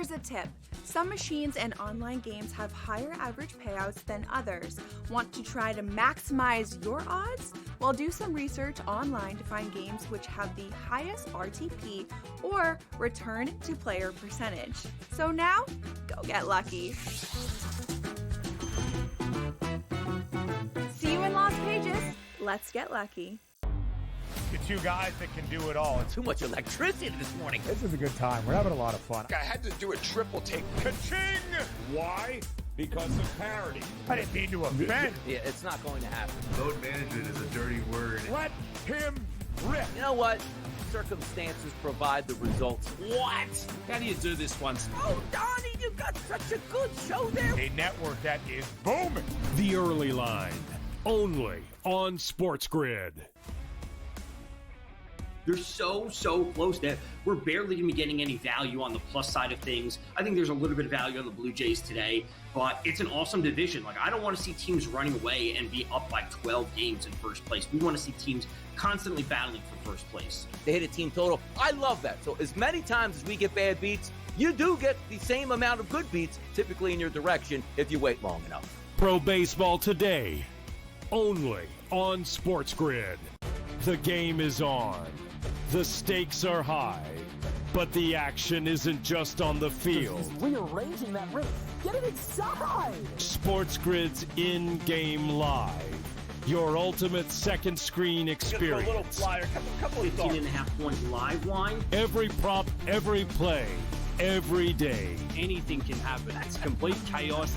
Here's a tip. Some machines and online games have higher average payouts than others. Want to try to maximize your odds? Well, do some research online to find games which have the highest RTP or return to player percentage. So now, go get lucky. See you in Las Vegas. Let's get lucky. The two guys that can do it all. Too much electricity this morning. This is a good time. We're having a lot of fun. I had to do a triple take. Ka-ching! Why? Because of parity. I didn't mean to offend. Yeah, it's not going to happen. Load management is a dirty word. Let him rip. You know what? Circumstances provide the results. What? How do you do this once? Oh, Donnie, you got such a good show there. A network that is booming. The Early Line, only on SportsGrid. They're so close that we're barely going to be getting any value on the plus side of things. I think there's a little bit of value on the Blue Jays today, but it's an awesome division. Like, I don't want to see teams running away and be up by 12 games in first place. We want to see teams constantly battling for first place. They hit a team total. I love that. So as many times as we get bad beats, you do get the same amount of good beats typically in your direction if you wait long enough. Pro Baseball today, only on SportsGrid. The game is on. The stakes are high, but the action isn't just on the field. He's rearranging that ring. Get it inside! SportsGrid's in-game live. Your ultimate second screen experience. Just a little flyer, couple of 18.5 point live line. Every prop, every play, every day. Anything can happen. It's complete chaos.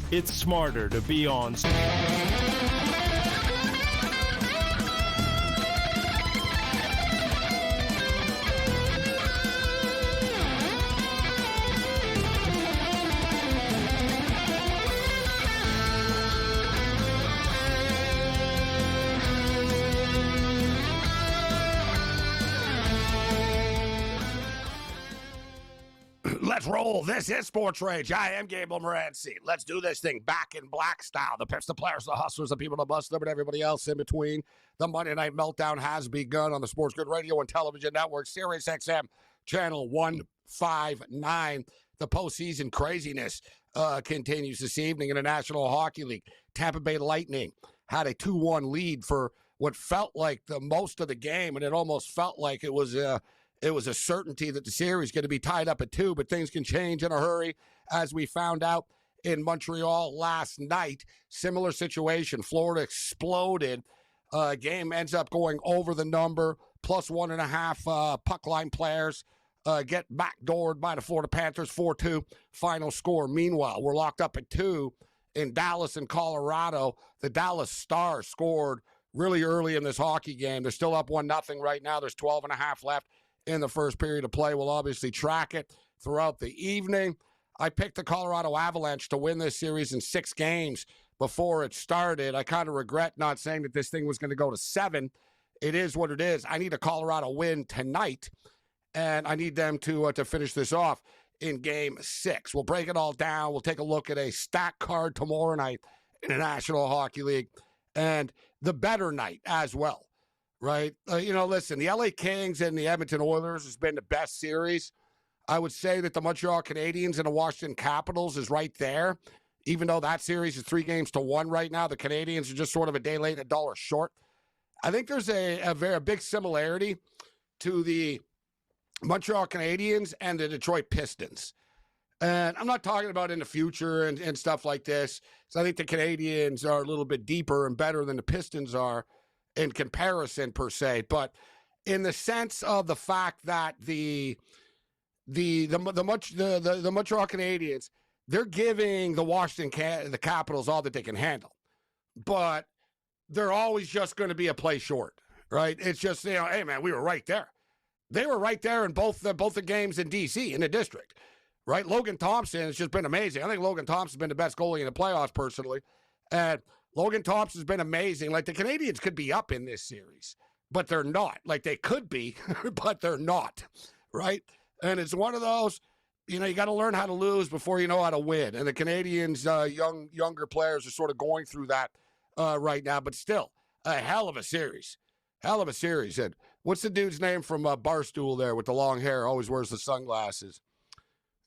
It's smarter to be on. Let's roll. This is SportsRage. I am Gabriel Morency. Let's do this thing back in black style. The pips, the players, the hustlers, the people, the busters, and everybody else in between. The Monday Night Meltdown has begun on the SportsGrid Radio and Television Network, Sirius XM, Channel 159. The postseason craziness continues this evening in the National Hockey League. Tampa Bay Lightning had a 2-1 lead for what felt like the most of the game, and it almost felt like it was a certainty that the series is going to be tied up at 2, but things can change in a hurry, as we found out in Montreal last night. Similar situation. Florida exploded. Game ends up going over the number, plus 1.5 puck line players get backdoored by the Florida Panthers, 4-2 final score. Meanwhile, we're locked up at 2 in Dallas and Colorado. The Dallas Stars scored really early in this hockey game. They're still up 1-0 right now. There's 12.5 left in the first period of play. We'll obviously track it throughout the evening. I picked the Colorado Avalanche to win this series in 6 games before it started. I kind of regret not saying that this thing was going to go to 7. It is what it is. I need a Colorado win tonight, and I need them to finish this off in Game 6. We'll break it all down. We'll take a look at a stack card tomorrow night in the National Hockey League and the better night as well. Right? Listen, the LA Kings and the Edmonton Oilers has been the best series. I would say that the Montreal Canadiens and the Washington Capitals is right there. Even though that series is 3-1 right now, the Canadiens are just sort of a day late and $1 short. I think there's a very big similarity to the Montreal Canadiens and the Detroit Pistons. And I'm not talking about in the future and stuff like this. So I think the Canadiens are a little bit deeper and better than the Pistons are in comparison per se, but in the sense of the fact that the Montreal Canadiens, they're giving the Capitals all that they can handle, but they're always just going to be a play short, right? It's just, hey man, we were right there. They were right there in both the games in DC in the district, right? Logan Thompson has just been amazing. I think Logan Thompson's been the best goalie in the playoffs personally, and Logan Thompson's been amazing. Like, the Canadiens could be up in this series, but they're not. Like, they could be, but they're not, right? And it's one of those, you got to learn how to lose before you know how to win. And the Canadiens, younger players are sort of going through that right now, but still, a hell of a series. Hell of a series. And what's the dude's name from Barstool there with the long hair, always wears the sunglasses?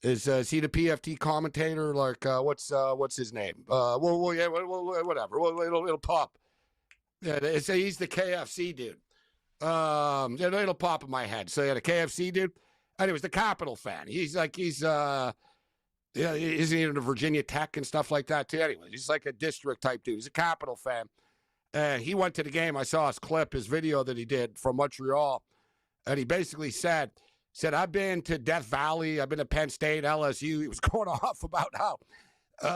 Is he the PFT commentator? Like, what's his name? Yeah, whatever. It'll pop. Yeah, he's the KFC dude. It'll pop in my head. So, yeah, the KFC dude. Anyways, the Capital fan. He's isn't he into Virginia Tech and stuff like that, too? Anyways, he's like a district type dude. He's a Capital fan. And he went to the game. I saw his clip, his video that he did from Montreal. And he basically said, I've been to Death Valley. I've been to Penn State, LSU. He was going off about how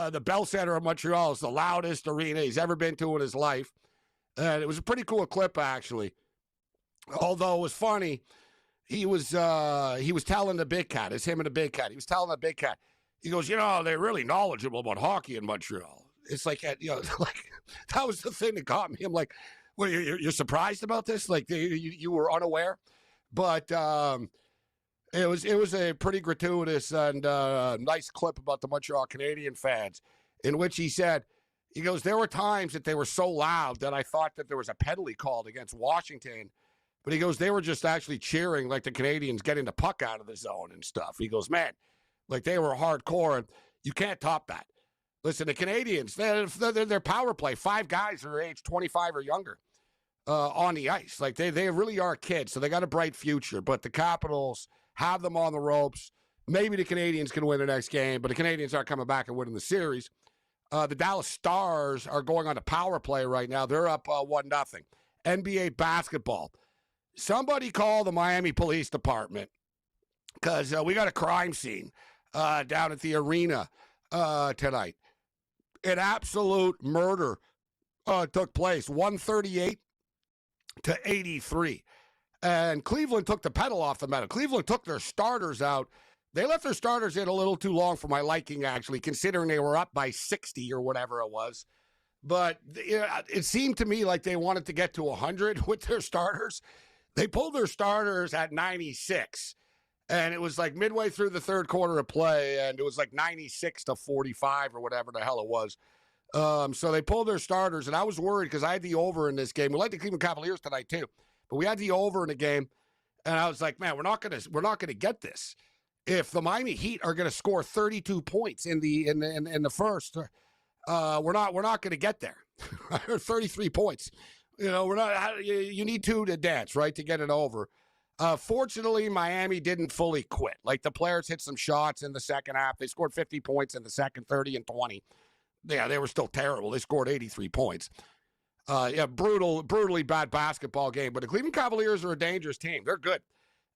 the Bell Center of Montreal is the loudest arena he's ever been to in his life. And it was a pretty cool clip, actually. Although it was funny, he was telling the Big Cat. It's him and the Big Cat. He was telling the Big Cat. He goes, they're really knowledgeable about hockey in Montreal. It's like, like that was the thing that got me. I'm like, well, you're surprised about this? Like you were unaware? But it was a pretty gratuitous and nice clip about the Montreal Canadian fans, in which he goes, there were times that they were so loud that I thought that there was a penalty called against Washington. But he goes, they were just actually cheering like the Canadians getting the puck out of the zone and stuff. He goes, man, like they were hardcore, and you can't top that. Listen, the Canadians, their power play, 5 guys are age 25 or younger on the ice. Like they really are kids, so they got a bright future. But the Capitals have them on the ropes. Maybe the Canadians can win the next game, but the Canadians aren't coming back and winning the series. The Dallas Stars are going on a power play right now. They're up 1-0. NBA basketball. Somebody call the Miami Police Department because we got a crime scene down at the arena tonight. An absolute murder took place, 138 to 83. And Cleveland took the pedal off the metal. Cleveland took their starters out. They left their starters in a little too long for my liking, actually, considering they were up by 60 or whatever it was. But it seemed to me like they wanted to get to 100 with their starters. They pulled their starters at 96. And it was like midway through the third quarter of play, and it was like 96 to 45 or whatever the hell it was. So they pulled their starters, and I was worried because I had the over in this game. We like the Cleveland Cavaliers tonight too, but we had the over in the game, and I was like, man, we're not gonna get this. If the Miami Heat are gonna score 32 points in the first, we're not gonna get there. 33 points. We're not. You need 2 to dance, right, to get it over. Fortunately, Miami didn't fully quit. Like, the players hit some shots in the second half. They scored 50 points in the second, 30 and 20. Yeah, they were still terrible. They scored 83 points. Brutally bad basketball game. But the Cleveland Cavaliers are a dangerous team. They're good.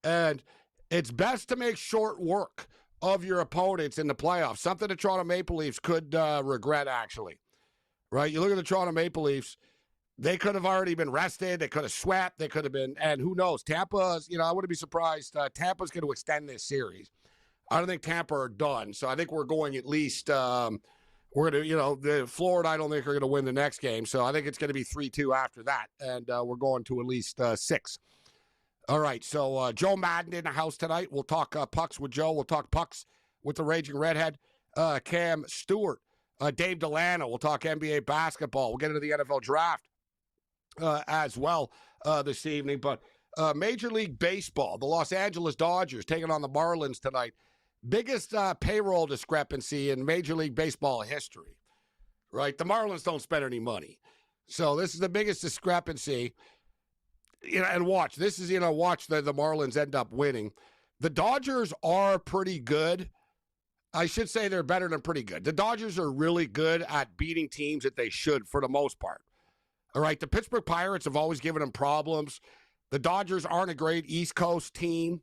And it's best to make short work of your opponents in the playoffs. Something the Toronto Maple Leafs could regret, actually. Right? You look at the Toronto Maple Leafs. They could have already been rested. They could have swept. They could have been, and who knows? Tampa's, I wouldn't be surprised. Tampa's going to extend this series. I don't think Tampa are done. So I think we're going at least, we're going to, the Florida, I don't think are going to win the next game. So I think it's going to be 3-2 after that. And we're going to at least 6. All right. So Joe Madden in the house tonight. We'll talk pucks with Joe. We'll talk pucks with the Raging Redhead, Cam Stewart, Dave Delano. We'll talk NBA basketball. We'll get into the NFL draft. As well this evening. But Major League Baseball, the Los Angeles Dodgers taking on the Marlins tonight. Biggest payroll discrepancy in Major League Baseball history, right? The Marlins don't spend any money. So this is the biggest discrepancy. And watch, this is, watch the Marlins end up winning. The Dodgers are pretty good. I should say they're better than pretty good. The Dodgers are really good at beating teams that they should for the most part. All right, the Pittsburgh Pirates have always given them problems. The Dodgers aren't a great East Coast team,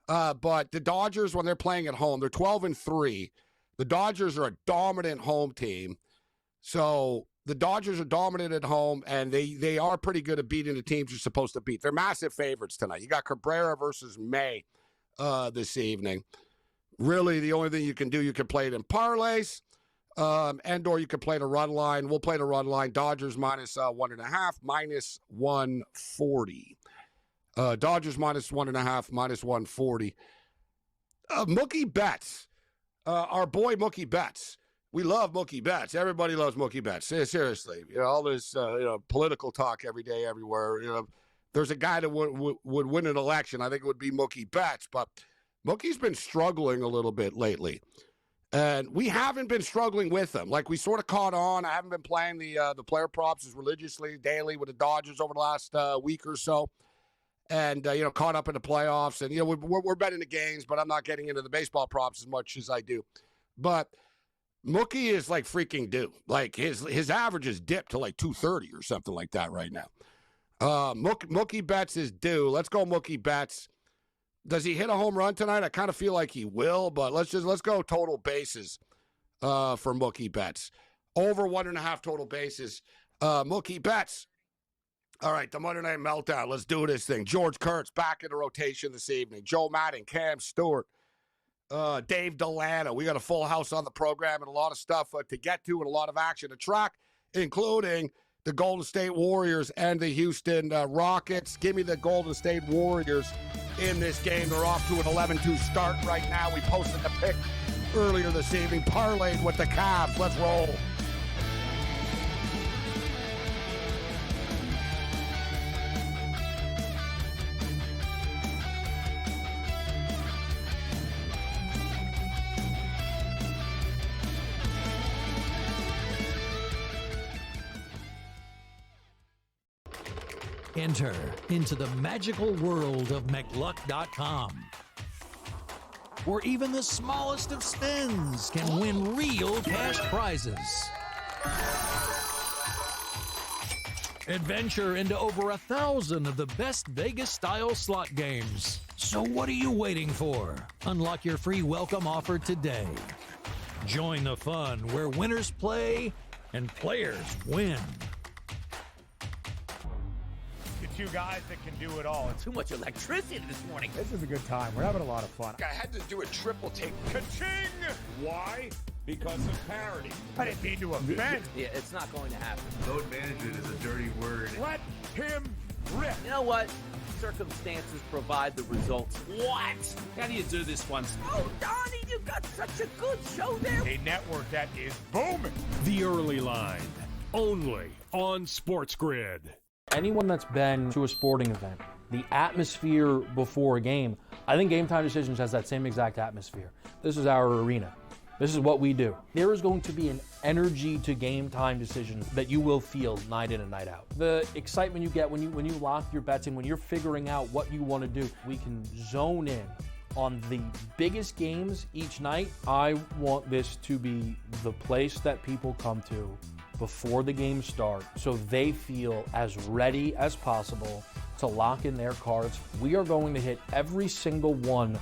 but the Dodgers, when they're playing at home, they're 12-3. The Dodgers are a dominant home team. So the Dodgers are dominant at home, and they are pretty good at beating the teams you're supposed to beat. They're massive favorites tonight. You got Cabrera versus May this evening. Really, the only thing you can do, you can play it in parlays. And/or you can play the run line. We'll play the run line. Dodgers minus 1.5, minus 140. Dodgers minus 1.5, minus 140. Mookie Betts, our boy Mookie Betts. We love Mookie Betts. Everybody loves Mookie Betts. Seriously, all this political talk every day, everywhere. There's a guy that would win an election. I think it would be Mookie Betts, but Mookie's been struggling a little bit lately. And we haven't been struggling with him. Like, we sort of caught on. I haven't been playing the player props as religiously, daily with the Dodgers over the last week or so. And, caught up in the playoffs. And, we're betting the games, but I'm not getting into the baseball props as much as I do. But Mookie is, like, freaking due. Like, his average is dipped to, like, 230 or something like that right now. Mookie Betts is due. Let's go Mookie Betts. Does he hit a home run tonight? I kind of feel like he will, but let's go total bases for Mookie Betts. Over 1.5 total bases. Mookie Betts. All right, the Monday Night Meltdown. Let's do this thing. George Kurtz back in the rotation this evening. Joe Madden, Cam Stewart, Dave Delano. We got a full house on the program and a lot of stuff to get to and a lot of action to track, including the Golden State Warriors and the Houston Rockets. Give me the Golden State Warriors in this game. They're off to an 11-2 start right now. We posted the pick earlier this evening. Parlayed with the Cavs. Let's roll. Enter into the magical world of McLuck.com, where even the smallest of spins can win real cash prizes. Adventure into over 1,000 of the best Vegas-style slot games. So what are you waiting for? Unlock your free welcome offer today. Join the fun where winners play and players win. Two guys that can do it all. Too much electricity this morning. This is a good time. We're having a lot of fun. I had to do a triple take. Ka-ching! Why? Because of parity. I didn't mean to offend. Yeah, it's not going to happen. Load management is a dirty word. Let him rip. You know what? Circumstances provide the results. What? How do you do this once? Oh, Donnie, you got such a good show there. A network that is booming. The Early Line, only on SportsGrid. Anyone that's been to a sporting event, the atmosphere before a game, I think Game Time Decisions has that same exact atmosphere. This is our arena. This is what we do. There is going to be an energy to Game Time Decisions that you will feel night in and night out. The excitement you get when you lock your bets in, when you're figuring out what you want to do, we can zone in on the biggest games each night. I want this to be the place that people come to before the games start so they feel as ready as possible to lock in their cards. We are going to hit every single one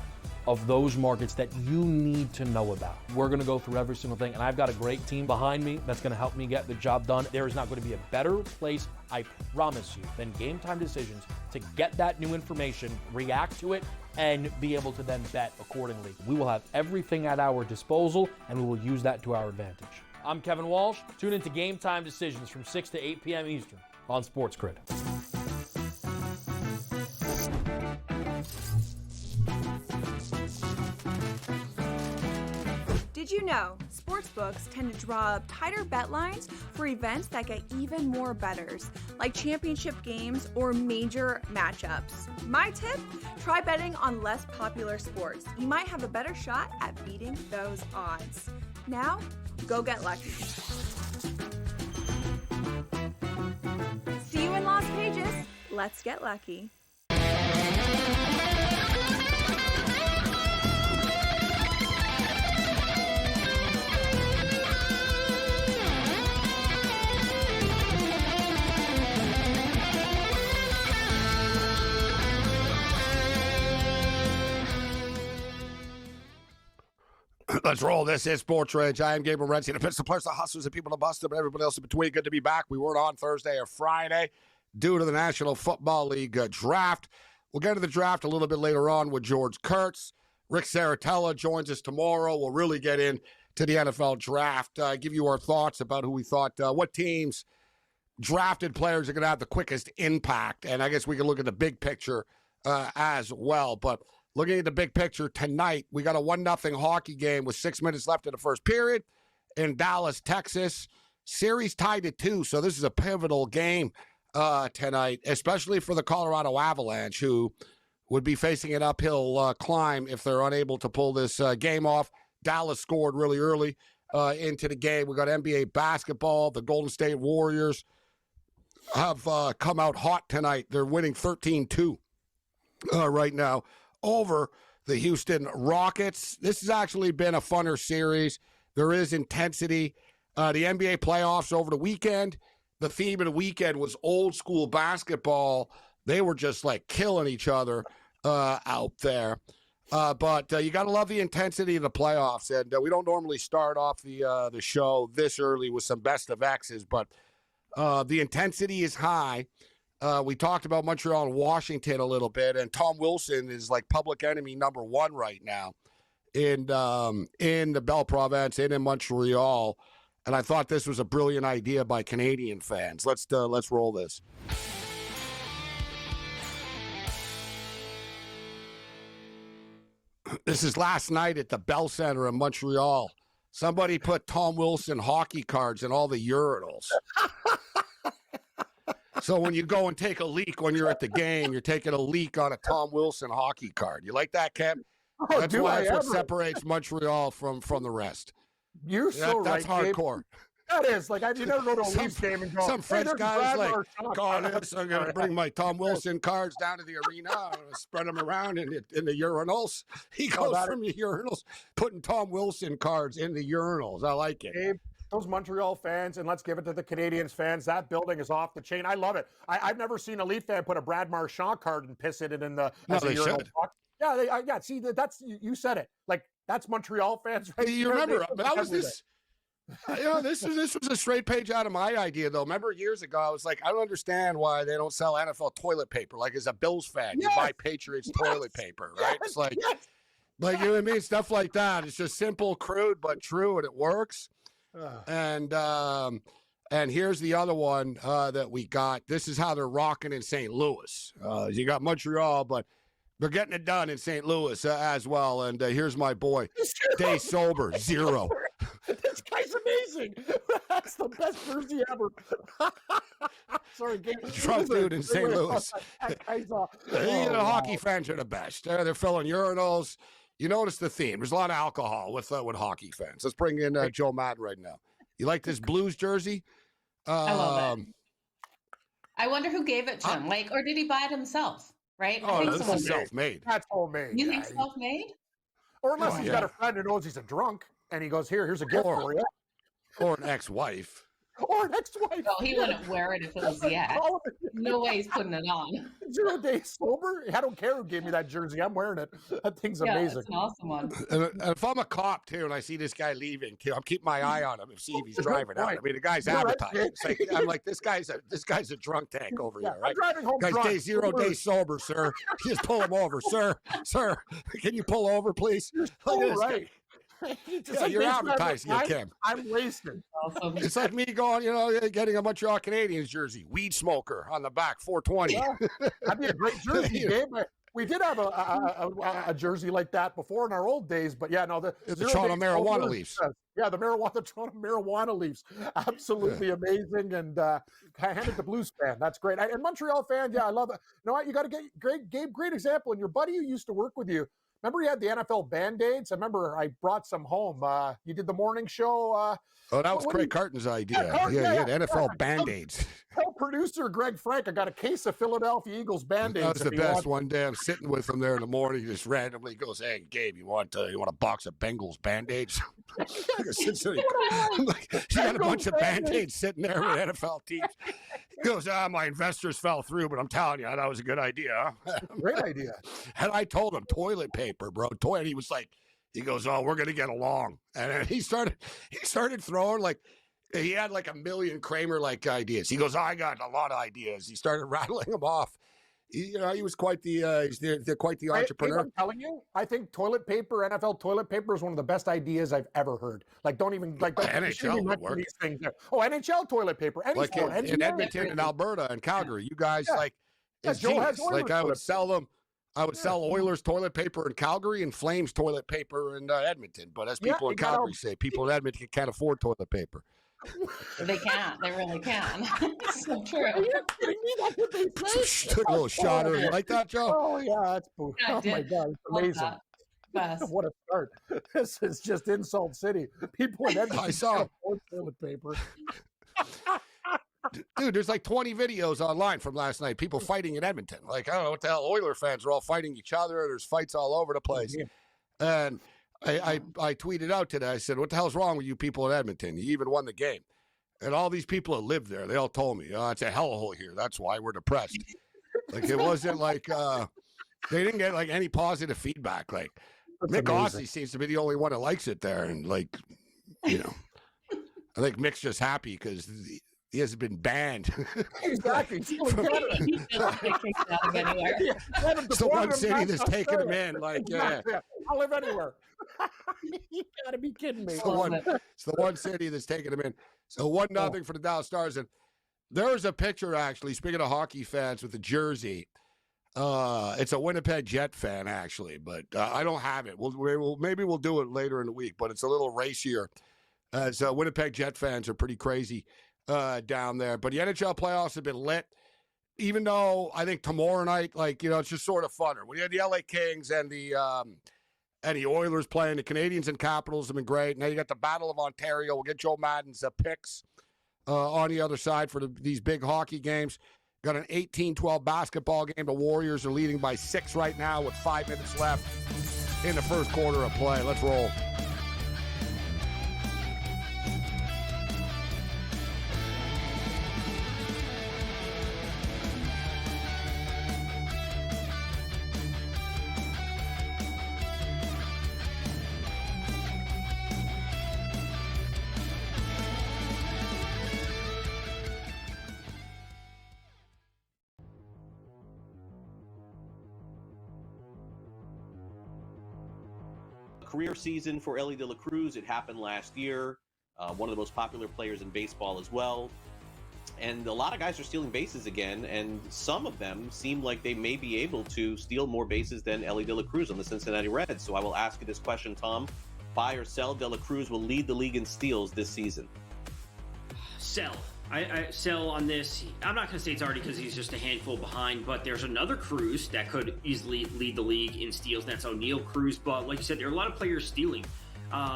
of those markets that you need to know about. We're going to go through every single thing, and I've got a great team behind me that's going to help me get the job done. There is not going to be a better place, I promise you, than Game Time Decisions to get that new information, react to it, and be able to then bet accordingly. We will have everything at our disposal, and we will use that to our advantage. I'm Kevin Walsh. Tune into Game Time Decisions from 6 to 8 p.m. Eastern on SportsGrid. Did you know sportsbooks tend to draw up tighter bet lines for events that get even more bettors, like championship games or major matchups? My tip, try betting on less popular sports. You might have a better shot at beating those odds. Now, go get lucky. See you in Las Vegas. Let's get lucky. Let's roll. This is SportsRage. I am Gabriel Morency. The Pistol Players, the Hustlers, the people, the Buster, but everybody else in between. Good to be back. We weren't on Thursday or Friday due to the National Football League draft. We'll get to the draft a little bit later on with George Kurtz. Rick Saratella joins us tomorrow. We'll really get into the NFL draft, give you our thoughts about who we thought, what teams drafted players are going to have the quickest impact. And I guess we can look at the big picture as well. But looking at the big picture tonight, we got a 1-0 hockey game with 6 minutes left in the first period in Dallas, Texas. Series tied at 2, so this is a pivotal game tonight, especially for the Colorado Avalanche, who would be facing an uphill climb if they're unable to pull this game off. Dallas scored really early into the game. We got NBA basketball. The Golden State Warriors have come out hot tonight. They're winning 13-2 right now over the Houston Rockets. This has actually been a funner series. There is intensity. The NBA playoffs over the weekend. The theme of the weekend was old school basketball. They were just like killing each other out there. But you got to love the intensity of the playoffs. And we don't normally start off the show this early with some best of X's, but the intensity is high. We talked about Montreal and Washington a little bit, and Tom Wilson is like public enemy number one right now in the Belle Province and in Montreal. And I thought this was a brilliant idea by Canadian fans. Let's roll this. This is last night at the Bell Center in Montreal. Somebody put Tom Wilson hockey cards in all the urinals. So when you go and take a leak when you're at the game, you're taking a leak on a Tom Wilson hockey card. You like that, Cam? Oh, that's what separates Montreal from the rest. You're so That's right, hardcore. That is. Like, you never go to a Leafs game and go, some French guy's like, God, I'm going to bring my Tom Wilson cards down to the arena. I'm going to spread them around in the urinals. He goes from the urinals, putting Tom Wilson cards in the urinals. I like it. Gabe, those Montreal fans, and let's give it to the Canadians fans, that building is off the chain. I love it. I've never seen a Leaf fan put a Brad Marchand card and piss it in the No, they should. Yeah, see, that's you said it. Like, that's Montreal fans right You remember, that was this. This was a straight page out of my idea, though. Remember years ago, I was like, I don't understand why they don't sell NFL toilet paper. Like, as a Bills fan, you buy Patriots toilet paper, right? It's like, like, you know what I mean? Stuff like that. It's just simple, crude, but true, and it works. And here's the other one that we got. This is how they're rocking in St. Louis. You got Montreal, but they're getting it done in St. Louis as well. And here's my boy, day sober, 0. This guy's amazing. That's the best jersey ever. Sorry, Gabe. Drunk dude in St. Louis. The hockey fans are the best. They're filling urinals. You notice the theme. There's a lot of alcohol with hockey fans. Let's bring in Joe Madden right now. You like this Blues jersey? I love it. I wonder who gave it to him. Like, or did he buy it himself? Right? Oh, this is self-made. That's homemade. You think self-made? Or unless he's got a friend who knows he's a drunk, and he goes, here's a gift for you. Or an ex-wife. Or an ex-wife. Well, he wouldn't wear it if it was yet. No way he's putting it on. 0 days sober? I don't care who gave me that jersey. I'm wearing it. That thing's amazing. It's an awesome one. And if I'm a cop, too, and I see this guy leaving, too, I'm keeping my eye on him and see if he's driving out. I mean, the guy's advertising. I'm like, this guy's a drunk tank over here, right? I'm driving home guy's drunk. 0 days sober, sir. Just pull him over, sir. Sir, can you pull over, please? Look at this guy. You're advertising it, Kim. I'm wasted. Awesome. It's like me going, getting a Montreal Canadiens jersey, weed smoker on the back, 420. Yeah, that'd be a great jersey, Gabe. We did have a jersey like that before in our old days, but the Toronto marijuana Leafs. Yeah, the Toronto marijuana Leafs. Absolutely amazing, and hand it to Blues fan. That's great. And Montreal fan, I love it. You know what? You got to get great example. And your buddy who used to work with you, remember you had the NFL Band-Aids? I remember I brought some home. You did the morning show. That was Craig Carton's idea. He had NFL Band-Aids. Tell producer Greg Frank I got a case of Philadelphia Eagles Band-Aids. That was the best. One day I'm sitting with him there in the morning. He just randomly goes, "Hey, Gabe, you want a box of Bengals Band-Aids?" I'm like, you got a bunch of Band-Aids sitting there with NFL teams. He goes, my investors fell through, but I'm telling you, that was a good idea. Huh? Great idea. And I told him, toilet paper, bro. And he was like, he goes, "Oh, we're going to get along." And he started throwing he had like a million Kramer-like ideas. He goes, "I got a lot of ideas." He started rattling them off. He was quite the quite the entrepreneur. I'm telling you, I think toilet paper, NFL toilet paper, is one of the best ideas I've ever heard. Like, don't even NHL would work. These things there. Oh, NHL toilet paper. Like in Edmonton and Alberta and Calgary, you guys it's Joe has genius. Like I would sell them. I would sell Oilers toilet paper in Calgary and Flames toilet paper in Edmonton. But as people in Calgary say, people in Edmonton can't afford toilet paper. They can't. They really can. It's so true. Are you kidding me? That's what they say? Took a little shot. You like that, Joe? Oh, yeah. That's I oh, my did. God. It's Love amazing. that. Best. What a start. This is just insult city. People in Edmonton I saw. toilet paper. Dude, there's like 20 videos online from last night. People fighting in Edmonton. Like, I don't know what the hell. Oiler fans are all fighting each other. There's fights all over the place. And I tweeted out today. I said, what the hell's wrong with you people in Edmonton? You even won the game. And all these people that live there, they all told me, oh, it's a hellhole here. That's why we're depressed. Like, it wasn't like they didn't get like any positive feedback. Like, Mick Aussie seems to be the only one that likes it there. And like, you know, I think Mick's just happy because he hasn't been banned. Exactly. He doesn't get kicked out of anywhere. It's the one city that's taking him in. Like, yeah. I'll live anywhere. You gotta be kidding me. It's the one city that's taking him in. So 1-0 for the Dallas Stars. And there's a picture, actually, speaking of hockey fans with the jersey. It's a Winnipeg Jet fan, actually, but I don't have it. Maybe we'll do it later in the week, but it's a little racier. So Winnipeg Jet fans are pretty crazy down there. But the NHL playoffs have been lit, even though I think tomorrow night, like, you know, it's just sort of funner. When you had the LA Kings and the Oilers playing, the Canadians and Capitals have been great. Now you got the Battle of Ontario. We'll get Joe Madden's picks on the other side for these big hockey games. Got an 18-12 basketball game. The Warriors are leading by 6 right now with 5 minutes left in the first quarter of play. Let's roll. Career season for Elly De La Cruz. It happened last year. One of the most popular players in baseball as well. And a lot of guys are stealing bases again, and some of them seem like they may be able to steal more bases than Elly De La Cruz on the Cincinnati Reds. So I will ask you this question, Tom. Buy or sell? De La Cruz will lead the league in steals this season. Sell. I sell on this. I'm not going to say it's already because he's just a handful behind, but there's another Cruz that could easily lead the league in steals, and that's O'Neal Cruz. But like you said, there are a lot of players stealing.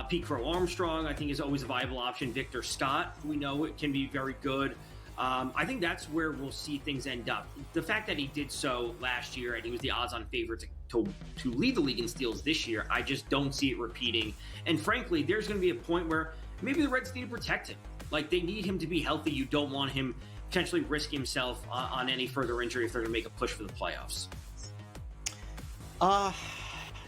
Pete Crow Armstrong, I think, is always a viable option. Victor Scott, we know it can be very good. I think that's where we'll see things end up. The fact that he did so last year and he was the odds-on favorite to lead the league in steals this year, I just don't see it repeating. And frankly, there's going to be a point where maybe the Reds need to protect him. Like, they need him to be healthy. You don't want him potentially risk himself on any further injury if they're going to make a push for the playoffs.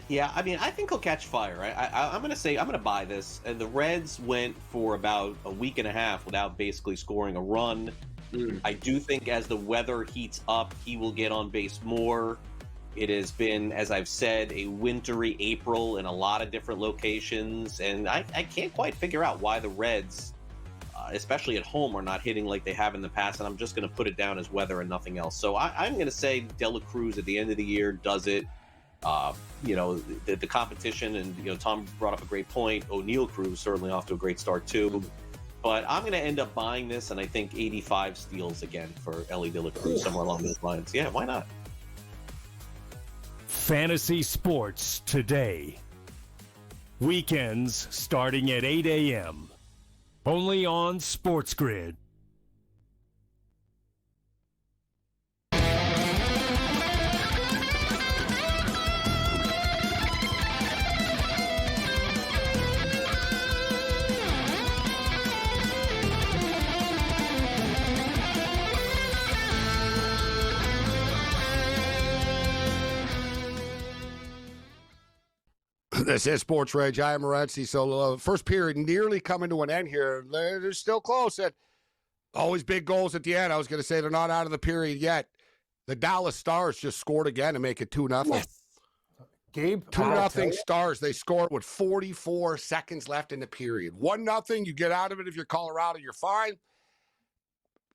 Yeah, I mean, I think he'll catch fire. I'm going to buy this. And the Reds went for about a week and a half without basically scoring a run. I do think as the weather heats up, he will get on base more. It has been, as I've said, a wintry April in a lot of different locations. And I can't quite figure out why the Reds, especially at home, are not hitting like they have in the past. And I'm just going to put it down as weather and nothing else. So I'm going to say De La Cruz at the end of the year does it. You know, the competition, and, you know, Tom brought up a great point. O'Neal Cruz certainly off to a great start too. But I'm going to end up buying this, and I think 85 steals again for Elly De La Cruz, somewhere along those lines. Yeah, why not? Fantasy Sports Today. Weekends starting at 8 a.m. Only on SportsGrid. This is SportsRage. I am Morency. So first period nearly coming to an end here. They're still close. And always big goals at the end. I was going to say they're not out of the period yet. The Dallas Stars just scored again to make it 2-0. Yes. Gabe, 2-0 Stars. They scored with 44 seconds left in the period. 1-0. You get out of it. If you're Colorado, you're fine.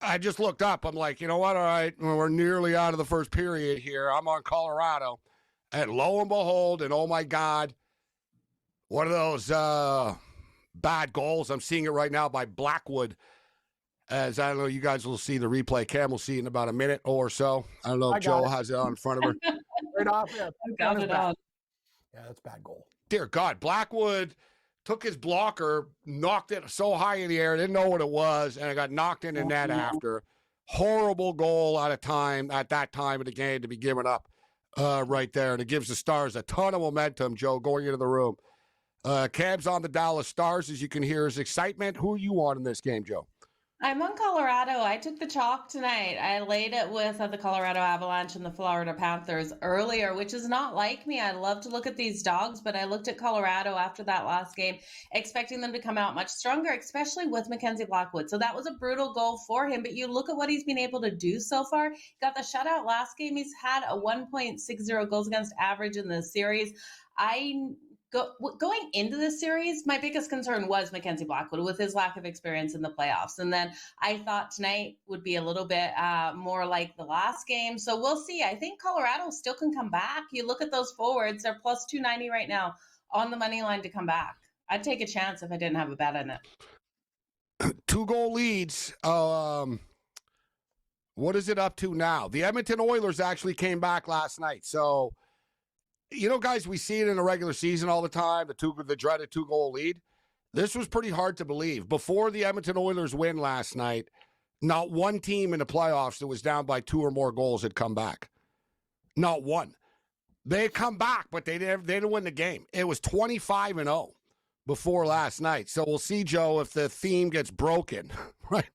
I just looked up. I'm like, you know what? All right, we're nearly out of the first period here. I'm on Colorado. And lo and behold, and oh my God, one of those bad goals. I'm seeing it right now by Blackwood. As I don't know, you guys will see the replay. Cam will see it in about a minute or so. I don't know if Joe has it on in front of her. Right off, yeah. Got it on. Yeah, that's a bad goal. Dear God, Blackwood took his blocker, knocked it so high in the air, didn't know what it was, and it got knocked in the net after. Horrible goal at that time of the game to be given up right there. And it gives the Stars a ton of momentum, Joe, going into the room. Cam's on the Dallas Stars, as you can hear his excitement. Who are you on in this game, Joe? I'm on Colorado. I took the chalk tonight. I laid it with the Colorado Avalanche and the Florida Panthers earlier, which is not like me. I love to look at these dogs, but I looked at Colorado after that last game, expecting them to come out much stronger, especially with Mackenzie Blackwood. So that was a brutal goal for him, but you look at what he's been able to do so far. He got the shutout last game. He's had a 1.60 goals against average in the series. Going into this series, my biggest concern was Mackenzie Blackwood with his lack of experience in the playoffs. And then I thought tonight would be a little bit more like the last game. So we'll see. I think Colorado still can come back. You look at those forwards, they're plus 290 right now on the money line to come back. I'd take a chance if I didn't have a bet on it. 2-goal leads. What is it up to now? The Edmonton Oilers actually came back last night. So, you know, guys, we see it in the regular season all the time, the dreaded 2-goal lead. This was pretty hard to believe. Before the Edmonton Oilers win last night, not one team in the playoffs that was down by 2 or more goals had come back. Not one. They had come back, but they didn't win the game. It was 25-0 before last night. So we'll see, Joe, if the theme gets broken, right?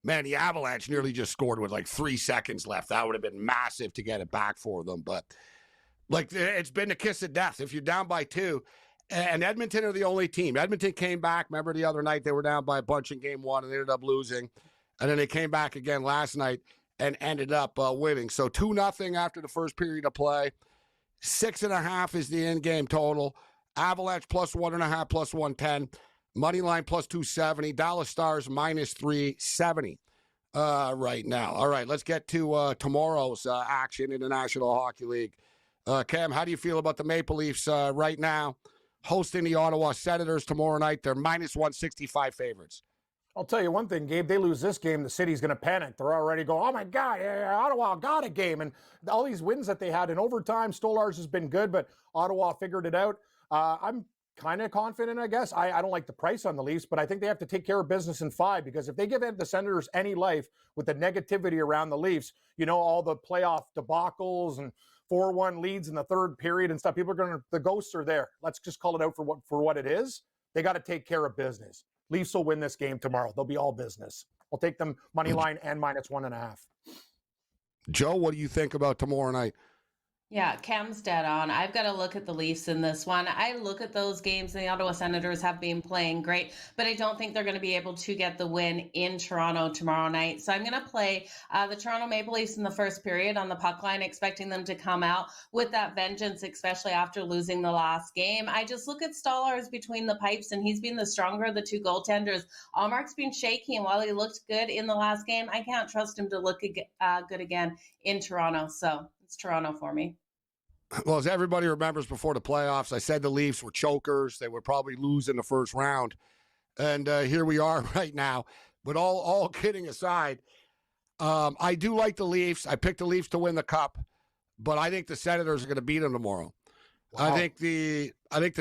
Man, the Avalanche nearly just scored with like 3 seconds left. That would have been massive to get it back for them, but like, it's been the kiss of death. If you're down by 2, and Edmonton are the only team. Edmonton came back. Remember the other night they were down by a bunch in game 1 and they ended up losing. And then they came back again last night and ended up winning. So 2-0 after the first period of play. 6.5 is the in-game total. Avalanche plus 1.5, plus 110. Moneyline plus 270. Dallas Stars minus 370 right now. All right, let's get to tomorrow's action in the National Hockey League. Cam, how do you feel about the Maple Leafs right now hosting the Ottawa Senators tomorrow night? They're minus 165 favorites. I'll tell you one thing, Gabe. They lose this game, the city's going to panic. They're already going, oh, my God, Ottawa got a game. And all these wins that they had in overtime, Stolarz has been good, but Ottawa figured it out. I'm kind of confident, I guess. I don't like the price on the Leafs, but I think they have to take care of business in 5, because if they give the Senators any life with the negativity around the Leafs, you know, all the playoff debacles and 4-1 leads in the third period and stuff, the ghosts are there. Let's just call it out for what it is. They got to take care of business. Leafs will win this game tomorrow. They'll be all business. I'll take them money line and minus 1.5. Joe, what do you think about tomorrow night? Yeah, Cam's dead on. I've got to look at the Leafs in this one. I look at those games, and the Ottawa Senators have been playing great, but I don't think they're going to be able to get the win in Toronto tomorrow night. So I'm going to play the Toronto Maple Leafs in the first period on the puck line, expecting them to come out with that vengeance, especially after losing the last game. I just look at Stolarz between the pipes, and he's been the stronger of the 2 goaltenders. Allmark's been shaky, and while he looked good in the last game, I can't trust him to look good again in Toronto. So it's Toronto for me. Well, as everybody remembers before the playoffs, I said the Leafs were chokers. They would probably lose in the first round. And here we are right now. But all kidding aside, I do like the Leafs. I picked the Leafs to win the Cup, but I think the Senators are going to beat them tomorrow. Wow. I think the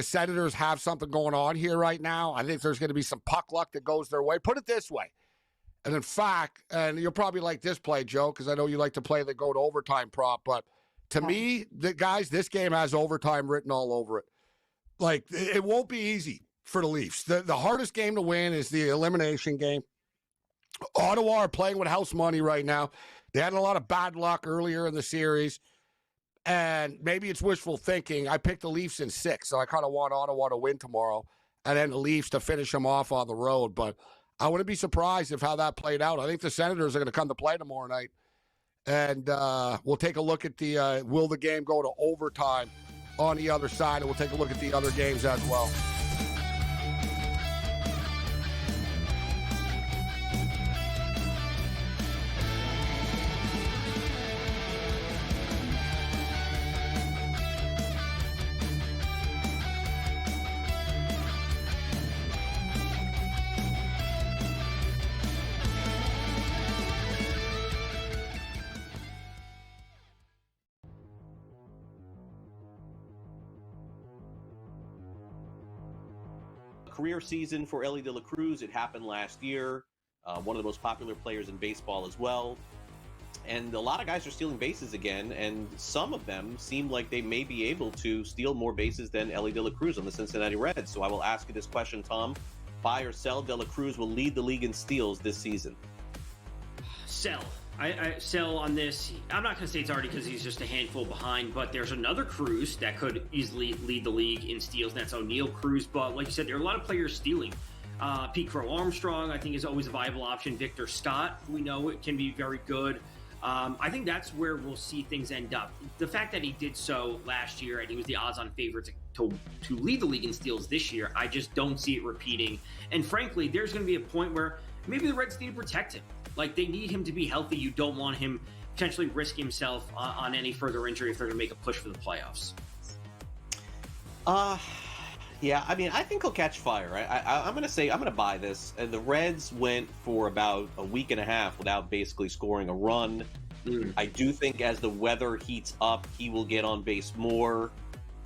Senators have something going on here right now. I think there's going to be some puck luck that goes their way. Put it this way. And in fact, and you'll probably like this play, Joe, because I know you like to play the go to overtime prop, but to me, this game has overtime written all over it. Like, it won't be easy for the Leafs. The hardest game to win is the elimination game. Ottawa are playing with house money right now. They had a lot of bad luck earlier in the series, and maybe it's wishful thinking. I picked the Leafs in 6, so I kind of want Ottawa to win tomorrow, and then the Leafs to finish them off on the road. But I wouldn't be surprised if how that played out. I think the Senators are going to come to play tomorrow night. And we'll take a look at will the game go to overtime on the other side, and we'll take a look at the other games as well. career season for Elly De La Cruz. It happened last year. One of the most popular players in baseball as well. And a lot of guys are stealing bases again, and some of them seem like they may be able to steal more bases than Elly De La Cruz on the Cincinnati Reds. So I will ask you this question, Tom. Buy or sell? De La Cruz will lead the league in steals this season. Sell. I sell on this. I'm not going to say it's already because he's just a handful behind, but there's another Cruz that could easily lead the league in steals, and that's O'Neill Cruz. But like you said, there are a lot of players stealing. Pete Crow Armstrong, I think, is always a viable option. Victor Scott, we know it can be very good. I think that's where we'll see things end up. The fact that he did so last year and he was the odds-on favorite to lead the league in steals this year, I just don't see it repeating. And frankly, there's going to be a point where maybe the Reds need to protect him. Like, they need him to be healthy. You don't want him potentially risk himself on any further injury if they're going to make a push for the playoffs. Yeah, I mean, I think he'll catch fire. I'm going to buy this. And the Reds went for about a week and a half without basically scoring a run. I do think as the weather heats up, he will get on base more.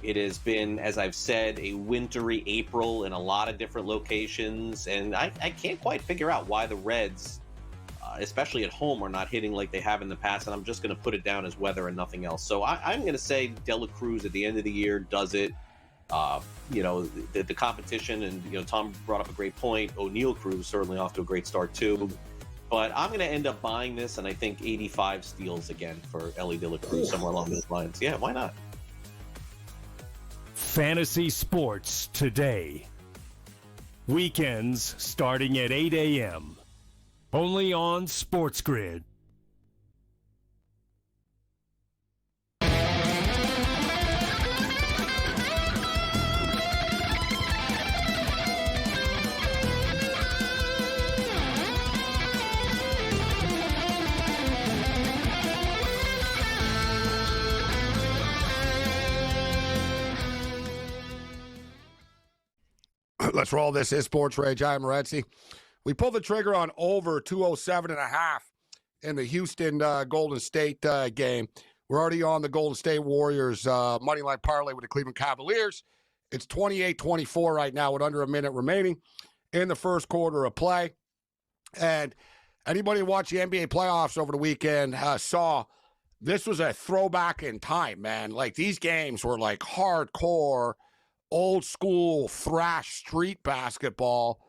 It has been, as I've said, a wintry April in a lot of different locations. And I can't quite figure out why the Reds, especially at home, are not hitting like they have in the past. And I'm just going to put it down as weather and nothing else. So I'm going to say De La Cruz at the end of the year does it. The competition, and Tom brought up a great point. O'Neill Cruz certainly off to a great start too. But I'm going to end up buying this, and I think 85 steals again for Elly De La Cruz, somewhere along those lines. Yeah, why not? Fantasy Sports Today. Weekends starting at 8 a.m. Only on SportsGrid. Let's roll. This is SportsRage. I'm Morency. We pulled the trigger on over 207.5 in the Houston Golden State game. We're already on the Golden State Warriors moneyline parlay with the Cleveland Cavaliers. It's 28-24 right now with under a minute remaining in the first quarter of play. And anybody who watched the NBA playoffs over the weekend saw this was a throwback in time, man. Like, these games were like hardcore, old school thrash street basketball.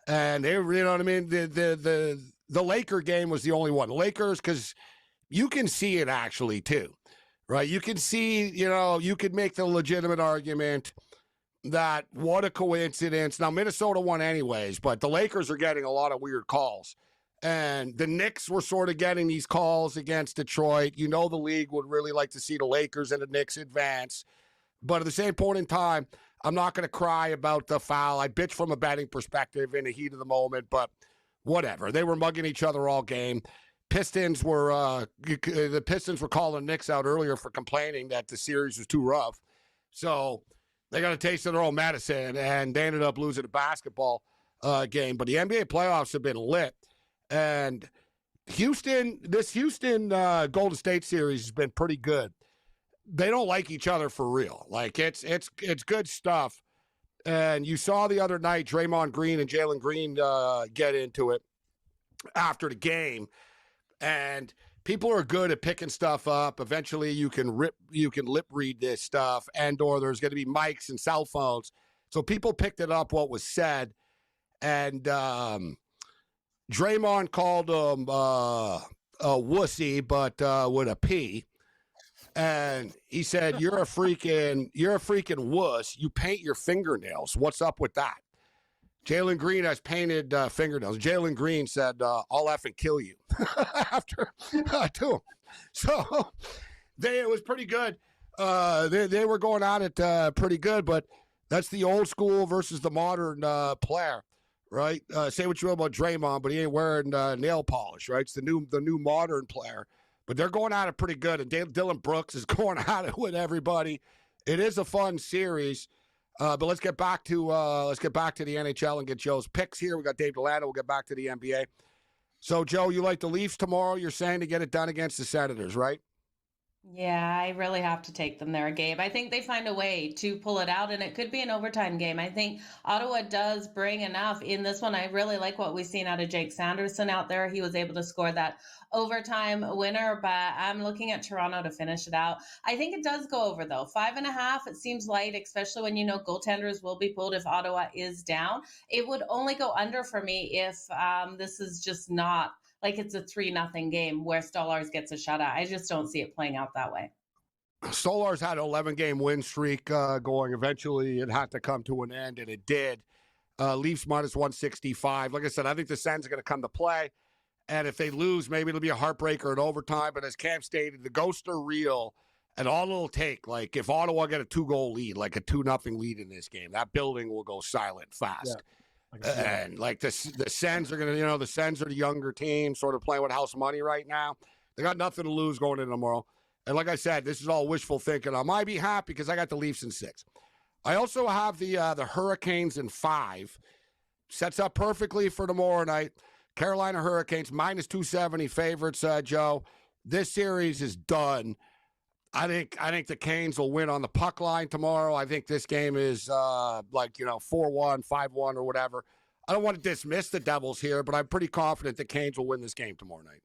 And they were, you know what I mean? The Laker game was the only one. Lakers, because you can see it actually too, right? You can see, you could make the legitimate argument that what a coincidence. Now, Minnesota won anyways, but the Lakers are getting a lot of weird calls. And the Knicks were sort of getting these calls against Detroit. The league would really like to see the Lakers and the Knicks advance. But at the same point in time, I'm not going to cry about the foul. I bitch from a betting perspective in the heat of the moment, but whatever. They were mugging each other all game. The Pistons were calling Knicks out earlier for complaining that the series was too rough. So they got a taste of their own medicine, and they ended up losing the basketball game. But the NBA playoffs have been lit. And this Houston Golden State series has been pretty good. They don't like each other for real. Like, it's good stuff. And you saw the other night Draymond Green and Jalen Green get into it after the game. And people are good at picking stuff up. Eventually you can lip read this stuff, or there's going to be mics and cell phones. So people picked it up what was said. And Draymond called him a wussy, but with a P. And he said, you're a freaking wuss. You paint your fingernails. What's up with that? Jalen Green has painted fingernails. Jalen Green said, I'll effing kill you after to him. So it was pretty good. They were going at it pretty good, but that's the old school versus the modern player, right? Say what you will about Draymond, but he ain't wearing nail polish, right? It's the new modern player. But they're going at it pretty good, and Dylan Brooks is going at it with everybody. It is a fun series, but let's get back to the NHL and get Joe's picks here. We got Dave Delano. We'll get back to the NBA. So, Joe, you like the Leafs tomorrow? You're saying to get it done against the Senators, right? Yeah, I really have to take them there, Gabe. I think they find a way to pull it out, and it could be an overtime game. I think Ottawa does bring enough in this one. I really like what we've seen out of Jake Sanderson out there. He was able to score that overtime winner, but I'm looking at Toronto to finish it out. I think it does go over, though. 5.5, it seems light, especially when you know goaltenders will be pulled if Ottawa is down. It would only go under for me if this is just not like it's a 3-0 game where Stolarz gets a shutout. I just don't see it playing out that way. Stolarz had an 11-game win streak going. Eventually, it had to come to an end, and it did. Leafs minus 165. Like I said, I think the Sens are going to come to play. And if they lose, maybe it'll be a heartbreaker in overtime. But as Cam stated, the ghosts are real. And all it'll take, like if Ottawa get a 2-goal lead, like a 2-0 lead in this game, that building will go silent fast. Yeah. And like the Sens are going to, the Sens are the younger team, sort of playing with house money right now. They got nothing to lose going in tomorrow. And like I said, this is all wishful thinking on my behalf because I got the Leafs in 6. I also have the Hurricanes in 5. Sets up perfectly for tomorrow night. Carolina Hurricanes minus 270 favorites, Joe. This series is done. I think the Canes will win on the puck line tomorrow. I think this game is 4-1, 5-1 or whatever. I don't want to dismiss the Devils here, but I'm pretty confident the Canes will win this game tomorrow night.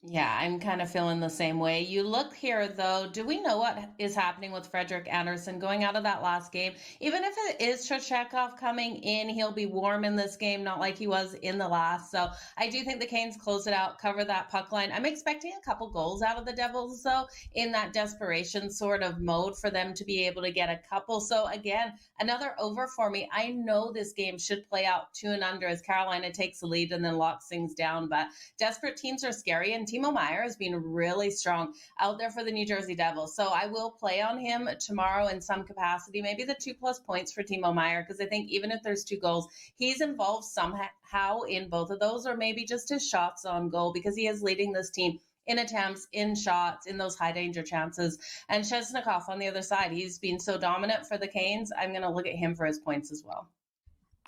Yeah, I'm kind of feeling the same way. You look here, though, do we know what is happening with Frederik Andersen going out of that last game? Even if it is Trocheckov coming in, he'll be warm in this game, not like he was in the last. So I do think the Canes close it out, cover that puck line. I'm expecting a couple goals out of the Devils, though, in that desperation sort of mode for them to be able to get a couple. So again, another over for me. I know this game should play out 2 and under as Carolina takes the lead and then locks things down, but desperate teams are scary, and Timo Meier has been really strong out there for the New Jersey Devils. So I will play on him tomorrow in some capacity, maybe the 2+ points for Timo Meier, because I think even if there's 2 goals, he's involved somehow in both of those, or maybe just his shots on goal, because he is leading this team in attempts, in shots, in those high danger chances. And Chesnikov on the other side, he's been so dominant for the Canes. I'm going to look at him for his points as well.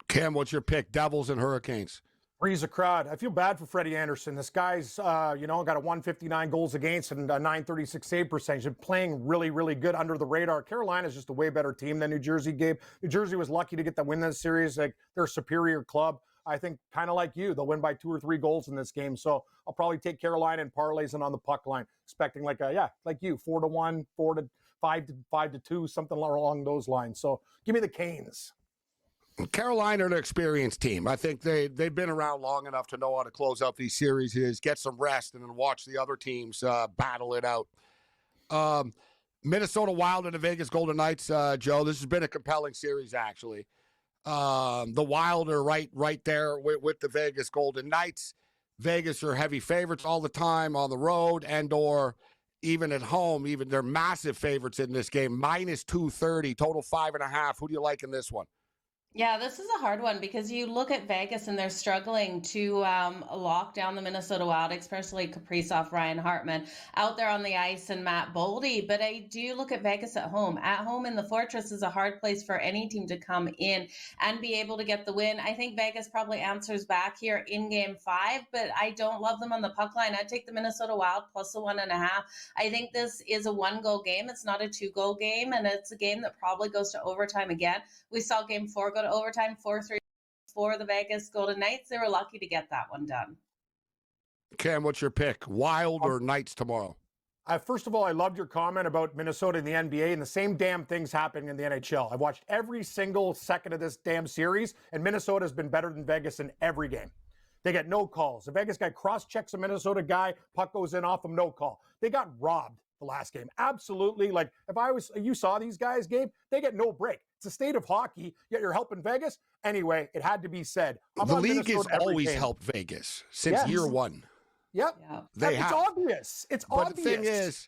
Cam, what's your pick? Devils and Hurricanes. Freeze a crowd. I feel bad for Freddie Andersen. This guy's, got a 159 goals against and a 936 save percentage. He's playing really, really good under the radar. Carolina's just a way better team than New Jersey, Gabe. New Jersey was lucky to get the win this series. Like, they're a superior club. I think kind of like you, they'll win by 2 or 3 goals in this game. So I'll probably take Carolina and parlays and on the puck line, expecting like you, 4-1, 4-5, 5-2, something along those lines. So give me the Canes. Carolina are an experienced team. I think they've been around long enough to know how to close out these series, get some rest, and then watch the other teams battle it out. Minnesota Wild and the Vegas Golden Knights, Joe, this has been a compelling series, actually. The Wild are right there with the Vegas Golden Knights. Vegas are heavy favorites all the time on the road and or even at home. Even they're massive favorites in this game. Minus 230, total 5.5. Who do you like in this one? Yeah, this is a hard one because you look at Vegas and they're struggling to lock down the Minnesota Wild, especially Kaprizov, Ryan Hartman out there on the ice, and Matt Boldy. But I do look at Vegas at home. At home in the Fortress is a hard place for any team to come in and be able to get the win. I think Vegas probably answers back here in Game 5, but I don't love them on the puck line. I'd take the Minnesota Wild plus the 1.5. I think this is a 1-goal game. It's not a 2-goal game, and it's a game that probably goes to overtime again. We saw Game 4 go to overtime, 4-3 for the Vegas Golden Knights. They were lucky to get that one done. Cam, what's your pick? Wild or Knights tomorrow? First of all, I loved your comment about Minnesota in the NBA, and the same damn thing's happening in the NHL. I've watched every single second of this damn series, and Minnesota's been better than Vegas in every game. They get no calls. The Vegas guy cross-checks a Minnesota guy, puck goes in off him, no call. They got robbed the last game. Absolutely. Like, you saw these guys, Gabe, they get no break. It's a state of hockey, yet you're helping Vegas. Anyway, it had to be said. The league has always helped Vegas since year one. Yep. Yeah. It's obvious. It's obvious. But the thing is,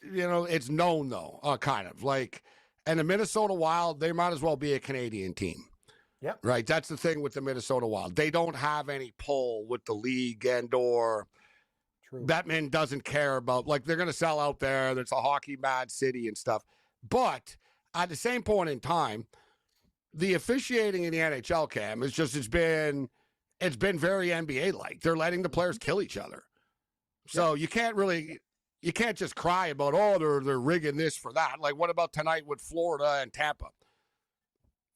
it's known though, kind of like, and the Minnesota Wild, they might as well be a Canadian team. Yep. Right. That's the thing with the Minnesota Wild. They don't have any pull with the league or Batman doesn't care about, like, they're going to sell out there. There's a hockey mad city and stuff. But at the same point in time, the officiating in the NHL, Cam, it's been very NBA-like. They're letting the players kill each other. So you can't really, you can't just cry about, oh, they're rigging this for that. Like, what about tonight with Florida and Tampa?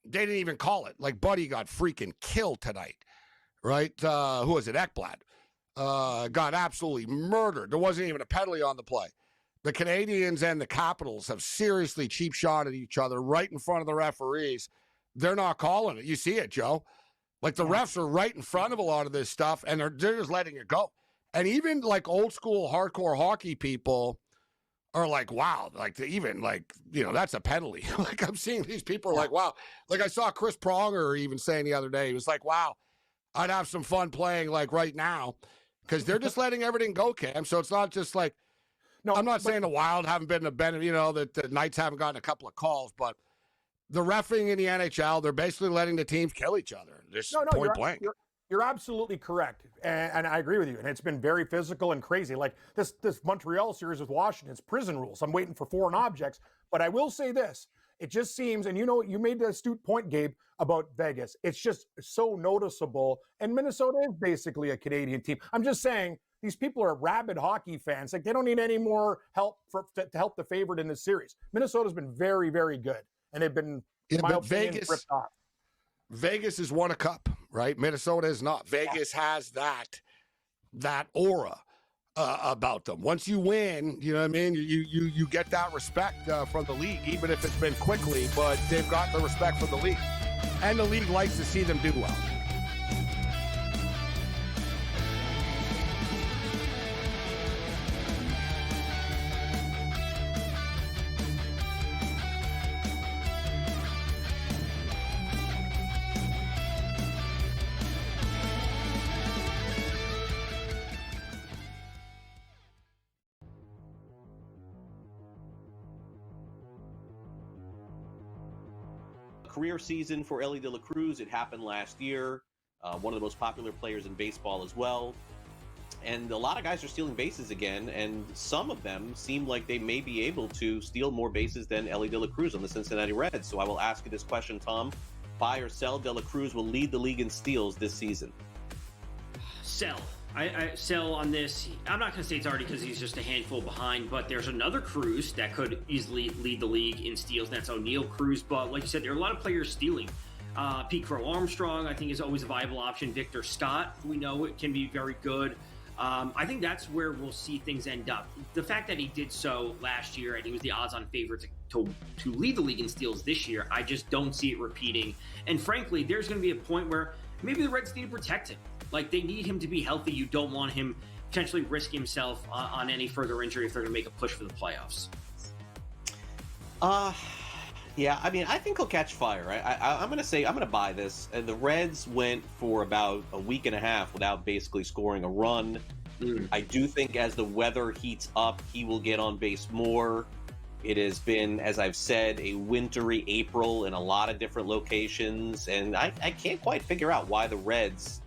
They didn't even call it. Like, Buddy got freaking killed tonight, right? Who was it? Ekblad. Got absolutely murdered. There wasn't even a penalty on the play. The Canadians and the Capitals have seriously cheap shot at each other right in front of the referees. They're not calling it. You see it, Joe. Like, the refs are right in front of a lot of this stuff, and they're just letting it go. And even, like, old school hardcore hockey people are like, wow, like, that's a penalty. Like, I'm seeing these people are like, wow. Like, I saw Chris Pronger even saying the other day, he was like, wow, I'd have some fun playing, like, right now, because they're just letting everything go, Cam. So it's not just like, no, I'm not saying the Wild haven't been a that the Knights haven't gotten a couple of calls, but the reffing in the NHL, they're basically letting the teams kill each other. Just point blank. You're absolutely correct, and I agree with you. And it's been very physical and crazy. Like this Montreal series with Washington's prison rules. I'm waiting for foreign objects, but I will say this: it just seems, and you made the astute point, Gabe, about Vegas. It's just so noticeable, and Minnesota is basically a Canadian team. I'm just saying these people are rabid hockey fans. Like, they don't need any more help to help the favorite in this series. Minnesota's been very, very good, and they've been, in my opinion, ripped off. Vegas has won a cup, right? Minnesota is not. Vegas has that aura about them. Once you win, you know what I mean? You get that respect from the league, even if it's been quickly, but they've got the respect from the league. And the league likes to see them do well. Career season for Elly De La Cruz. It happened last year. One of the most popular players in baseball as well. And a lot of guys are stealing bases again, and some of them seem like they may be able to steal more bases than Elly De La Cruz on the Cincinnati Reds. So I will ask you this question, Tom. Buy or sell? De La Cruz will lead the league in steals this season. Sell. I sell on this. I'm not going to say it's already because he's just a handful behind, but there's another Cruz that could easily lead the league in steals, and that's O'Neill Cruz. But like you said, there are a lot of players stealing. Pete Crow Armstrong, I think, is always a viable option. Victor Scott, we know it can be very good. I think that's where we'll see things end up. The fact that he did so last year and he was the odds-on favorite to lead the league in steals this year, I just don't see it repeating. And frankly, there's going to be a point where maybe the Reds need to protect him. Like, they need him to be healthy. You don't want him potentially risk himself on any further injury if they're going to make a push for the playoffs. Yeah, I mean, I think he'll catch fire. I'm going to buy this. And the Reds went for about a week and a half without basically scoring a run. I do think as the weather heats up, he will get on base more. It has been, as I've said, a wintry April in a lot of different locations. And I can't quite figure out why the Reds,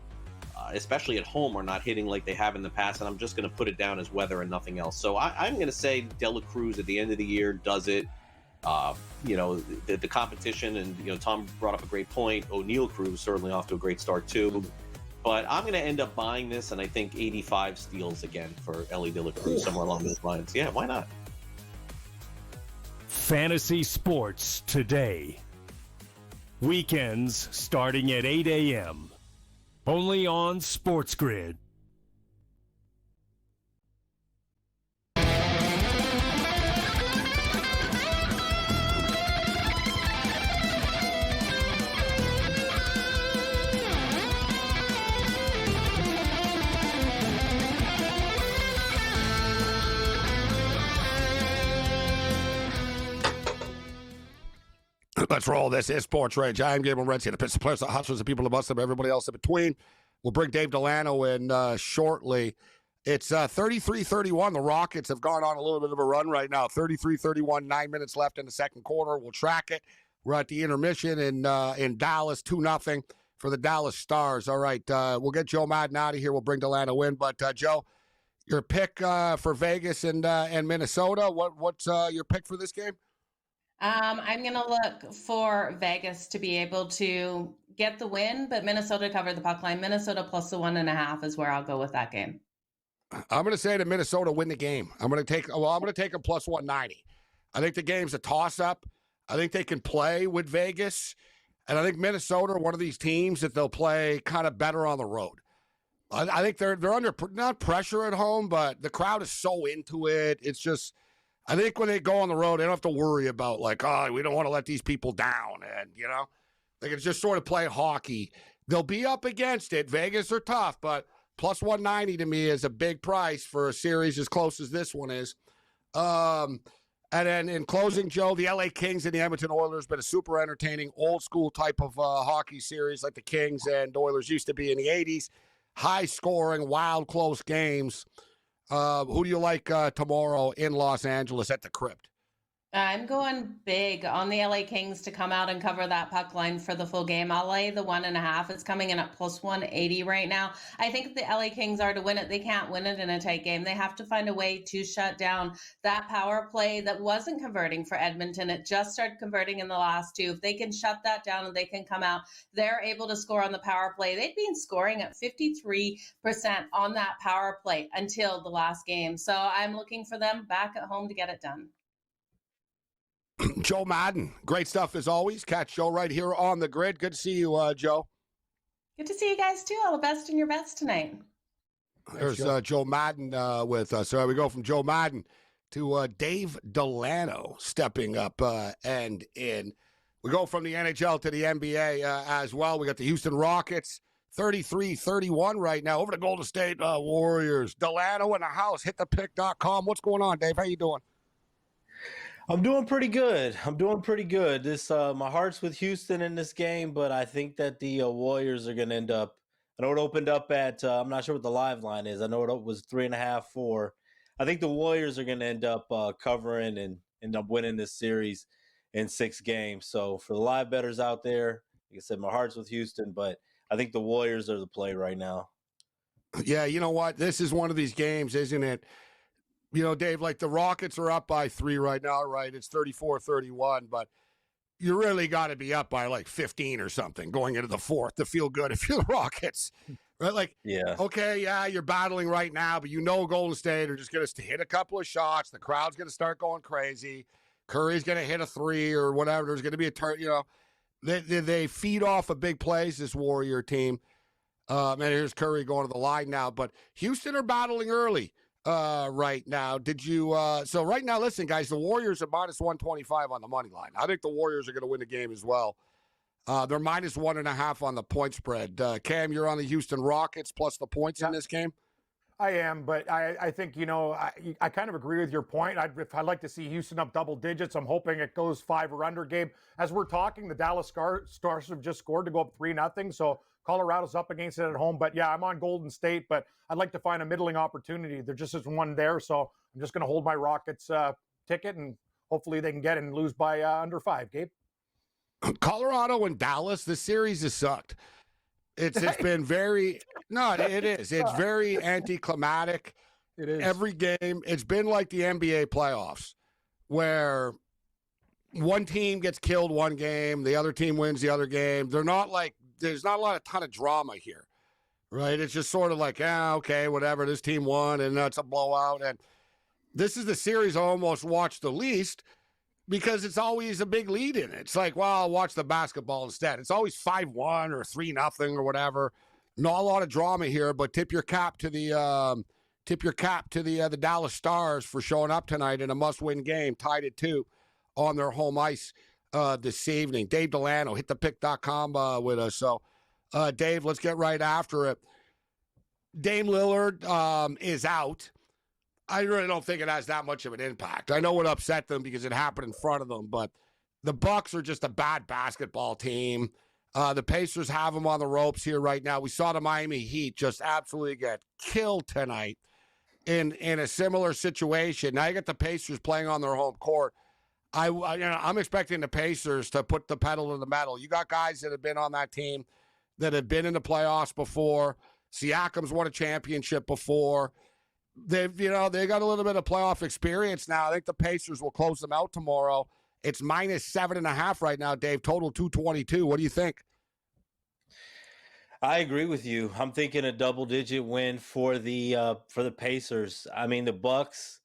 especially at home, are not hitting like they have in the past. And I'm just going to put it down as weather and nothing else. So I'm going to say De La Cruz at the end of the year does it. The competition, and Tom brought up a great point. O'Neill Cruz certainly off to a great start too, but I'm going to end up buying this, and I think 85 steals again for Elly De La Cruz, somewhere along those lines. Yeah, why not? Fantasy Sports Today. Weekends starting at 8 a.m. Only on SportsGrid. Let's roll. This is SportsRage. I am Gabriel Morency, the Pittsburgh Players, the Hustlers, the people, the bust, everybody else in between. We'll bring Dave Delano in shortly. It's 33-31. The Rockets have gone on a little bit of a run right now. 33-31, 9 minutes left in the second quarter. We'll track it. We're at the intermission in Dallas, 2-0 for the Dallas Stars. All right, we'll get Joe Madden out of here. We'll bring Delano in. But, Joe, your pick for Vegas and Minnesota, what's your pick for this game? I'm going to look for Vegas to be able to get the win, but Minnesota covered the puck line. Minnesota plus the 1.5 is where I'll go with that game. I'm going to say that Minnesota win the game. I'm going to take a plus 190. I think the game's a toss-up. I think they can play with Vegas. And I think Minnesota are one of these teams that they'll play kind of better on the road. I think they're under not pressure at home, but the crowd is so into it. It's just, I think when they go on the road, they don't have to worry about like, oh, we don't want to let these people down. And, they can just sort of play hockey. They'll be up against it. Vegas are tough, but plus 190 to me is a big price for a series as close as this one is. And then in closing, Joe, the LA Kings and the Edmonton Oilers been a super entertaining, old school type of hockey series like the Kings and Oilers used to be in the 80s. High scoring, wild, close games. Who do you like tomorrow in Los Angeles at the Crypt? I'm going big on the LA Kings to come out and cover that puck line for the full game. I'll lay the 1.5. It's coming in at plus 180 right now. I think if the LA Kings are to win it, they can't win it in a tight game. They have to find a way to shut down that power play that wasn't converting for Edmonton. It just started converting in the last two. If they can shut that down and they can come out, they're able to score on the power play. They've been scoring at 53% on that power play until the last game. So I'm looking for them back at home to get it done. Joe Madden, great stuff as always. Catch Joe right here on the grid. Good to see you, Joe. Good to see you guys too. All the best in your bets tonight. There's Joe Madden with us. So we go from Joe Madden to Dave Delano stepping up and in. We go from the NHL to the NBA as well. We got the Houston Rockets, 33-31 right now over the Golden State Warriors. Delano in the house. HitThePick.com. What's going on, Dave? How you doing? I'm doing pretty good. This my heart's with Houston in this game, but I think that the Warriors are going to end up. I know it opened up at. I'm not sure what the live line is. I know it was 3.5, 4. I think the Warriors are going to end up covering and end up winning this series in 6 games. So for the live bettors out there, like I said, my heart's with Houston, but I think the Warriors are the play right now. Yeah, you know what? This is one of these games, isn't it? Dave, like the Rockets are up by 3 right now, right? It's 34-31, but you really got to be up by like 15 or something going into the fourth to feel good if you're the Rockets, right? Like, yeah, okay, yeah, you're battling right now, but Golden State are just going to hit a couple of shots. The crowd's going to start going crazy. Curry's going to hit a 3 or whatever. There's going to be a turn, They feed off of big plays, this Warrior team. And here's Curry going to the line now, but Houston are battling early. Right now, so right now, listen, guys, the Warriors are minus 125 on the money line. I think the Warriors are going to win the game as well. They're minus 1.5 on the point spread. Cam, you're on the Houston Rockets plus the points in this game. I am, but I think, I kind of agree with your point. I'd like to see Houston up double digits. I'm hoping it goes 5 or under game. As we're talking, the Dallas Stars have just scored to go up 3-0. So Colorado's up against it at home. But yeah, I'm on Golden State, but I'd like to find a middling opportunity. There just isn't one there. So I'm just going to hold my Rockets ticket and hopefully they can get it and lose by under 5, Gabe. Colorado and Dallas, the series has sucked. It's been very it is. It's very anticlimactic. It is. Every game, it's been like the NBA playoffs where one team gets killed one game, the other team wins the other game. There's not a ton of drama here, right? It's just sort of like, okay, whatever, this team won, and it's a blowout. And this is the series I almost watched the least because it's always a big lead in it. It's like, well, I'll watch the basketball instead. It's always 5-1 or 3-0 or whatever. Not a lot of drama here, but tip your cap to the Dallas Stars for showing up tonight in a must-win game, tied at 2 on their home ice this evening. Dave Delano, HitThePick.com with us. So, Dave, let's get right after it. Dame Lillard is out. I really don't think it has that much of an impact. I know it upset them because it happened in front of them, but the Bucks are just a bad basketball team. The Pacers have them on the ropes here right now. We saw the Miami Heat just absolutely get killed tonight in a similar situation. Now you got the Pacers playing on their home court. I'm expecting the Pacers to put the pedal to the metal. You got guys that have been on that team that have been in the playoffs before. Siakam's won a championship before. They got a little bit of playoff experience now. I think the Pacers will close them out tomorrow. It's minus 7.5 right now, Dave. Total 222. What do you think? I agree with you. I'm thinking a double-digit win for the Pacers. I mean, the Bucks,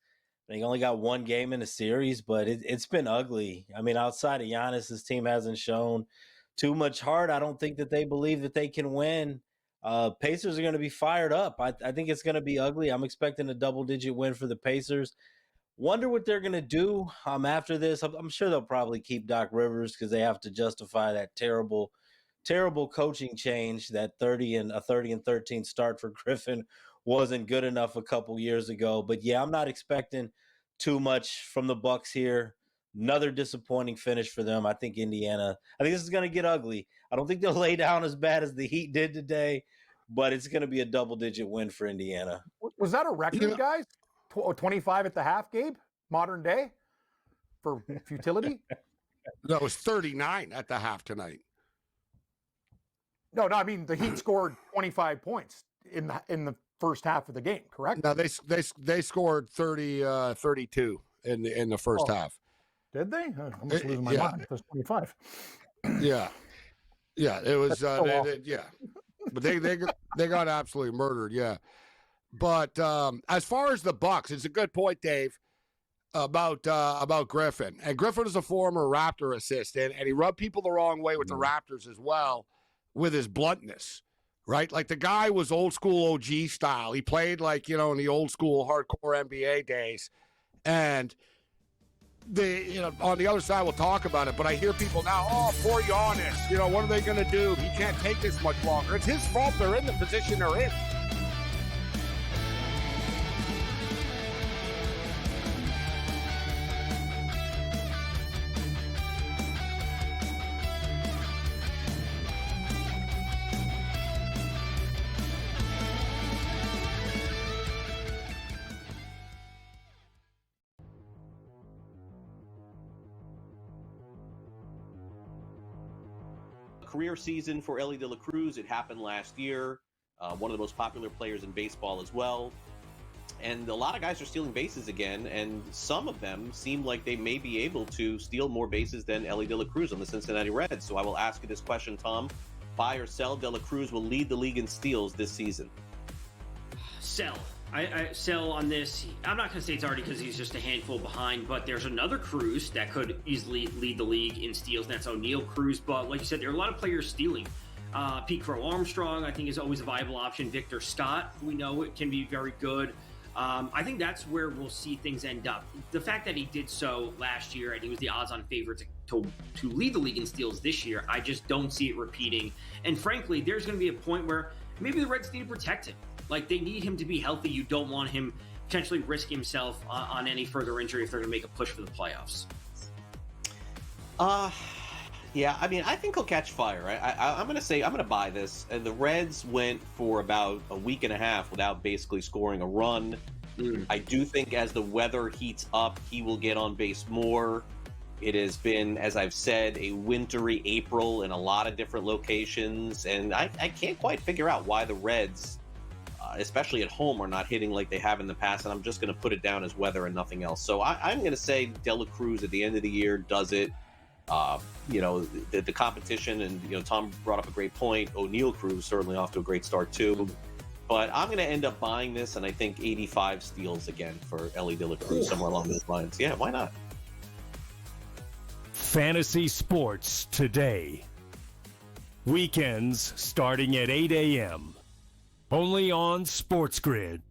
they only got one game in the series, but it's been ugly. I mean, outside of Giannis, this team hasn't shown too much heart. I don't think that they believe that they can win. Pacers are going to be fired up. I think it's going to be ugly. I'm expecting a double-digit win for the Pacers. Wonder what they're going to do after this. I'm sure they'll probably keep Doc Rivers because they have to justify that terrible coaching change. That 30 and 13 start for Griffin wasn't good enough a couple years ago. But yeah, I'm not expecting too much from the Bucks here. Another disappointing finish for them. I think this is going to get ugly. I don't think they'll lay down as bad as the Heat did today, but it's going to be a double-digit win for Indiana. Was that a record, guys? 25 at the half, Gabe? Modern day for futility? No, it was 39 at the half tonight. No, I mean the Heat scored 25 points in the first half of the game, correct? No, they scored 32 in the first half. Did they? I'm just losing my mind. It was 25. Yeah, it was. But they got absolutely murdered. Yeah, but as far as the Bucks, it's a good point, Dave, about Griffin. And Griffin is a former Raptor assistant, and he rubbed people the wrong way with the Raptors as well, with his bluntness, right? Like the guy was old school OG style. He played like, in the old school hardcore NBA days. And on the other side, we'll talk about it, but I hear people now, oh, poor Giannis, what are they going to do? He can't take this much longer. It's his fault they're in the position they're in. Career season for Elly De La Cruz. It happened last year. One of the most popular players in baseball as well. And a lot of guys are stealing bases again, and some of them seem like they may be able to steal more bases than Elly De La Cruz on the Cincinnati Reds. So I will ask you this question, Tom. Buy or sell? De La Cruz will lead the league in steals this season. Sell. I sell on this. I'm not going to say it's already because he's just a handful behind, but there's another Cruz that could easily lead the league in steals, and that's O'Neal Cruz. But like you said, there are a lot of players stealing. Pete Crow Armstrong, I think, is always a viable option. Victor Scott, we know it can be very good. I think that's where we'll see things end up. The fact that he did so last year and he was the odds-on favorite to lead the league in steals this year, I just don't see it repeating. And frankly, there's going to be a point where maybe the Reds need to protect him. Like, they need him to be healthy. You don't want him potentially risk himself on any further injury if they're going to make a push for the playoffs. Yeah, I mean, I think he'll catch fire. I'm going to buy this. And the Reds went for about a week and a half without basically scoring a run. I do think as the weather heats up, he will get on base more. It has been, as I've said, a wintry April in a lot of different locations. And I can't quite figure out why the Reds, especially at home, are not hitting like they have in the past. And I'm just going to put it down as weather and nothing else. So I'm going to say De La Cruz at the end of the year does it. The competition, and Tom brought up a great point. O'Neal Cruz certainly off to a great start too, but I'm going to end up buying this, and I think 85 steals again for Elly De La Cruz, somewhere along those lines. Yeah, why not? Fantasy Sports Today. Weekends starting at 8 a.m. Only on SportsGrid.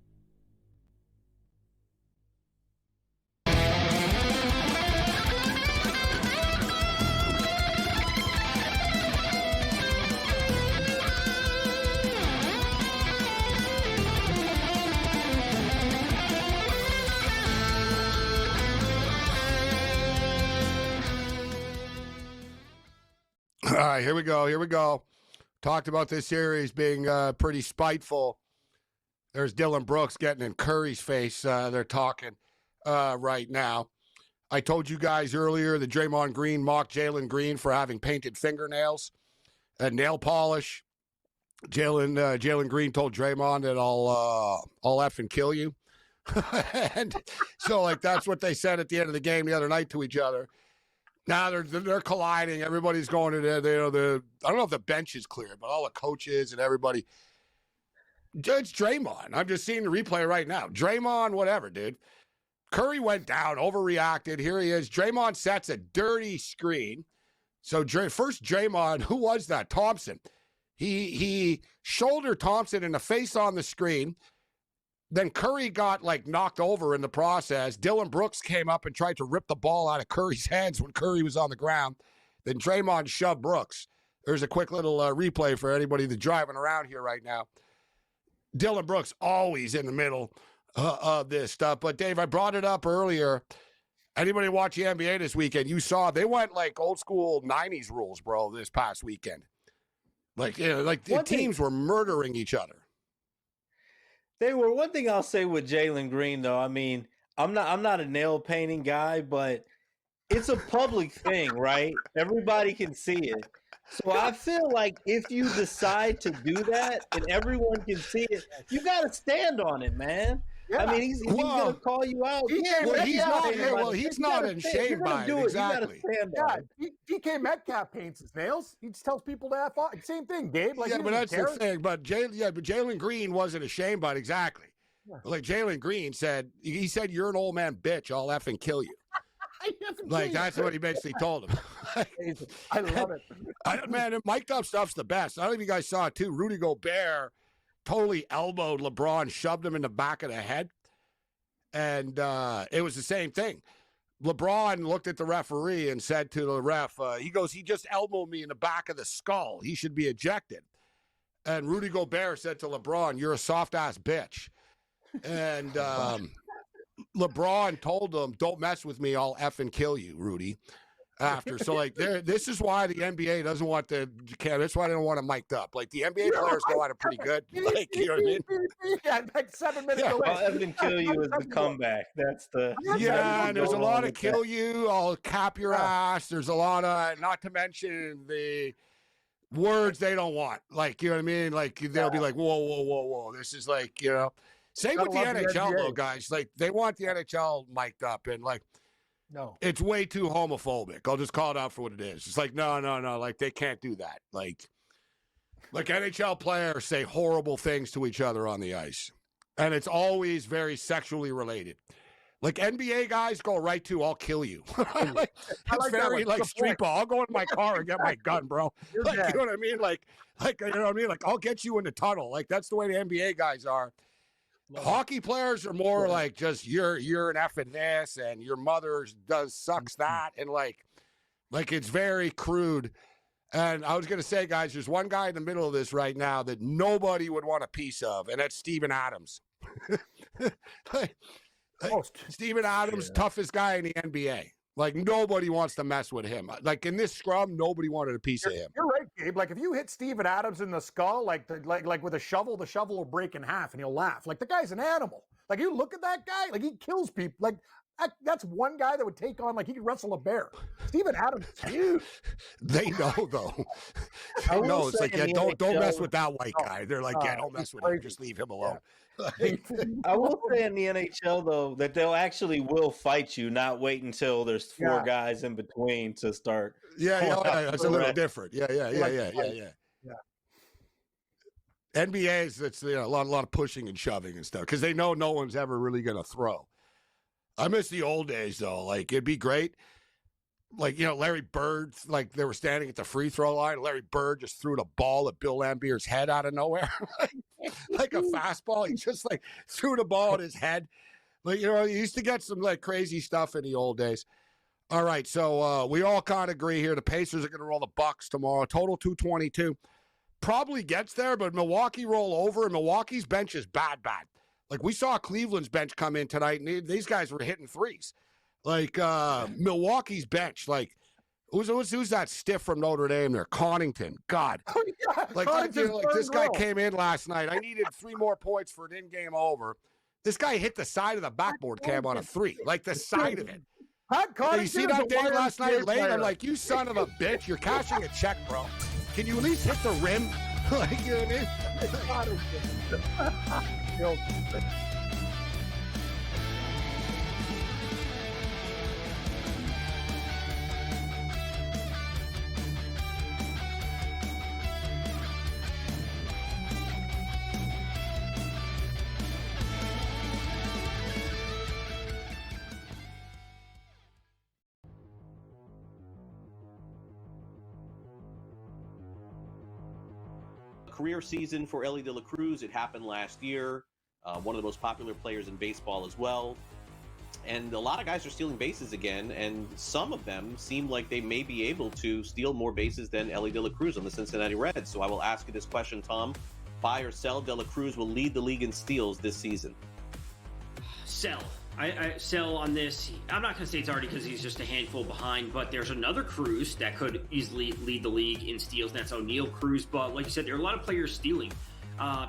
All right, here we go. Talked about this series being pretty spiteful. There's Dylan Brooks getting in Curry's face. They're talking right now. I told you guys earlier that Draymond Green mocked Jalen Green for having painted fingernails and nail polish. Jalen Green told Draymond that I'll effing kill you. And so, that's what they said at the end of the game the other night to each other. Now they're colliding. Everybody's going to the I don't know if the bench is clear, but all the coaches and everybody. It's Draymond. I'm just seeing the replay right now. Draymond, whatever, dude. Curry went down, overreacted. Here he is. Draymond sets a dirty screen. So first Draymond, who was that? Thompson. He shouldered Thompson in the face on the screen. Then Curry got knocked over in the process. Dylan Brooks came up and tried to rip the ball out of Curry's hands when Curry was on the ground. Then Draymond shoved Brooks. There's a quick little replay for anybody that's driving around here right now. Dylan Brooks always in the middle of this stuff. But, Dave, I brought it up earlier. Anybody watch the NBA this weekend, you saw they went old school 90s rules, bro, this past weekend. The teams were murdering each other. They were. One thing I'll say with Jalen Green, though, I mean, I'm not a nail painting guy, but it's a public thing, right? Everybody can see it. So I feel like if you decide to do that and everyone can see it, you got to stand on it, man. Yeah. I mean, he's going to call you out. He's not ashamed by it. Exactly. DK Metcalf paints his nails. He just tells people to F off. Same thing, Gabe. But that's the thing. But Jalen Green wasn't ashamed by it. Exactly. Yeah. Jalen Green said, you're an old man bitch. I'll effing kill you. That's what he basically told him. I love it. Man, mic'd up stuff's the best. I don't know if you guys saw it too. Rudy Gobert totally elbowed LeBron, shoved him in the back of the head. And it was the same thing. LeBron looked at the referee and said to the ref, he just elbowed me in the back of the skull. He should be ejected. And Rudy Gobert said to LeBron, you're a soft-ass bitch. And LeBron told him, don't mess with me, I'll effing kill you, Rudy. After. So, this is why the NBA doesn't want that's why they don't want it mic'd up. The NBA players go at it pretty good. You know what I mean? Yeah, 7 minutes away. I'll effing kill you is the comeback. That's the... Yeah, and there's a lot of kill you, I'll cap your ass. There's a lot of, not to mention the words they don't want. You know what I mean? They'll be like, whoa. This is Same with the NHL, though, guys. They want the NHL mic'd up, and no, it's way too homophobic. I'll just call it out for what it is. It's no. They can't do that. NHL players say horrible things to each other on the ice, and it's always very sexually related. NBA guys go right to, I'll kill you. It's very street ball. I'll go in my car and get my gun, bro. You know what I mean? You know what I mean? I'll get you in the tunnel. That's the way the NBA guys are. Hockey players are more just you're an effing this and your mother sucks that and it's very crude. And I was gonna say, guys, there's one guy in the middle of this right now that nobody would want a piece of, and that's Steven Adams. Steven Adams, toughest guy in the NBA. Nobody wants to mess with him. In this scrum, nobody wanted a piece of him. You're right, Gabe. If you hit Steven Adams in the skull, like with a shovel, the shovel will break in half and he'll laugh. The guy's an animal. You look at that guy, he kills people. That's one guy that would take on, he could wrestle a bear. Steven Adams is huge. They know, though. They know. It's don't mess with that white guy. They're don't mess with him. Just leave him alone. I will say in the NHL, though, that they'll actually will fight you, not wait until there's four guys in between to start. Yeah, it's a little different. Yeah. NBA, it's a lot of pushing and shoving and stuff because they know no one's ever really going to throw. I miss the old days, though. It'd be great. Larry Bird, they were standing at the free throw line. Larry Bird just threw the ball at Bill Lambier's head out of nowhere. A fastball. He just, threw the ball at his head. He used to get some, crazy stuff in the old days. All right, so we all kind of agree here. The Pacers are going to roll the Bucks tomorrow. Total 222. Probably gets there, but Milwaukee roll over, and Milwaukee's bench is bad. We saw Cleveland's bench come in tonight, and these guys were hitting threes. Milwaukee's bench, who's that stiff from Notre Dame there? Connington. God. This guy came in last night. I needed 3 more points for an in-game over. This guy hit the side of the backboard cam on a 3, the side of it. You see that day last night late? I'm like, you son of a bitch. You're cashing a check, bro. Can you at least hit the rim? You know what I mean? career season for Elly De La Cruz. It happened last year. One of the most popular players in baseball as well. And a lot of guys are stealing bases again, and some of them seem like they may be able to steal more bases than Elly De La Cruz on the Cincinnati Reds. So I will ask you this question, Tom. Buy or sell, De La Cruz will lead the league in steals this season? Sell. I sell on this. I'm not going to say it's already because he's just a handful behind, but there's another Cruz that could easily lead the league in steals, and that's O'Neill Cruz. But like you said, there are a lot of players stealing.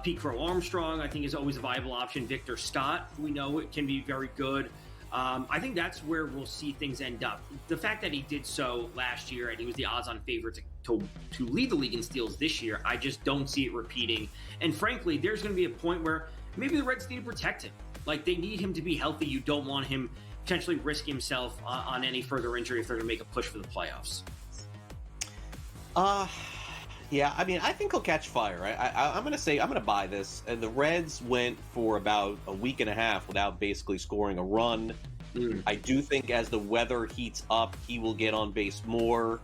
Pete Crow Armstrong, I think, is always a viable option. Victor Scott, we know it can be very good. I think that's where we'll see things end up. The fact that he did so last year and he was the odds-on favorite to lead the league in steals this year, I just don't see it repeating. And frankly, there's going to be a point where maybe the Reds need to protect him. Like, they need him to be healthy. You don't want him potentially risking himself on any further injury if they're going to make a push for the playoffs. Yeah, I mean, I think he'll catch fire. I'm going to buy this. And the Reds went for about a week and a half without basically scoring a run. I do think as the weather heats up, he will get on base more.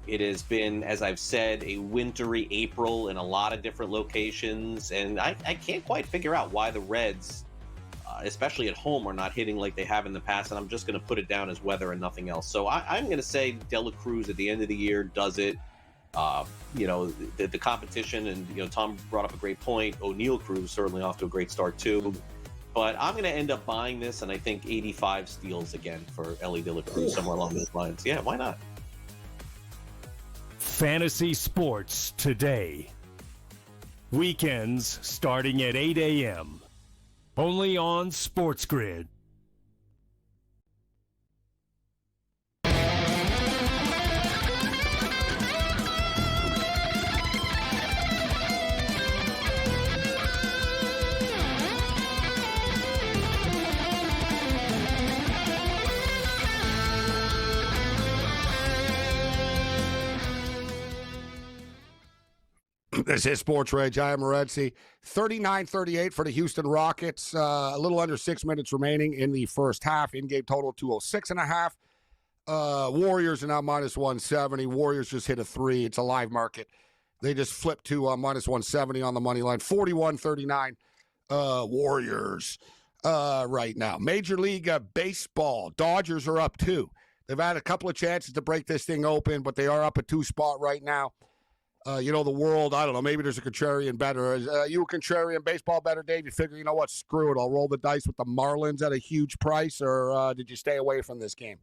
It has been, as I've said, a wintry April in a lot of different locations. And I can't quite figure out why the Reds, especially at home, are not hitting like they have in the past. And I'm just going to put it down as weather and nothing else. So I'm going to say De La Cruz at the end of the year does it. The competition, and Tom brought up a great point. O'Neill Cruz certainly off to a great start too, but I'm going to end up buying this, and I think 85 steals again for Elly De La Cruz, somewhere along those lines. Yeah, why not? Fantasy Sports Today. Weekends starting at 8 a.m. Only on SportsGrid. This is SportsRage. I am Morency. 39-38 for the Houston Rockets. A little under 6 minutes remaining in the first half. In-game total 206.5. Warriors are now minus 170. Warriors just hit a 3. It's a live market. They just flipped to minus 170 on the money line. 41-39 Warriors right now. Major League Baseball. Dodgers are up 2. They've had a couple of chances to break this thing open, but they are up a 2 spot right now. The world, I don't know, maybe there's a contrarian better. You a contrarian baseball better, Dave? You figure, you know what, screw it. I'll roll the dice with the Marlins at a huge price, or did you stay away from this game?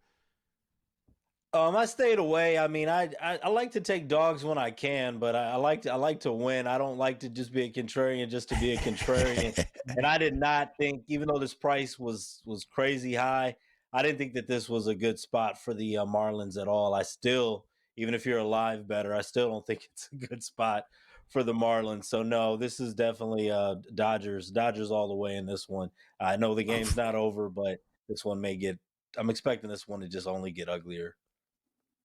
I stayed away. I mean, I like to take dogs when I can, but I like to win. I don't like to just be a contrarian just to be a contrarian. And I did not think, even though this price was crazy high, I didn't think that this was a good spot for the Marlins at all. I still, even if you're a live bettor, I still don't think it's a good spot for the Marlins. So, no, this is definitely Dodgers all the way in this one. I know the game's not over, but this one I'm expecting this one to just only get uglier.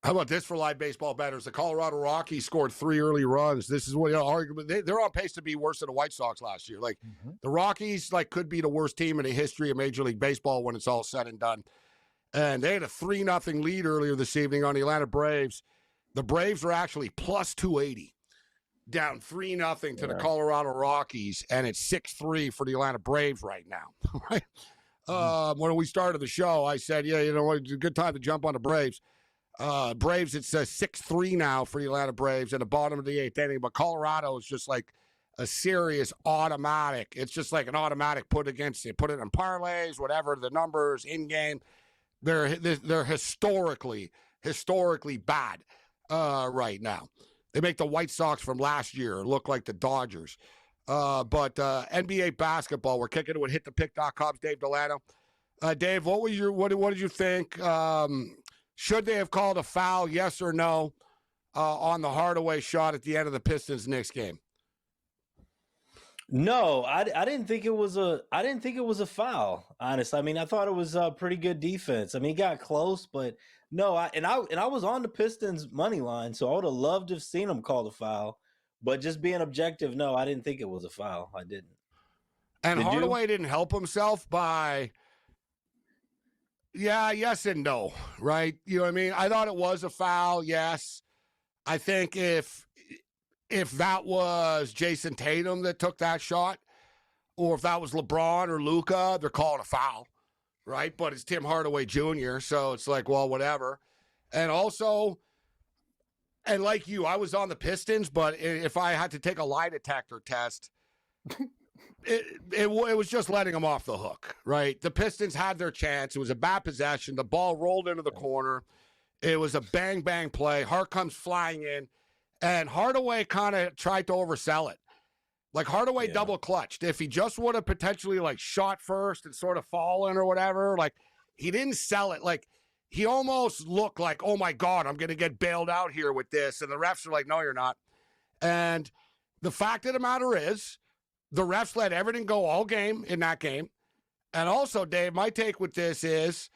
How about this for live baseball bettors? The Colorado Rockies scored 3 early runs. This is what arguably they're on pace to be worse than the White Sox last year. The Rockies could be the worst team in the history of Major League Baseball when it's all said and done. And they had a 3-0 lead earlier this evening on the Atlanta Braves. The Braves are actually plus 280, down 3-0 to the Colorado Rockies, and it's 6-3 for the Atlanta Braves right now. Right? When we started the show, I said, it's a good time to jump on the Braves. Braves, it's 6-3 now for the Atlanta Braves in the bottom of the 8th inning, but Colorado is just like a serious automatic. It's just like an automatic put against you. Put it in parlays, whatever, the numbers, in-game. They're historically bad. Right now. They make the White Sox from last year look like the Dodgers. But NBA basketball, we're kicking it with hitthepick.com's Dave Delano. Dave, what did you think? Should they have called a foul, yes or no, on the Hardaway shot at the end of the Pistons-Knicks game? No, I didn't think it was a foul, honestly. I mean, I thought it was a pretty good defense. I mean, he got close, but no, I was on the Pistons money line, so I would have loved to have seen him call the foul. But just being objective, no, I didn't think it was a foul. I didn't. And Hardaway didn't help himself by yes and no, right? You know what I mean? I thought it was a foul, yes. I think if if that was Jason Tatum that took that shot, or if that was LeBron or Luka, they're calling a foul, right? But it's Tim Hardaway Jr., so it's like, well, whatever. And also, and like you, I was on the Pistons, but if I had to take a lie detector test, it was just letting them off the hook, right? The Pistons had their chance. It was a bad possession. The ball rolled into the corner. It was a bang play. Hart comes flying in, and Hardaway kind of tried to oversell it. Like Hardaway double clutched. If he just would have potentially like shot first and sort of fallen or whatever, like he didn't sell it. Like he almost looked like, oh my God, I'm going to get bailed out here with this. And the refs are like, no, you're not. And the fact of the matter is, the refs let everything go all game in that game. And also, Dave, my take with this is,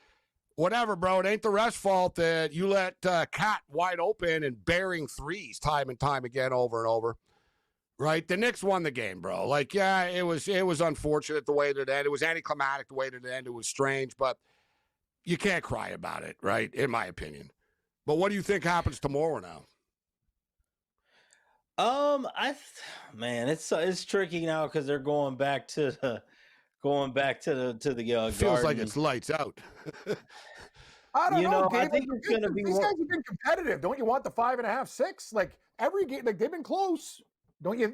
whatever, bro, it ain't the refs' fault that you let Cat wide open and bearing threes time and time again over and over. Right? The Knicks won the game, bro. Like, yeah, it was unfortunate the way that it ended. It was anticlimactic the way that it ended. It was strange, but you can't cry about it, right? In my opinion. But what do you think happens tomorrow now? Man, it's tricky now because they're going back to the Feels Garden. like it's lights out. I don't know, Gabe. I think it's going to be these guys have been competitive. Don't you want the 5.5, 6? Like every game, like they've been close. Don't you?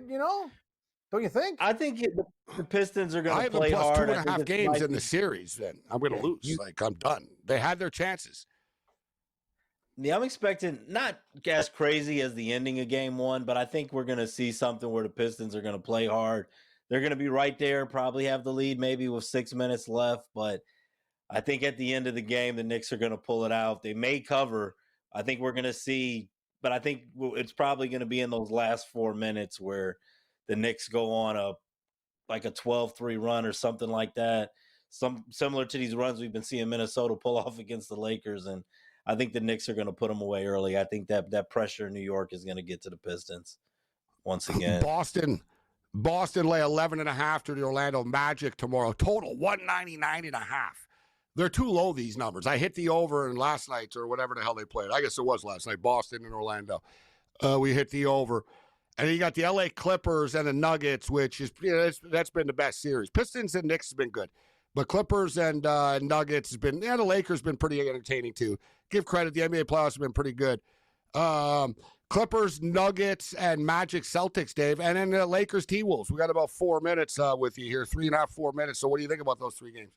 Don't you think? I think the Pistons are going to play plus hard. 2.5 games in the series. Then I'm going to lose. Like I'm done. They had their chances. Yeah, I'm expecting not as crazy as the ending of game 1, but I think we're going to see something where the Pistons are going to play hard. They're going to be right there, probably have the lead maybe with 6 minutes left, but I think at the end of the game, the Knicks are going to pull it out. They may cover. I think we're going to see, but I think it's probably going to be in those last 4 minutes where the Knicks go on a 12-3 run or something like that. Similar to these runs we've been seeing Minnesota pull off against the Lakers, and I think the Knicks are going to put them away early. I think that pressure in New York is going to get to the Pistons once again. Boston lay 11.5 to the Orlando Magic tomorrow. Total 199.5. They're too low, these numbers. I hit the over in last night or whatever the hell they played. I guess it was last night, Boston and Orlando. We hit the over. And you got the LA Clippers and the Nuggets, which is that's been the best series. Pistons and Knicks has been good. But Clippers and Nuggets has been, the Lakers been pretty entertaining too. Give credit, the NBA playoffs have been pretty good. Clippers, Nuggets, and Magic, Celtics, Dave. And then the Lakers, T-Wolves. We got about 4 minutes with you here, 3.5, 4 minutes. So what do you think about those 3 games?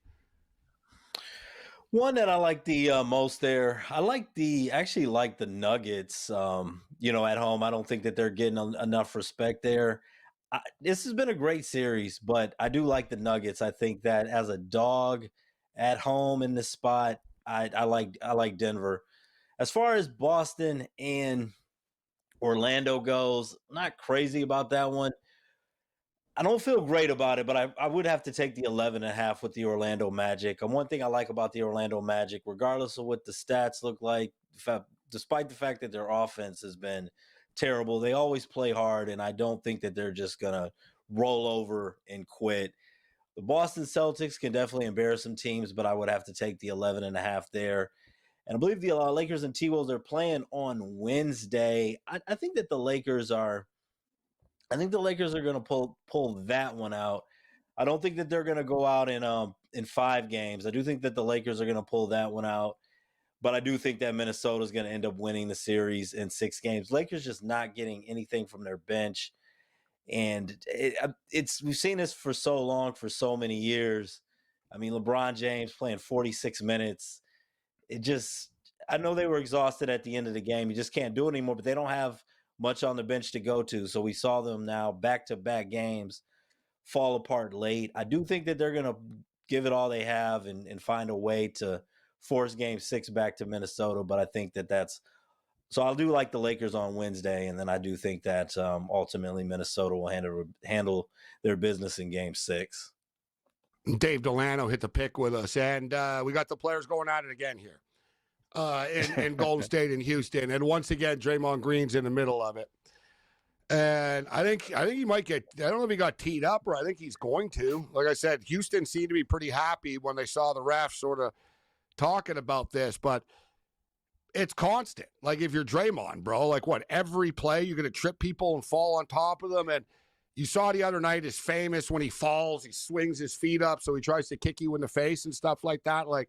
One that I like the most there, actually like the Nuggets, at home. I don't think that they're getting enough respect there. This has been a great series, but I do like the Nuggets. I think that as a dog at home in this spot, I like Denver. As far as Boston and Orlando goes, not crazy about that one. I don't feel great about it, but I would have to take the 11.5 with the Orlando Magic. And one thing I like about the Orlando Magic, regardless of what the stats look like, despite the fact that their offense has been terrible, they always play hard, and I don't think that they're just going to roll over and quit. The Boston Celtics can definitely embarrass some teams, but I would have to take the 11.5 there. And I believe the Lakers and T-Wolves are playing on Wednesday. I think that the Lakers are going to pull that one out. I don't think that they're going to go out in 5 games. I do think that the Lakers are going to pull that one out. But I do think that Minnesota is going to end up winning the series in 6 games. Lakers just not getting anything from their bench. And we've seen this for so long, for so many years. I mean, LeBron James playing 46 minutes. I know they were exhausted at the end of the game. You just can't do it anymore, but they don't have much on the bench to go to. So we saw them now back-to-back games fall apart late. I do think that they're going to give it all they have and find a way to force game 6 back to Minnesota. But I think so I do like the Lakers on Wednesday. And then I do think that ultimately Minnesota will handle their business in game 6. Dave Delano hit the pick with us. And we got the players going at it again here. In Golden State and Houston. And once again, Draymond Green's in the middle of it. And I think he might get, I don't know if he got teed up or I think he's going to. Like I said, Houston seemed to be pretty happy when they saw the refs sort of talking about this. But it's constant. Like if you're Draymond, bro, like what, every play you're going to trip people and fall on top of them. And you saw the other night is famous when he falls, he swings his feet up, so he tries to kick you in the face and stuff like that. Like,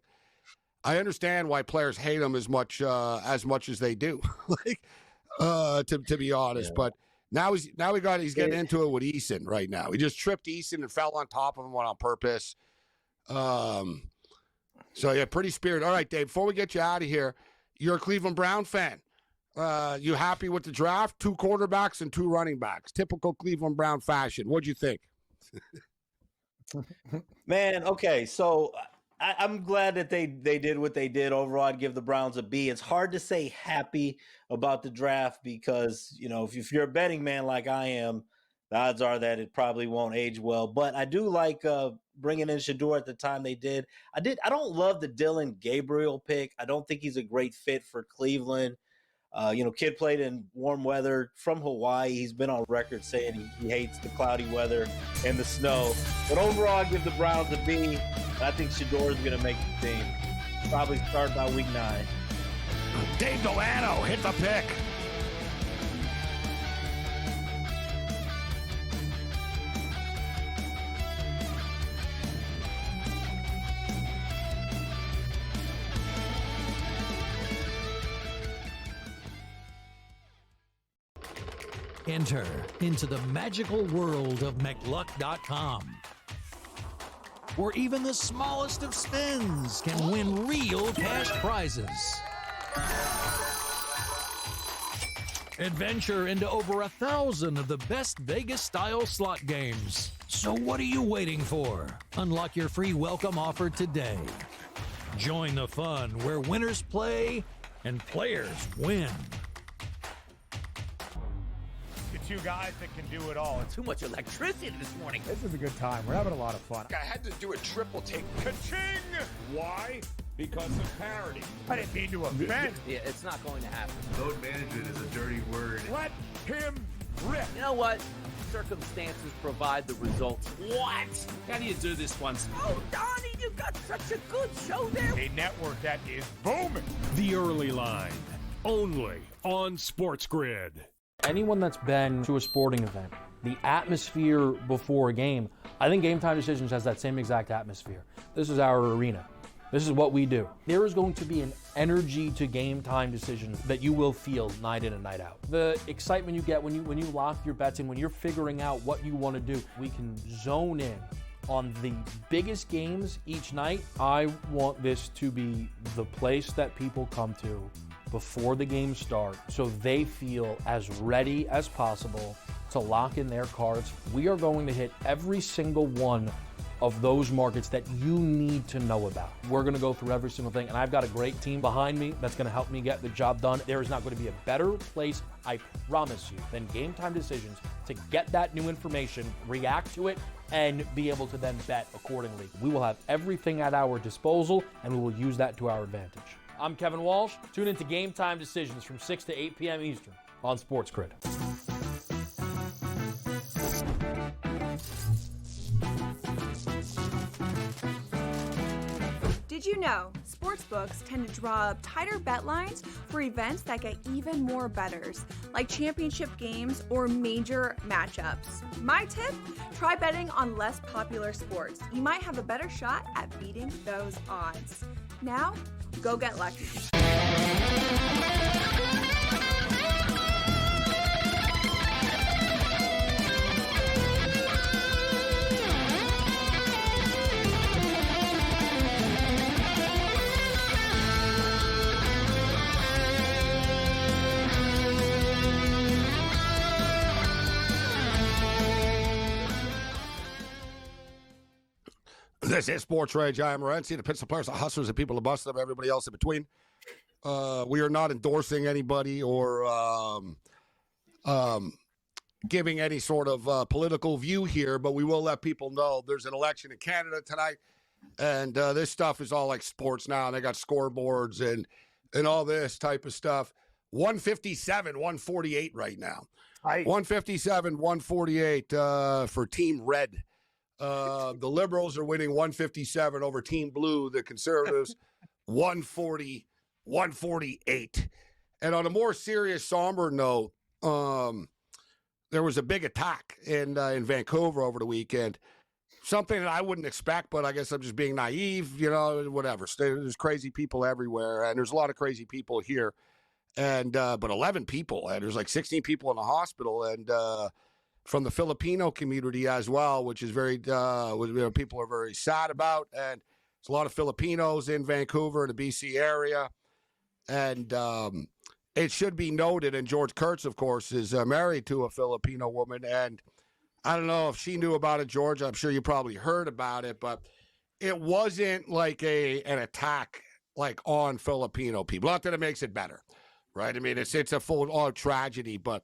I understand why players hate him as much as they do, like, to be honest. But he's getting into it with Eason right now. He just tripped Eason and fell on top of him on purpose. So yeah, pretty spirited. All right, Dave, before we get you out of here, you're a Cleveland Brown fan. You happy with the draft? 2 quarterbacks and 2 running backs. Typical Cleveland Brown fashion. What'd you think? Man, okay, so I'm glad that they did what they did. Overall, I'd give the Browns a B. It's hard to say happy about the draft because, you know, if you're a betting man like I am, the odds are that it probably won't age well. But I do like bringing in Shador at the time they did. I don't love the Dylan Gabriel pick. I don't think he's a great fit for Cleveland. Kid played in warm weather from Hawaii. He's been on record saying he hates the cloudy weather and the snow. But overall, I give the Browns a B. I think Shador is going to make the team. Probably start by week 9. Dave Delano hit the pick. Enter into the magical world of McLuck.com, where even the smallest of spins can win real cash prizes. Adventure into over 1,000 of the best Vegas-style slot games. So what are you waiting for? Unlock your free welcome offer today. Join the fun where winners play and players win. 2 guys that can do it all. Too much electricity this morning. This is a good time. We're having a lot of fun. I had to do a triple take. Ka-ching! Why? Because of parity. I didn't mean to offend. Yeah, it's not going to happen. Load management is a dirty word. Let him rip. You know what? Circumstances provide the results. What? How do you do this once? Oh, Donnie, you got such a good show there. A network that is booming. The Early Line, only on SportsGrid. Anyone that's been to a sporting event, the atmosphere before a game, I think Game Time Decisions has that same exact atmosphere. This is our arena. This is what we do. There is going to be an energy to Game Time Decisions that you will feel night in and night out. The excitement you get when you lock your bets in, when you're figuring out what you want to do, we can zone in on the biggest games each night. I want this to be the place that people come to before the games start so they feel as ready as possible to lock in their cards. We are going to hit every single one of those markets that you need to know about. We're going to go through every single thing, and I've got a great team behind me that's going to help me get the job done. There is not going to be a better place, I promise you, than Game Time Decisions to get that new information, react to it, and be able to then bet accordingly. We will have everything at our disposal, and we will use that to our advantage. I'm Kevin Walsh. Tune into Game Time Decisions from 6 to 8 p.m. Eastern on SportsGrid. Did you know sportsbooks tend to draw up tighter bet lines for events that get even more bettors, like championship games or major matchups? My tip? Try betting on less popular sports. You might have a better shot at beating those odds. Now, go get lucky. This is SportsRage. I am Morency. The Pittsburgh Players, the Hustlers, the people who bust them, everybody else in between. We are not endorsing anybody or giving any sort of political view here, but we will let people know there's an election in Canada tonight, and this stuff is all like sports now. And they got scoreboards and all this type of stuff. 157, 148 right now. 157, 148 for Team Red. The Liberals are winning 157 over Team Blue. The Conservatives 140 148. And on a more serious, somber note, there was a big attack in Vancouver over the weekend. Something that I wouldn't expect, but I guess I'm just being naive, whatever. There's crazy people everywhere, and there's a lot of crazy people here. And but 11 people, and there's like 16 people in the hospital, and from the Filipino community as well, which is very, people are very sad about. And there's a lot of Filipinos in Vancouver, in the BC area. And it should be noted, and George Kurtz, of course, is married to a Filipino woman. And I don't know if she knew about it, George. I'm sure you probably heard about it, but it wasn't like an attack like on Filipino people. Not that it makes it better, right? I mean, it's a full tragedy, but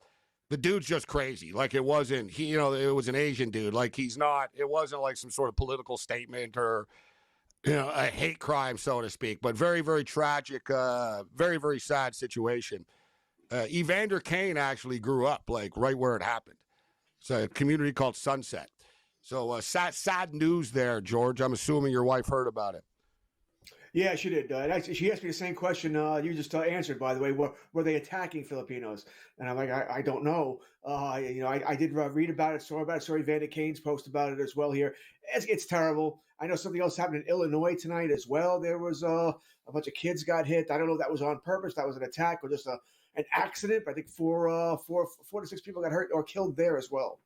the dude's just crazy. Like it wasn't, it was an Asian dude. Like it wasn't like some sort of political statement or, a hate crime, so to speak, but very, very tragic, very, very sad situation. Evander Kane actually grew up like right where it happened. It's a community called Sunset. So sad news there, George. I'm assuming your wife heard about it. Yeah, she did. She asked me the same question you just answered, by the way. Were they attacking Filipinos? And I'm like, I don't know. I did read about it, saw about it. Saw Evander Kane's post about it as well here. It's terrible. I know something else happened in Illinois tonight as well. There was a bunch of kids got hit. I don't know if that was on purpose. That was an attack or just an accident. But I think four to six people got hurt or killed there as well.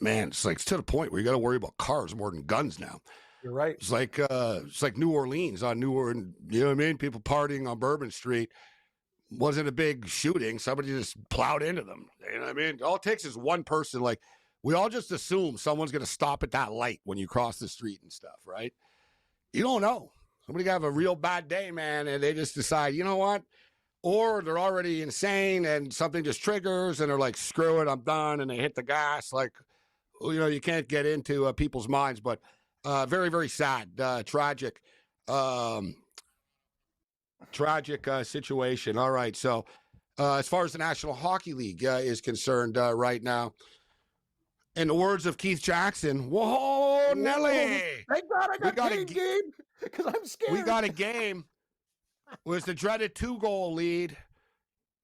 Man, it's to the point where you got to worry about cars more than guns now. You're right. It's like New Orleans on New Orleans. You know what I mean? People partying on Bourbon Street. Wasn't a big shooting. Somebody just plowed into them. You know what I mean? All it takes is one person. Like we all just assume someone's going to stop at that light when you cross the street and stuff, right? You don't know. Somebody got a real bad day, man, and they just decide, you know what? Or they're already insane and something just triggers and they're like, screw it, I'm done. And they hit the gas. Like, you can't get into people's minds, but very, very sad, tragic situation. All right. So as far as the National Hockey League is concerned right now, in the words of Keith Jackson, whoa, Nelly. Thank God I got a game because I'm scared. We got a game. It was the dreaded 2-goal lead.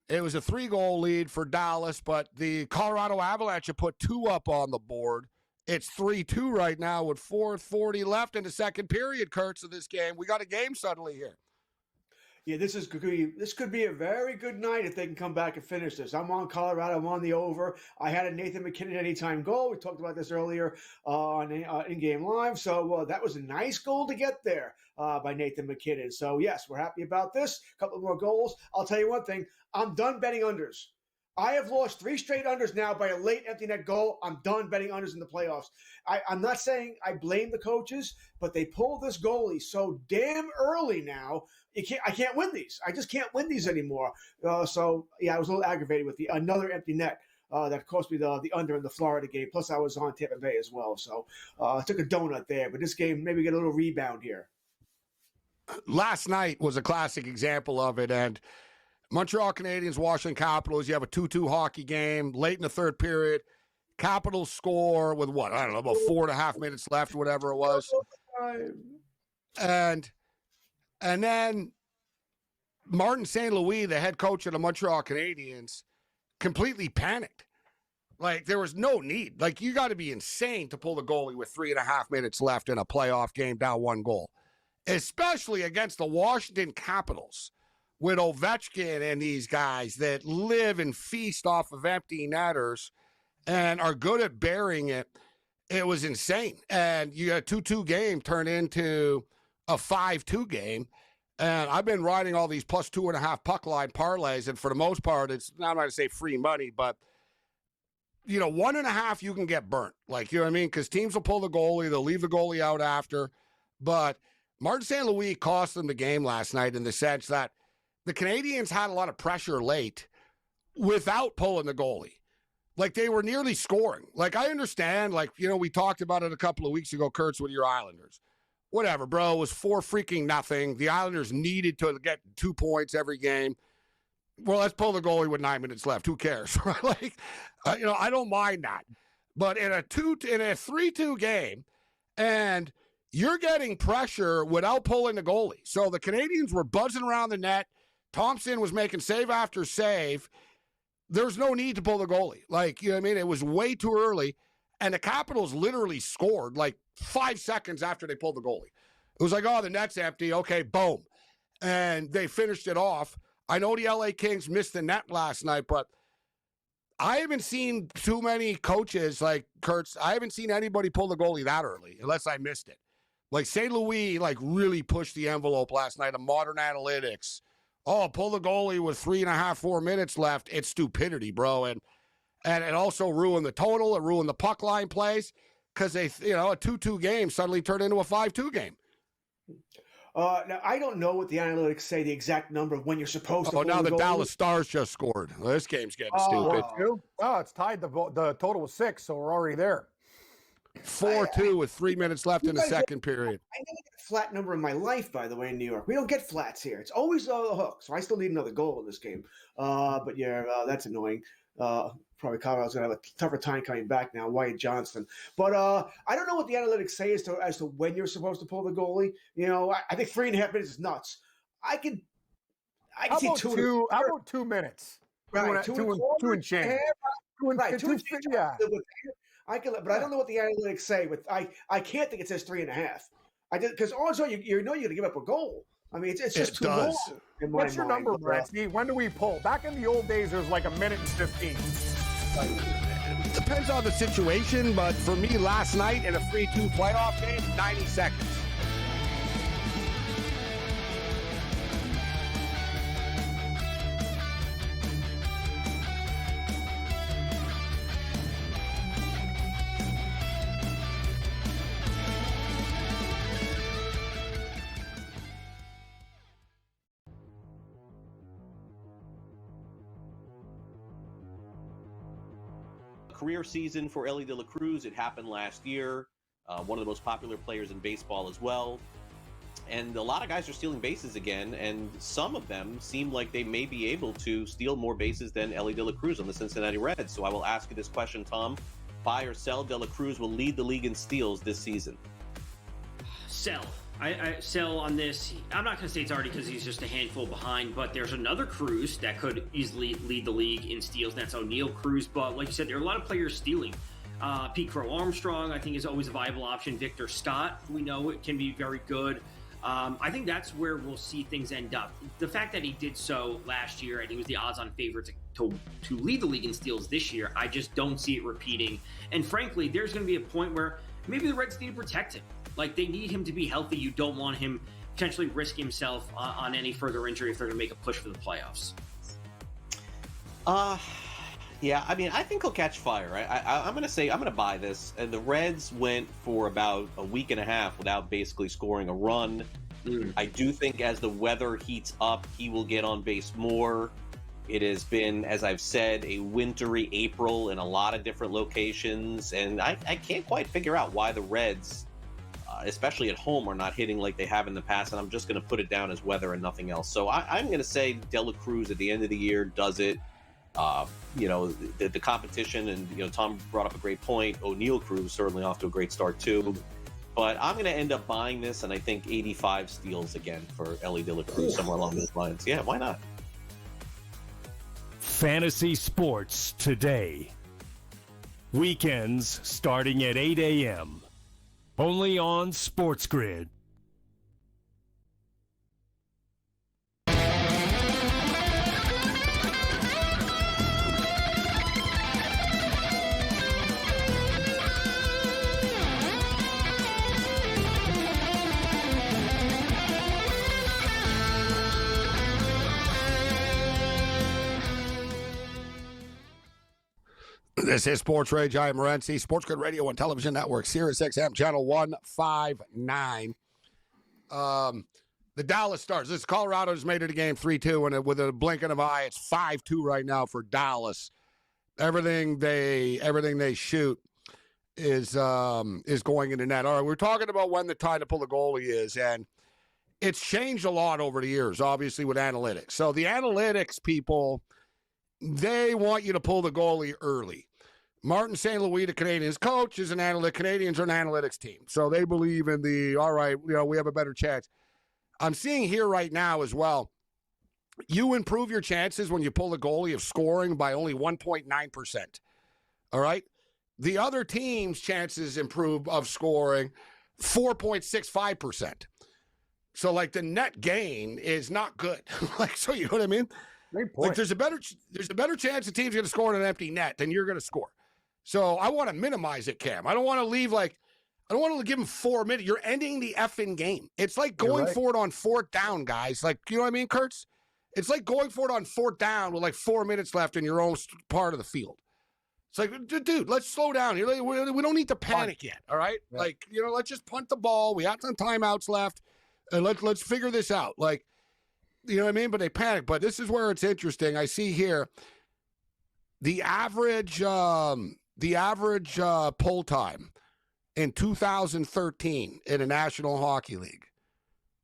It was a 3-goal lead for Dallas, but the Colorado Avalanche have put 2 up on the board. It's 3-2 right now with 4:40 left in the second period, Kurtz, of this game. We got a game suddenly here. Yeah, this could be a very good night if they can come back and finish this. I'm on Colorado. I'm on the over. I had a Nathan McKinnon anytime goal. We talked about this earlier on in-game live. So that was a nice goal to get there by Nathan McKinnon. So, yes, we're happy about this. A couple more goals. I'll tell you one thing. I'm done betting unders. I have lost 3 straight unders now by a late empty net goal. I'm done betting unders in the playoffs. I'm not saying I blame the coaches, but they pulled this goalie so damn early now. I can't win these. I just can't win these anymore. So, yeah, I was a little aggravated with another empty net that cost me the under in the Florida game. Plus, I was on Tampa Bay as well. So, I took a donut there. But this game, maybe get a little rebound here. Last night was a classic example of it, and Montreal Canadiens, Washington Capitals, you have a 2-2 hockey game late in the third period. Capitals score with what? I don't know, about 4.5 minutes left, whatever it was. And then Martin St. Louis, the head coach of the Montreal Canadiens, completely panicked. Like, there was no need. Like, you got to be insane to pull the goalie with 3.5 minutes left in a playoff game down 1 goal, especially against the Washington Capitals, with Ovechkin and these guys that live and feast off of empty netters and are good at burying it. It was insane. And you got a 2-2 game turn into a 5-2 game. And I've been riding all these plus 2.5 puck line parlays. And for the most part, it's not going to say free money, but 1.5, you can get burnt. Like, you know what I mean? Because teams will pull the goalie. They'll leave the goalie out after. But Martin St. Louis cost them the game last night in the sense that the Canadiens had a lot of pressure late without pulling the goalie. Like, they were nearly scoring. Like, I understand, we talked about it a couple of weeks ago, Kurtz, with your Islanders. Whatever, bro. It was 4-0. The Islanders needed to get 2 points every game. Well, let's pull the goalie with 9 minutes left. Who cares? I don't mind that. But in a 3-2 game, and you're getting pressure without pulling the goalie. So the Canadians were buzzing around the net. Thompson was making save after save. There's no need to pull the goalie. Like, you know what I mean? It was way too early. And the Capitals literally scored like 5 seconds after they pulled the goalie. It was like, oh, the net's empty. Okay, boom. And they finished it off. I know the LA Kings missed the net last night, but I haven't seen too many coaches like Kurtz. I haven't seen anybody pull the goalie that early, unless I missed it. Like St. Louis, like really pushed the envelope last night of modern analytics. Oh, pull the goalie with 3.5, 4 minutes left. It's stupidity, bro. And it also ruined the total. It ruined the puck line plays because a 2-2 game suddenly turned into a 5-2 game. Now, I don't know what the analytics say, the exact number of when you're supposed to pull now the goalie. Dallas Stars just scored. Well, this game's getting stupid. 4-2? Oh, it's tied. The total was 6, so we're already there. 4-2 with 3 minutes left in the second period. I never get a flat number in my life, by the way, in New York. We don't get flats here. It's always the hook, so I still need another goal in this game. But yeah, that's annoying. Probably Colorado's going to have a tougher time coming back now, Wyatt Johnston. But I don't know what the analytics say as to when you're supposed to pull the goalie. You know, I think 3.5 minutes is nuts. I can see two. How about 2 minutes? Right, two and change. Right, two and change. Yeah. I can, but I don't know what the analytics say. But I can't think it says 3.5. I did because also you know you're going to give up a goal. I mean, it's just too long. What's your number, Morency? When do we pull? Back in the old days, there was like 1 minute and 15. It depends on the situation, but for me last night in a 3-2 playoff game, 90 seconds. Career season for Ellie De La Cruz. It happened last year. One of the most popular players in baseball as well. And a lot of guys are stealing bases again, and some of them seem like they may be able to steal more bases than Ellie De La Cruz on the Cincinnati Reds. So I will ask you this question, Tom. Buy or sell? De La Cruz will lead the league in steals this season. Sell. I sell on this. I'm not going to say it's already because he's just a handful behind, but there's another Cruz that could easily lead the league in steals, and that's O'Neill Cruz. But like you said, there are a lot of players stealing. Pete Crow Armstrong, I think, is always a viable option. Victor Scott, we know it can be very good. I think that's where we'll see things end up. The fact that he did so last year and he was the odds-on favorite to lead the league in steals this year, I just don't see it repeating. And frankly, there's going to be a point where maybe the Reds need to protect him. Like, they need him to be healthy. You don't want him potentially risk himself on any further injury if they're going to make a push for the playoffs. Yeah, I mean, I think he'll catch fire. I'm going to buy this. And the Reds went for about a week and a half without basically scoring a run. I do think as the weather heats up, he will get on base more. It has been, as I've said, a wintry April in a lot of different locations. And I can't quite figure out why the Reds, especially at home, are not hitting like they have in the past. And I'm just going to put it down as weather and nothing else. So I'm going to say De La Cruz at the end of the year does it. The competition, and Tom brought up a great point. O'Neill Cruz certainly off to a great start too. But I'm going to end up buying this, and I think 85 steals again for Ellie De La Cruz, somewhere along those lines. Yeah, why not? Fantasy Sports Today. Weekends starting at 8 a.m. Only on SportsGrid. This is SportsRage. I am Morency. SportsGrid Radio and Television Network, Sirius XM, Channel 159. The Dallas Stars. This Colorado has made it a game 3-2, and with a blink of an eye, it's 5-2 right now for Dallas. Everything they shoot is going into net. All right, we're talking about when the time to pull the goalie is, and it's changed a lot over the years, obviously, with analytics. So the analytics people, they want you to pull the goalie early. Martin St. Louis, the Canadians coach, is an analytic. Canadians are an analytics team. So they believe in all right, we have a better chance. I'm seeing here right now as well, you improve your chances when you pull the goalie of scoring by only 1.9%. All right? The other team's chances improve of scoring 4.65%. So, like, the net gain is not good. So you know what I mean? Great point. Like, there's a better chance the team's going to score in an empty net than you're going to score. So I want to minimize it, Cam. I don't want to leave I don't want to give him 4 minutes. You're ending the effing game. It's like going for it on fourth down, guys. Like, you know what I mean, Kurtz? It's like going for it on fourth down with 4 minutes left in your own part of the field. It's like, dude, let's slow down here. We don't need to panic yet, all right? Yeah. Let's just punt the ball. We got some timeouts left, and let's figure this out. You know what I mean? But they panic. But this is where it's interesting. I see here the average pull time in 2013 in the National Hockey League,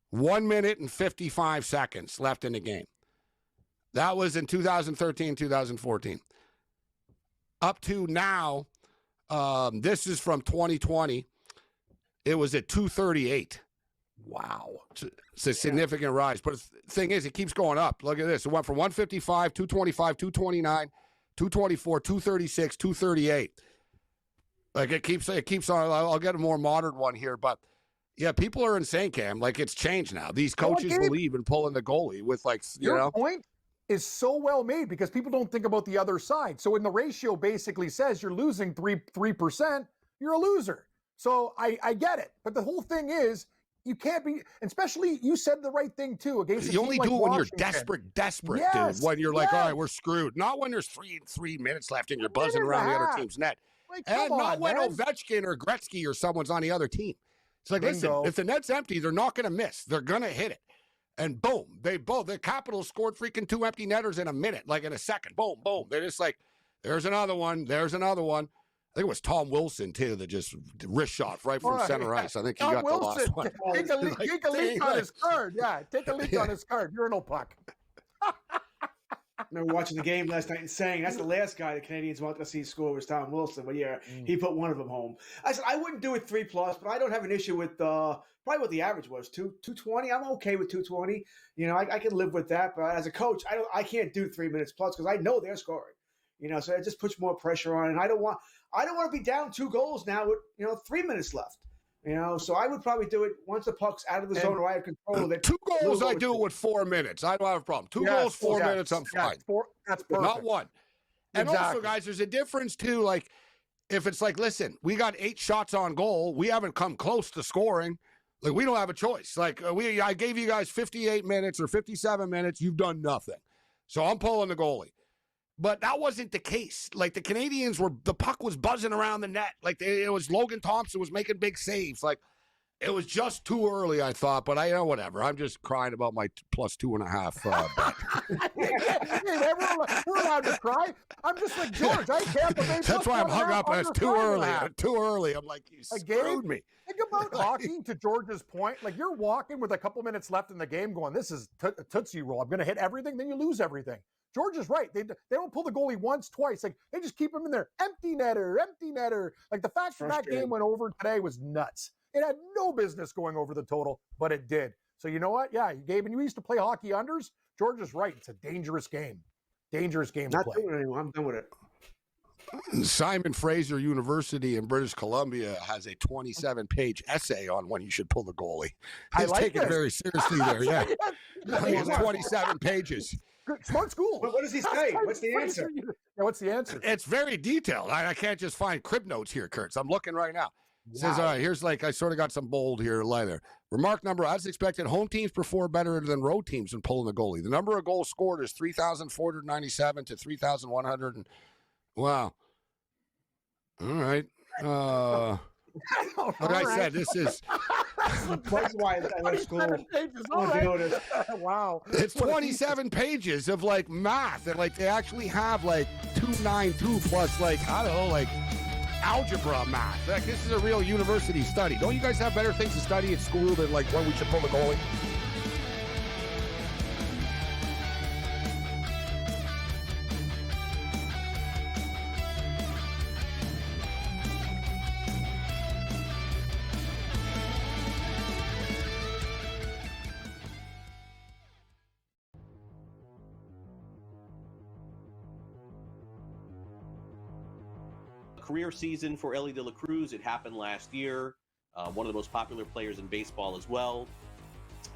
1 minute and 55 seconds left in the game. That was in 2013, 2014. Up to now, this is from 2020, it was at 2:38. Wow. It's a significant rise. But the thing is, it keeps going up. Look at this. It went from 155, 225, 229, 224, 236, 238. Like, it keeps on. I'll get a more modern one here. But, yeah, people are insane, Cam. Like, it's changed now. These coaches believe in pulling the goalie with, Your point is so well made because people don't think about the other side. So when the ratio basically says you're losing 3%, you're a loser. So I get it. But the whole thing is, you can't be, especially you said the right thing too. Against you only do it when Washington. You're desperate, dude. When you're like, all right, we're screwed. Not when there's three minutes left and you're buzzing around the other team's net. And not when Ovechkin or Gretzky or someone's on the other team. It's like, listen, if the net's empty, they're not going to miss. They're going to hit it. And boom, the Capitals scored freaking 2 empty netters in a minute, like in a second. Boom, boom. They're just like, there's another one. There's another one. I think it was Tom Wilson, too, that just wrist shot right from center ice. I think he got the last one. Take a leak on his card. Yeah, take a leak on his card. Urinal puck. I remember watching the game last night and saying that's the last guy the Canadians want to see score was Tom Wilson. But yeah, he put one of them home. I said I wouldn't do it 3+, but I don't have an issue with probably what the average was 220. I'm okay with 220. You know, I can live with that. But as a coach, I can't do 3 minutes plus because I know they're scoring. You know, so it just puts more pressure on, and I don't want to be down 2 goals now with 3 minutes left. You know, so I would probably do it once the puck's out of the zone or I have control of it. 2 goals, I do it with 4 minutes. I don't have a problem. 2 goals, 4 minutes, I'm fine. That's perfect. Not one. And also, guys, there's a difference, too. Like, if it's like, listen, we got 8 shots on goal. We haven't come close to scoring. Like, we don't have a choice. Like, I gave you guys 58 minutes or 57 minutes. You've done nothing. So I'm pulling the goalie. But that wasn't the case. Like, the Canadians the puck was buzzing around the net. Like, it was Logan Thompson was making big saves. Like, it was just too early, I thought. But whatever. I'm just crying about my +2.5 bet. Hey, we're allowed to cry. I'm just like George. I can't. That's why I'm hung up. It's too early. Too early. I'm like, you screwed me. Think about hockey, to George's point. Like, you're walking with a couple minutes left in the game going, this is Tootsie Roll. I'm going to hit everything. Then you lose everything. George is right. They don't pull the goalie once, twice. Like, they just keep him in there. Empty netter. Like, the fact that game went over today was nuts. It had no business going over the total, but it did. So you know what? Yeah, Gabe, and you used to play hockey unders. George is right. It's a dangerous game. Dangerous game to play. Not doing it anymore. I'm done with it. Simon Fraser University in British Columbia has a 27-page essay on when you should pull the goalie. He's taking it very seriously there, yeah. It's 27 pages. Smart school. What does he say? What's the answer? Yeah, what's the answer? It's very detailed. I can't just find crib notes here, Kurtz. I'm looking right now. It says, all right, here's I sort of got some bold here later. Remark number, as expected, home teams perform better than road teams in pulling the goalie. The number of goals scored is 3,497 to 3,100. Wow. All right. Like I said, this is... That's why I left school. Wow. It's 27 pages of, like, math. And, like, they actually have, like, 292 plus, like, I don't know, like, algebra math. Like, this is a real university study. Don't you guys have better things to study at school than, like, when we should pull the goalie? career season for Elly De La Cruz. It happened last year. One of the most popular players in baseball as well.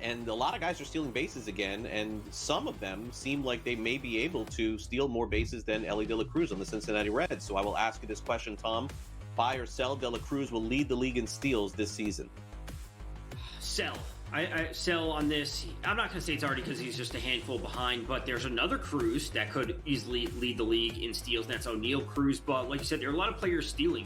And a lot of guys are stealing bases again, and some of them seem like they may be able to steal more bases than Elly De La Cruz on the Cincinnati Reds. So I will ask you this question, Tom. Buy or sell, De La Cruz will lead the league in steals this season? Sell. I sell on this. I'm not going to say it's already because he's just a handful behind, but there's another Cruz that could easily lead the league in steals, and that's O'Neill Cruz. But like you said, there are a lot of players stealing.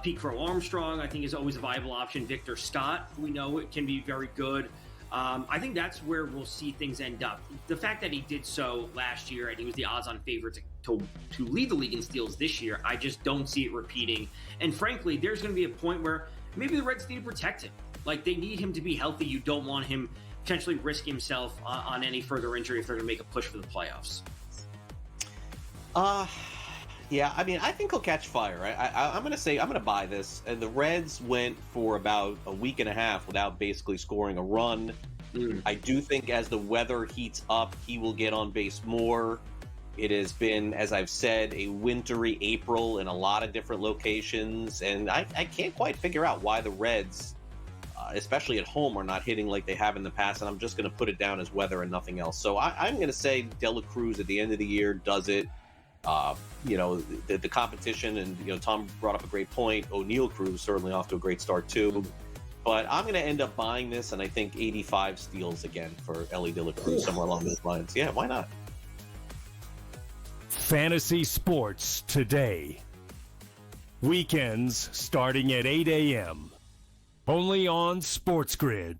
Pete Crow Armstrong, I think, is always a viable option. Victor Scott, we know it can be very good. I think that's where we'll see things end up. The fact that he did so last year and he was the odds-on favorite to lead the league in steals this year, I just don't see it repeating. And frankly, there's going to be a point where maybe the Reds need to protect him. Like, they need him to be healthy. You don't want him potentially risk himself on any further injury if they're going to make a push for the playoffs. Yeah, I mean, I think he'll catch fire. I'm going to buy this. And the Reds went for about a week and a half without basically scoring a run. I do think as the weather heats up, he will get on base more. It has been, as I've said, a wintry April in a lot of different locations. And I can't quite figure out why the Reds, especially at home, are not hitting like they have in the past. And I'm just going to put it down as weather and nothing else. So I'm going to say De La Cruz at the end of the year does it. The competition, and Tom brought up a great point. O'Neill Cruz certainly off to a great start too, but I'm going to end up buying this, and I think 85 steals again for Elly De La Cruz, somewhere along those lines. Yeah, why not? Fantasy Sports Today. Weekends starting at 8 a.m. Only on SportsGrid.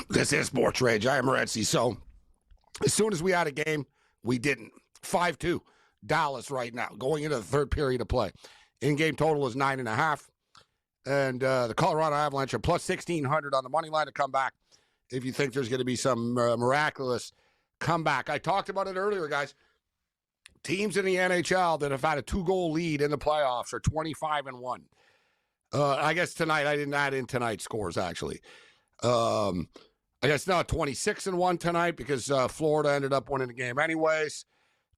This is SportsRage. I am Morency. So, as soon as we had a game, we didn't. 5-2, Dallas right now, going into the third period of play. In-game total is 9.5. And the Colorado Avalanche are plus 1,600 on the money line to come back if you think there's going to be some miraculous comeback. I talked about it earlier, guys. Teams in the NHL that have had a 2-goal lead in the playoffs are 25-1. I guess tonight, I didn't add in tonight's scores, actually. I guess now 26-1 tonight because Florida ended up winning the game anyways.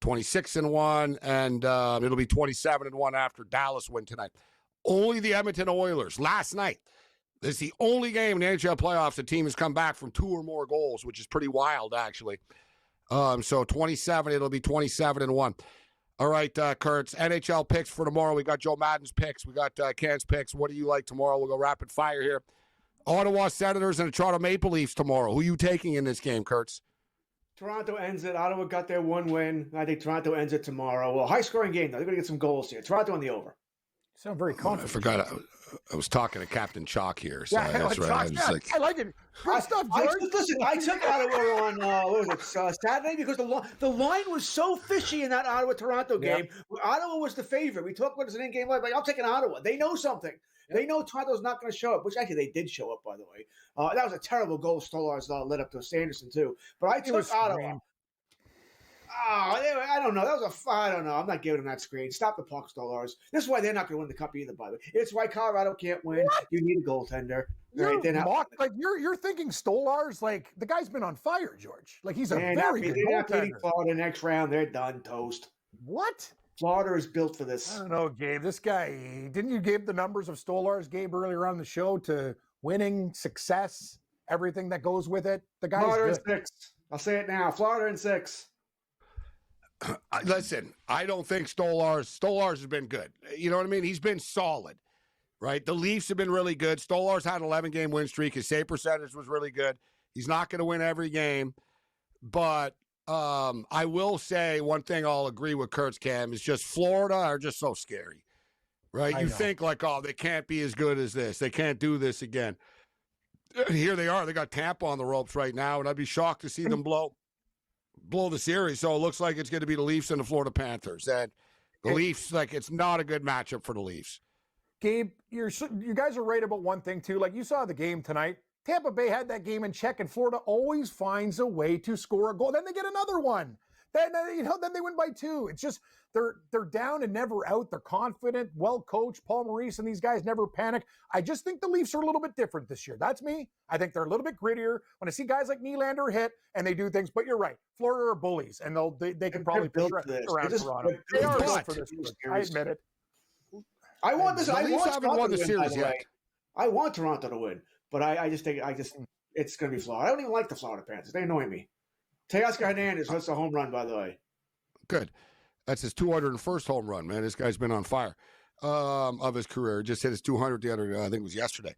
26-1, and it'll be 27-1 after Dallas win tonight. Only the Edmonton Oilers last night. This is the only game in the NHL playoffs the team has come back from 2 or more goals, which is pretty wild, actually. So 27, it'll be 27-1. All right, Kurtz, NHL picks for tomorrow. We got Joe Madden's picks. We got Can's picks. What do you like tomorrow? We'll go rapid fire here. Ottawa Senators and the Toronto Maple Leafs tomorrow. Who are you taking in this game, Kurtz? Toronto ends it. Ottawa got their one win. I think Toronto ends it tomorrow. Well, high-scoring game, though. They're going to get some goals here. Toronto on the over. You sound very confident. I forgot. I was talking to Captain Chalk here. So yeah, that's right. I like it. Good stuff, George. I took Ottawa on what was it, Saturday because the line was so fishy in that Ottawa-Toronto game. Ottawa was the favorite. We talked about this in in-game live. Like, I'm taking Ottawa. They know something. They know Toronto's not going to show up, which actually they did show up, by the way. That was a terrible goal Stolarz led up to Sanderson, too. But I took Ottawa. I don't know. I don't know. I'm not giving them that screen. Stop the puck, Stolarz. This is why they're not going to win the cup either, by the way. It's why Colorado can't win. What? You need a goaltender. You're you're thinking Stolarz, like, the guy's been on fire, George. Like, he's a very good goaltender. They're not beating Florida next round. They're done. Toast. What? Florida is built for this. I don't know, Gabe. This guy, didn't you give the numbers of Stolarz, Gabe, earlier on the show to winning, success, everything that goes with it? The guy's Florida good. in 6. I'll say it now. Florida in 6. Listen, I don't think Stolarz has been good. You know what I mean? He's been solid, right? The Leafs have been really good. Stolarz had an 11-game win streak. His save percentage was really good. He's not going to win every game, but I will say one thing I'll agree with Kurtz, Cam, is just Florida are just so scary, right? You think like, oh, they can't be as good as this. They can't do this again. Here they are. They got Tampa on the ropes right now, and I'd be shocked to see them blow the series. So it looks like it's going to be the Leafs and the Florida Panthers. And the Leafs, like, it's not a good matchup for the Leafs. Gabe, you guys are right about one thing, too. Like, you saw the game tonight. Tampa Bay had that game in check, and Florida always finds a way to score a goal. Then they get another one. Then they win by 2. It's just they're down and never out. They're confident, well coached. Paul Maurice and these guys never panic. I just think the Leafs are a little bit different this year. That's me. I think they're a little bit grittier. When I see guys like Nylander hit and they do things, but you're right, Florida are bullies, and they can probably push around Toronto. They are built for this. I admit it. I want this. The Leafs haven't won the series yet. I want Toronto to win, but I just think it's going to be Florida. I don't even like the Florida Panthers. They annoy me. Teoscar Hernandez hits a home run, by the way. Good. That's his 201st home run, man. This guy's been on fire of his career. Just hit his 200th the other, I think it was yesterday.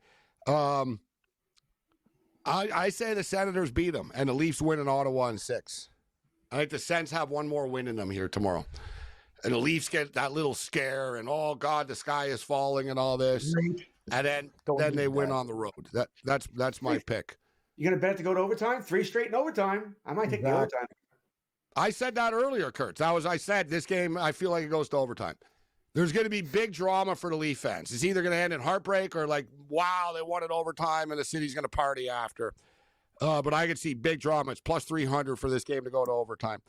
I say the Senators beat them, and the Leafs win in Ottawa in 6. I think the Sens have one more win in them here tomorrow. And the Leafs get that little scare, and, oh, God, the sky is falling and all this. And then they win on the road. That's my pick. You going to bet it to go to overtime? 3 straight in overtime. I might take the overtime. I said that earlier, Kurt. I said this game, I feel like it goes to overtime. There's going to be big drama for the Leaf fans. It's either going to end in heartbreak or like, wow, they won it overtime and the city's going to party after. But I could see big drama. It's plus 300 for this game to go to overtime.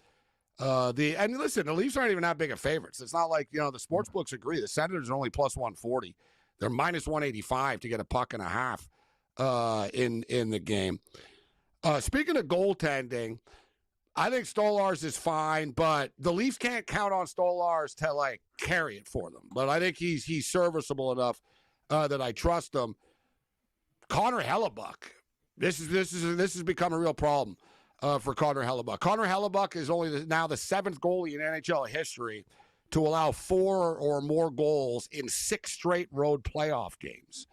And listen, the Leafs aren't even that big of favorites. It's not like, the sports books agree. The Senators are only plus 140. They're minus 185 to get a puck and a half in the game. Speaking of goaltending, I think Stolarz is fine, but the Leafs can't count on Stolarz to carry it for them. But I think he's serviceable enough that I trust him. Connor Hellebuck, this has become a real problem for Connor Hellebuck. Connor Hellebuck is only now the 7th goalie in NHL history to allow 4 or more goals in 6 straight road playoff games.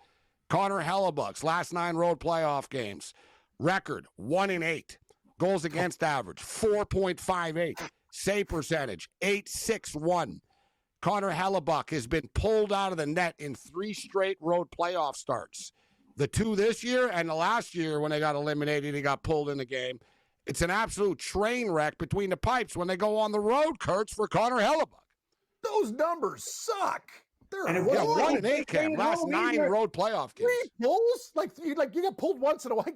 Connor Hellebuck's last 9 road playoff games, record 1-8. Goals against average, 4.58. Save percentage, 8.61. Connor Hellebuck has been pulled out of the net in 3 straight road playoff starts. The 2 this year and the last year when they got eliminated, he got pulled in the game. It's an absolute train wreck between the pipes when they go on the road, Kurtz, for Connor Hellebuck. Those numbers suck. They're 1-8, Cam. Last 9 road playoff games. 3 pulls? You get pulled once in a while.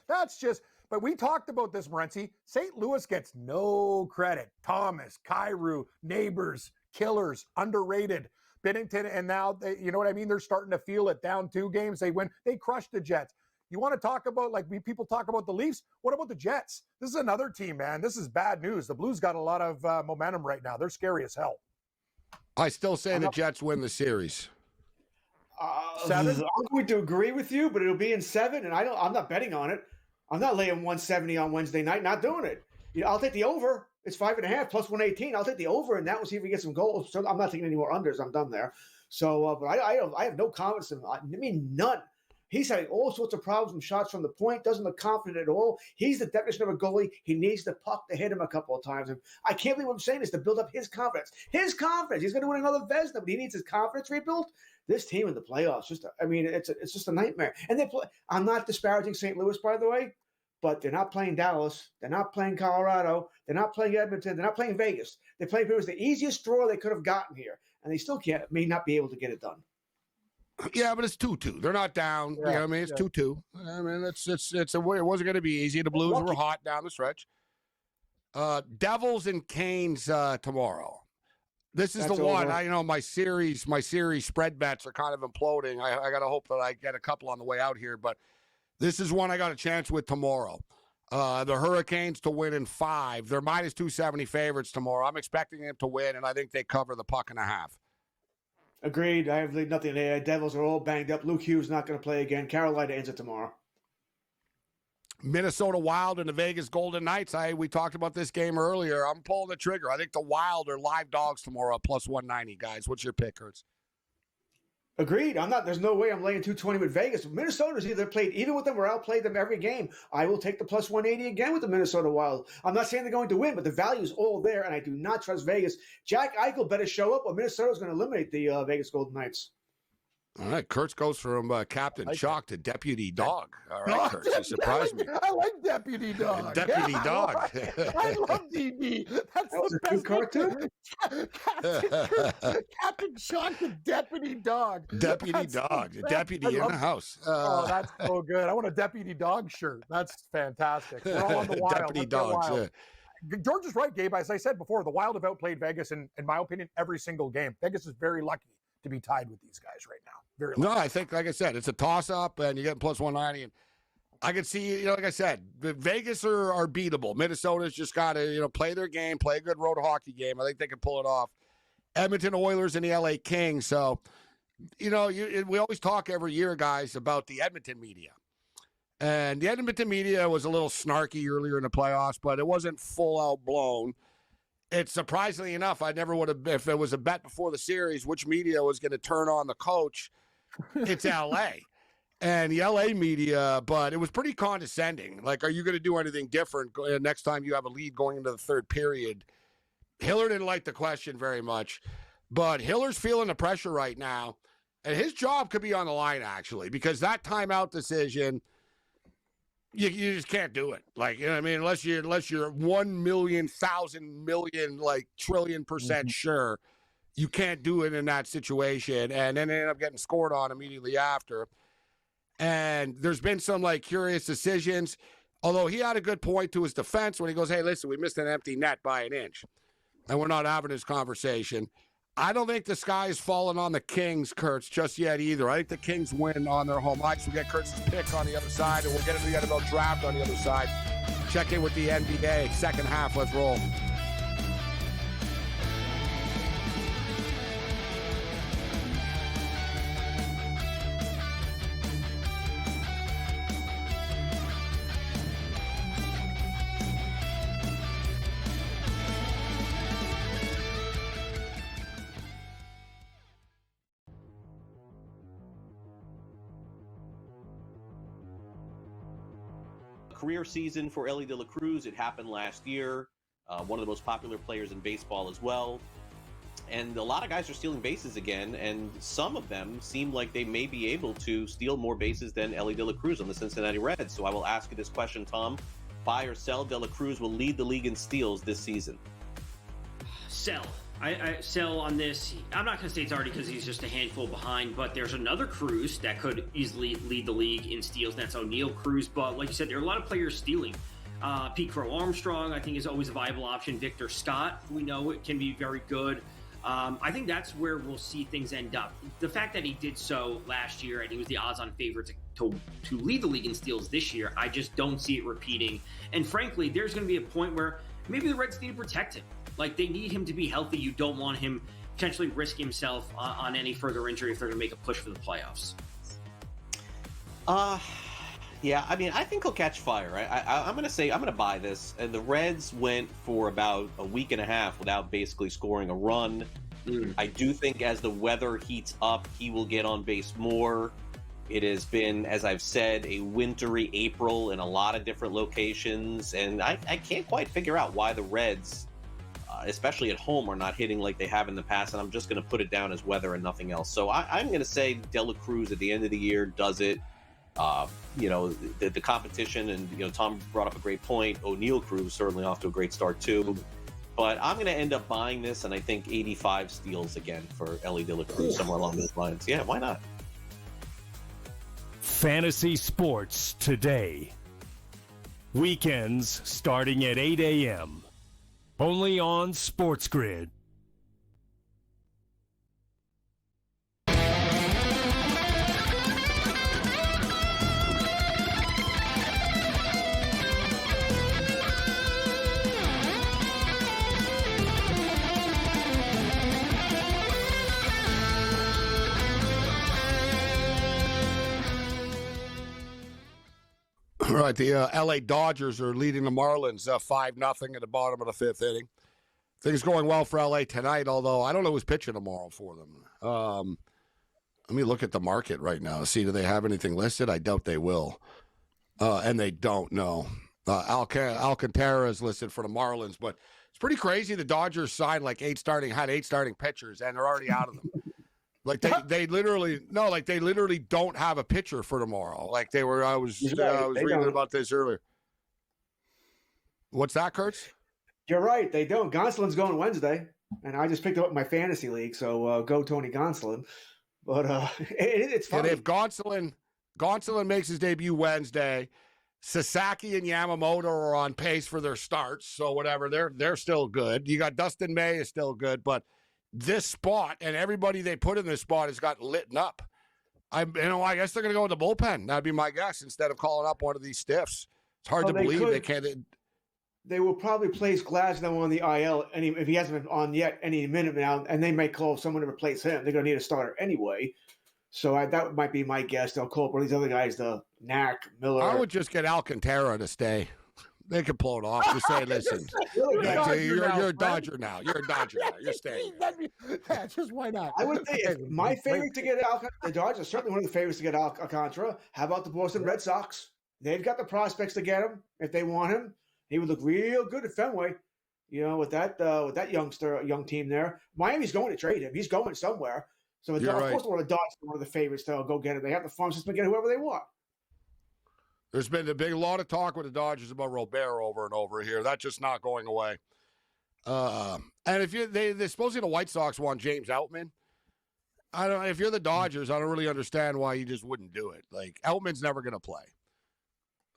That's just... But we talked about this, Morency. St. Louis gets no credit. Thomas, Kyrou, Neighbors, Killers, underrated. Binnington, and now, you know what I mean? They're starting to feel it. Down 2 games, they win. They crushed the Jets. You want to talk about, people talk about the Leafs? What about the Jets? This is another team, man. This is bad news. The Blues got a lot of momentum right now. They're scary as hell. I still say the Jets win the series. 7? I'm going to agree with you, but it'll be in 7, and I'm not betting on it. I'm not laying 170 on Wednesday night. Not doing it. I'll take the over. It's 5.5 plus 118. I'll take the over, and that will see if we get some goals. So I'm not taking any more unders. I'm done there. So, but I have no confidence in him. I mean, none. He's having all sorts of problems from shots from the point. Doesn't look confident at all. He's the definition of a goalie. He needs the puck to hit him a couple of times. And I can't believe what I'm saying is to build up his confidence. His confidence. He's going to win another Vezina, but he needs his confidence rebuilt. This team in the playoffs, it's just a nightmare. And they play. I'm not disparaging St. Louis, by the way. But they're not playing Dallas. They're not playing Colorado. They're not playing Edmonton. They're not playing Vegas. They're playing Vegas, the easiest draw they could have gotten here. And they still may not be able to get it done. Yeah, but it's 2-2. They're not down. Yeah, you know what I mean? It's 2-2. I mean, it wasn't going to be easy. The Blues were hot down the stretch. Devils and Canes tomorrow. This is the one. My series spread bets are kind of imploding. I got to hope that I get a couple on the way out here, but this is one I got a chance with tomorrow. The Hurricanes to win in 5. They're minus 270 favorites tomorrow. I'm expecting them to win, and I think they cover the puck and a half. Agreed. I have nothing to add. Devils are all banged up. Luke Hughes not going to play again. Carolina ends it tomorrow. Minnesota Wild and the Vegas Golden Knights. We talked about this game earlier. I'm pulling the trigger. I think the Wild are live dogs tomorrow, plus 190, guys. What's your pick, Kurtz? Agreed. There's no way I'm laying 220 with Vegas. Minnesota's either played even with them or outplayed them every game. I will take the plus 180 again with the Minnesota Wild. I'm not saying they're going to win, but the value is all there, and I do not trust Vegas. Jack Eichel better show up, or Minnesota's going to eliminate the Vegas Golden Knights. All right, Kurtz goes from Captain Chalk to Deputy Dog. All right, Kurtz, you surprised me. I like Deputy Dog. Deputy Dog. I love DB. That's the best cartoon. Captain Chalk, the Deputy Dog. Deputy Dog. The deputy in the house. Oh, that's so good. I want a Deputy Dog shirt. That's fantastic. We're all on the Wild. Deputy Let's go Dogs. Wild. George is right, Gabe. As I said before, the Wild have outplayed Vegas in my opinion, every single game. Vegas is very lucky to be tied with these guys right now. Very lucky. No, I think, like I said, it's a toss-up, and you get plus 190. And I can see, like I said, the Vegas are beatable. Minnesota's just got to, play their game, play a good road hockey game. I think they can pull it off. Edmonton Oilers and the LA Kings. So, we always talk every year, guys, about the Edmonton media. And the Edmonton media was a little snarky earlier in the playoffs, but it wasn't full out blown. It's surprisingly enough, I never would have, if it was a bet before the series, which media was going to turn on the coach. It's LA and the LA media, but it was pretty condescending. Like, are you going to do anything different next time you have a lead going into the third period? Hiller didn't like the question very much, but Hiller's feeling the pressure right now, and his job could be on the line, actually, because that timeout decision, you just can't do it. Like, unless you're 1 million, 1,000 million, trillion % sure, you can't do it in that situation. And then they end up getting scored on immediately after. And there's been some curious decisions, although he had a good point to his defense when he goes, hey, listen, we missed an empty net by an inch. And we're not having this conversation. I don't think the sky is falling on the Kings, Kurtz, just yet either. I think the Kings win on their home ice. We'll get Kurtz's pick on the other side, and we'll get into the NFL draft on the other side. Check in with the NBA. Second half, let's roll. Career season for Elly De La Cruz. It happened last year. One of the most popular players in baseball as well. And a lot of guys are stealing bases again, and some of them seem like they may be able to steal more bases than Elly De La Cruz on the Cincinnati Reds. So I will ask you this question, Tom. Buy or sell, De La Cruz will lead the league in steals this season? Sell. I sell on this. I'm not going to say it's already because he's just a handful behind, but there's another Cruz that could easily lead the league in steals, and that's O'Neal Cruz. But like you said, there are a lot of players stealing. Pete Crow Armstrong, I think, is always a viable option. Victor Scott, we know it can be very good. I think that's where we'll see things end up. The fact that he did so last year and he was the odds-on favorite to lead the league in steals this year, I just don't see it repeating. And frankly, there's going to be a point where maybe the Reds need to protect him. Like, they need him to be healthy. You don't want him potentially risk himself on any further injury if they're going to make a push for the playoffs. Yeah, I mean, I think he'll catch fire. I'm going to buy this. And the Reds went for about a week and a half without basically scoring a run. I do think as the weather heats up, he will get on base more. It has been, as I've said, a wintry April in a lot of different locations. And I can't quite figure out why the Reds, especially at home, are not hitting like they have in the past. And I'm just going to put it down as weather and nothing else. So I'm going to say De La Cruz at the end of the year does it. The competition, and Tom brought up a great point. O'Neal Cruz certainly off to a great start too. But I'm going to end up buying this, and I think 85 steals again for Elly De La Cruz, somewhere along those lines. Yeah, why not? Fantasy Sports Today. Weekends starting at 8 a.m. Only on SportsGrid. All right, the L.A. Dodgers are leading the Marlins 5-0 at the bottom of the fifth inning. Things going well for L.A. tonight, although I don't know who's pitching tomorrow for them. Let me look at the market right now. See, do they have anything listed? I doubt they will. And they don't know. Alcantara is listed for the Marlins, but it's pretty crazy. The Dodgers signed had 8 starting pitchers, and they're already out of them. Like they literally don't have a pitcher for tomorrow. Like I was reading about this earlier. What's that, Kurtz? You're right. They don't. Gonsolin's going Wednesday, and I just picked up my fantasy league. So go Tony Gonsolin. But it's funny. And if Gonsolin makes his debut Wednesday, Sasaki and Yamamoto are on pace for their starts. So whatever, they're still good. You got Dustin May is still good, but this spot and everybody they put in this spot has got lit up. I guess they're going to go with the bullpen. That'd be my guess instead of calling up one of these stiffs. It's hard to believe they can't. They will probably place Glasnow on the IL if he hasn't been on yet any minute now, and they may call someone to replace him. They're going to need a starter anyway. So that might be my guess. They'll call up one of these other guys, the Knack, Miller. I would just get Alcantara to stay. They can pull it off. Just say, listen, you're a Dodger now. You're a Dodger now. You're staying. Yeah, just why not? I would say my favorite to get the Dodgers, certainly one of the favorites to get Alcantara. How about the Boston Red Sox? They've got the prospects to get him if they want him. He would look real good at Fenway, with that young team there. Miami's going to trade him. He's going somewhere. So of course, one of the Dodgers, one of the favorites to go get him. They have the farm system to get whoever they want. There's been a lot of talk with the Dodgers about Robert over and over here. That's just not going away. And if they're supposedly the White Sox want James Outman. If you're the Dodgers, I don't really understand why you just wouldn't do it. Like Outman's never going to play.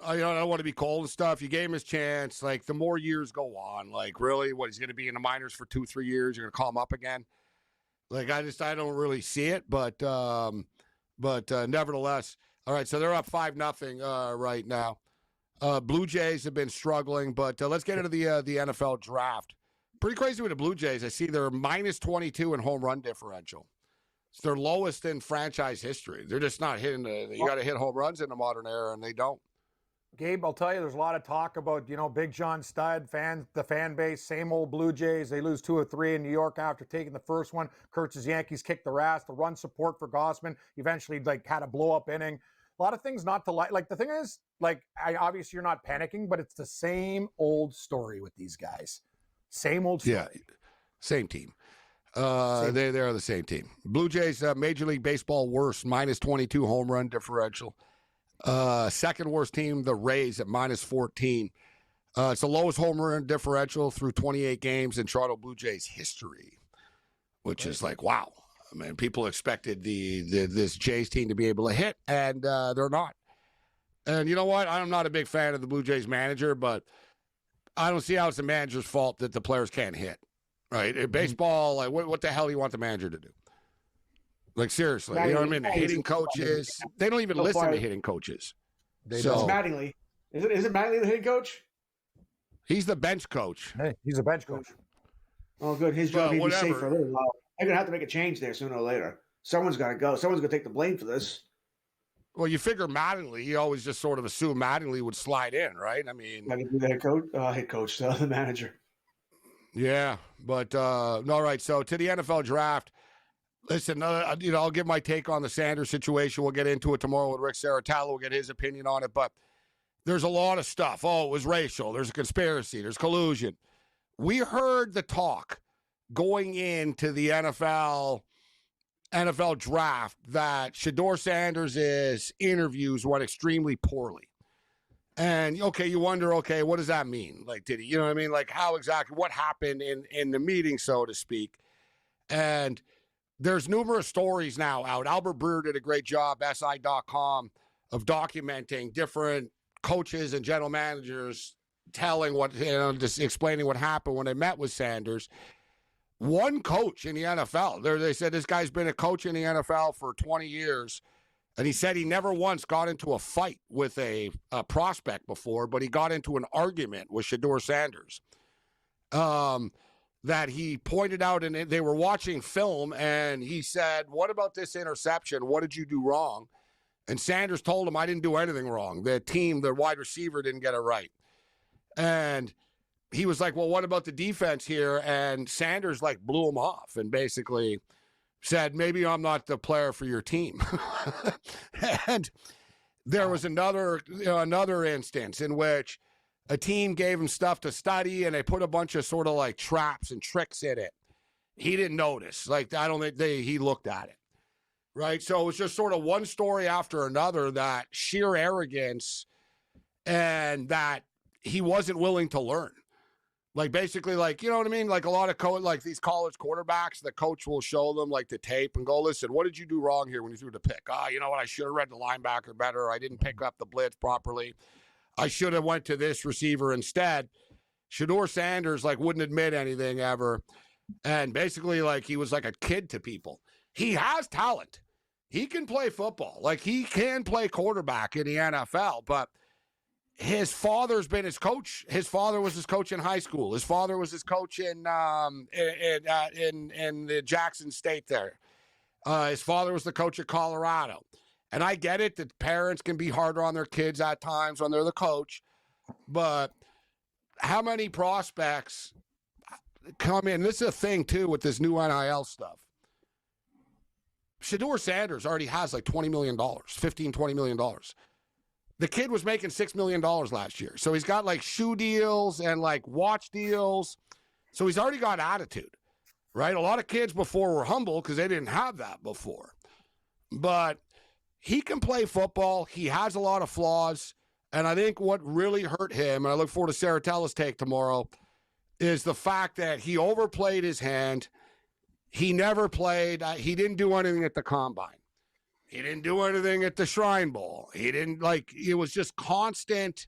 I don't want to be cold and stuff. You gave him his chance. Like the more years go on, like really, what he's going to be in the minors for 2-3 years? You're going to call him up again? Like I don't really see it. But nevertheless, all right. So they're up 5-0 right now. Blue Jays have been struggling, but let's get into the NFL draft. Pretty crazy with the Blue Jays. I see they're -22 in home run differential. It's their lowest in franchise history. They're just not hitting you got to hit home runs in the modern era, and they don't. Gabe, I'll tell you, there's a lot of talk about, Big John Stud, the fan base, same old Blue Jays. They lose 2 of 3 in New York after taking the first one. Kurtz's Yankees kicked their ass. The run support for Gossman eventually had a blow-up inning. A lot of things not to like. Like, the thing is, obviously you're not panicking, but it's the same old story with these guys. Same old story. Yeah, same team. They are the same team. Blue Jays, Major League Baseball worst, -22 home run differential. Second worst team, the Rays at -14. It's the lowest home run differential through 28 games in Toronto Blue Jays history, which is like, wow. I mean, people expected this Jays team to be able to hit, and they're not. And you know what? I'm not a big fan of the Blue Jays manager, but I don't see how it's the manager's fault that the players can't hit. Right? In baseball, like, what the hell do you want the manager to do? Like, seriously, you know what I mean? The hitting coaches, they don't even listen to hitting coaches. It's Mattingly. Is it Mattingly the hitting coach? He's the bench coach. Hey, he's a bench coach. Oh, good. His job will be safe for a little while. They're going to have to make a change there sooner or later. Someone's got to go. Someone's going to take the blame for this. Well, you figure Mattingly, you always just sort of assume Mattingly would slide in, right? I mean, the head coach, the manager. Yeah, but all right. So to the NFL draft. Listen, I'll give my take on the Sanders situation. We'll get into it tomorrow with Rick Saratella. We'll get his opinion on it. But there's a lot of stuff. Oh, it was racial. There's a conspiracy. There's collusion. We heard the talk going into the NFL draft that Shedeur Sanders' interviews went extremely poorly. And, okay, you wonder, okay, what does that mean? Like, did he, you know what I mean? Like, how exactly, what happened in the meeting, so to speak? And there's numerous stories now out. Albert Breer did a great job, SI.com, of documenting different coaches and general managers telling just explaining what happened when they met with Sanders. One coach in the NFL, they said this guy's been a coach in the NFL for 20 years, and he said he never once got into a fight with a prospect before, but he got into an argument with Shedeur Sanders. That he pointed out, and they were watching film, and he said, what about this interception? What did you do wrong? And Sanders told him, I didn't do anything wrong. The wide receiver didn't get it right. And he was like, well, what about the defense here? And Sanders, blew him off and basically said, maybe I'm not the player for your team. And there was another instance in which a team gave him stuff to study, and they put a bunch of traps and tricks in it. He didn't notice. I don't think he looked at it. right? So it was just sort of one story after another, that sheer arrogance, and that he wasn't willing to learn. Like, basically, like, you know what I mean? Like, a lot of like these college quarterbacks, the coach will show them like the tape and go, listen, what did you do wrong here when you threw the pick? You know what? I should have read the linebacker better. I didn't pick up the blitz properly. I should have went to this receiver instead. Shedeur Sanders, like, wouldn't admit anything ever. And basically, like, he was like a kid to people. He has talent. He can play football. Like, he can play quarterback in the NFL, but his father's been his coach. His father was his coach in high school. His father was his coach in the Jackson State there. His father was the coach at Colorado. And I get it that parents can be harder on their kids at times when they're the coach. But how many prospects come in? This is a thing, too, with this new NIL stuff. Shedeur Sanders already has like $20 million, $20 million. The kid was making $6 million last year. So he's got like shoe deals and like watch deals. So he's already got attitude, right? A lot of kids before were humble because they didn't have that before. But he can play football. He has a lot of flaws. And I think what really hurt him, and I look forward to Saratella's take tomorrow, is the fact that he overplayed his hand. He never played. He didn't do anything at the combine. He didn't do anything at the Shrine Bowl. He didn't, like, it was just constant,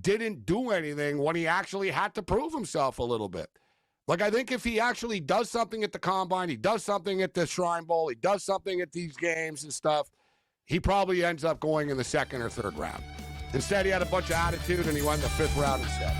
didn't do anything when he actually had to prove himself a little bit. Like, I think if he actually does something at the combine, he does something at the Shrine Bowl, he does something at these games and stuff, he probably ends up going in the second or third round. Instead, he had a bunch of attitude, and he went in the fifth round instead.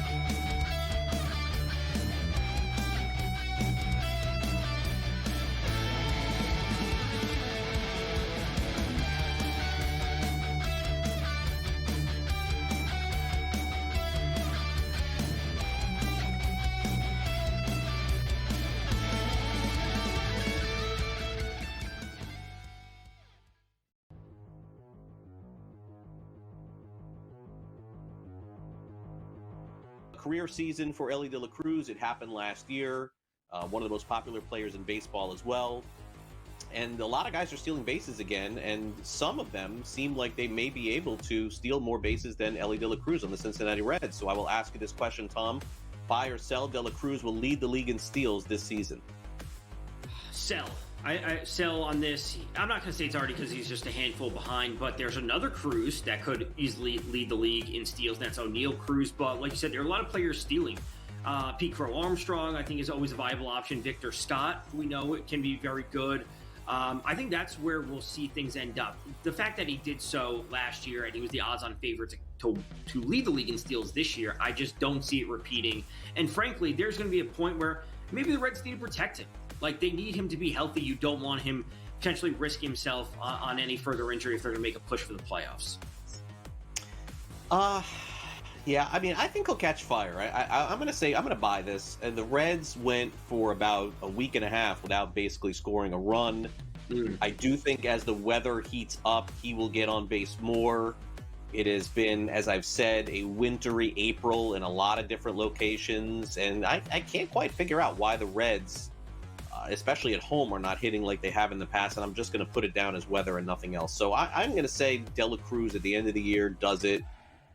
Career season for Elly De La Cruz. It happened last year. One of the most popular players in baseball as well. And a lot of guys are stealing bases again, and some of them seem like they may be able to steal more bases than Elly De La Cruz on the Cincinnati Reds. So I will ask you this question, Tom. Buy or sell? De La Cruz will lead the league in steals this season. Sell. I sell on this. I'm not going to say it's already because he's just a handful behind, but there's another Cruz that could easily lead the league in steals. That's O'Neal Cruz. But like you said, there are a lot of players stealing. Pete Crow Armstrong, I think, is always a viable option. Victor Scott, we know it can be very good. I think that's where we'll see things end up. The fact that he did so last year and he was the odds-on favorite to lead the league in steals this year, I just don't see it repeating. And frankly, there's going to be a point where maybe the Reds need to protect him. Like, they need him to be healthy. You don't want him potentially risk himself on any further injury if they're going to make a push for the playoffs. Yeah, I mean, I think he'll catch fire. I'm going to buy this. And the Reds went for about a week and a half without basically scoring a run. I do think as the weather heats up, he will get on base more. It has been, as I've said, a wintry April in a lot of different locations. And I can't quite figure out why the Reds, especially at home, are not hitting like they have in the past. And I'm just going to put it down as weather and nothing else. So I'm going to say De La Cruz at the end of the year does it.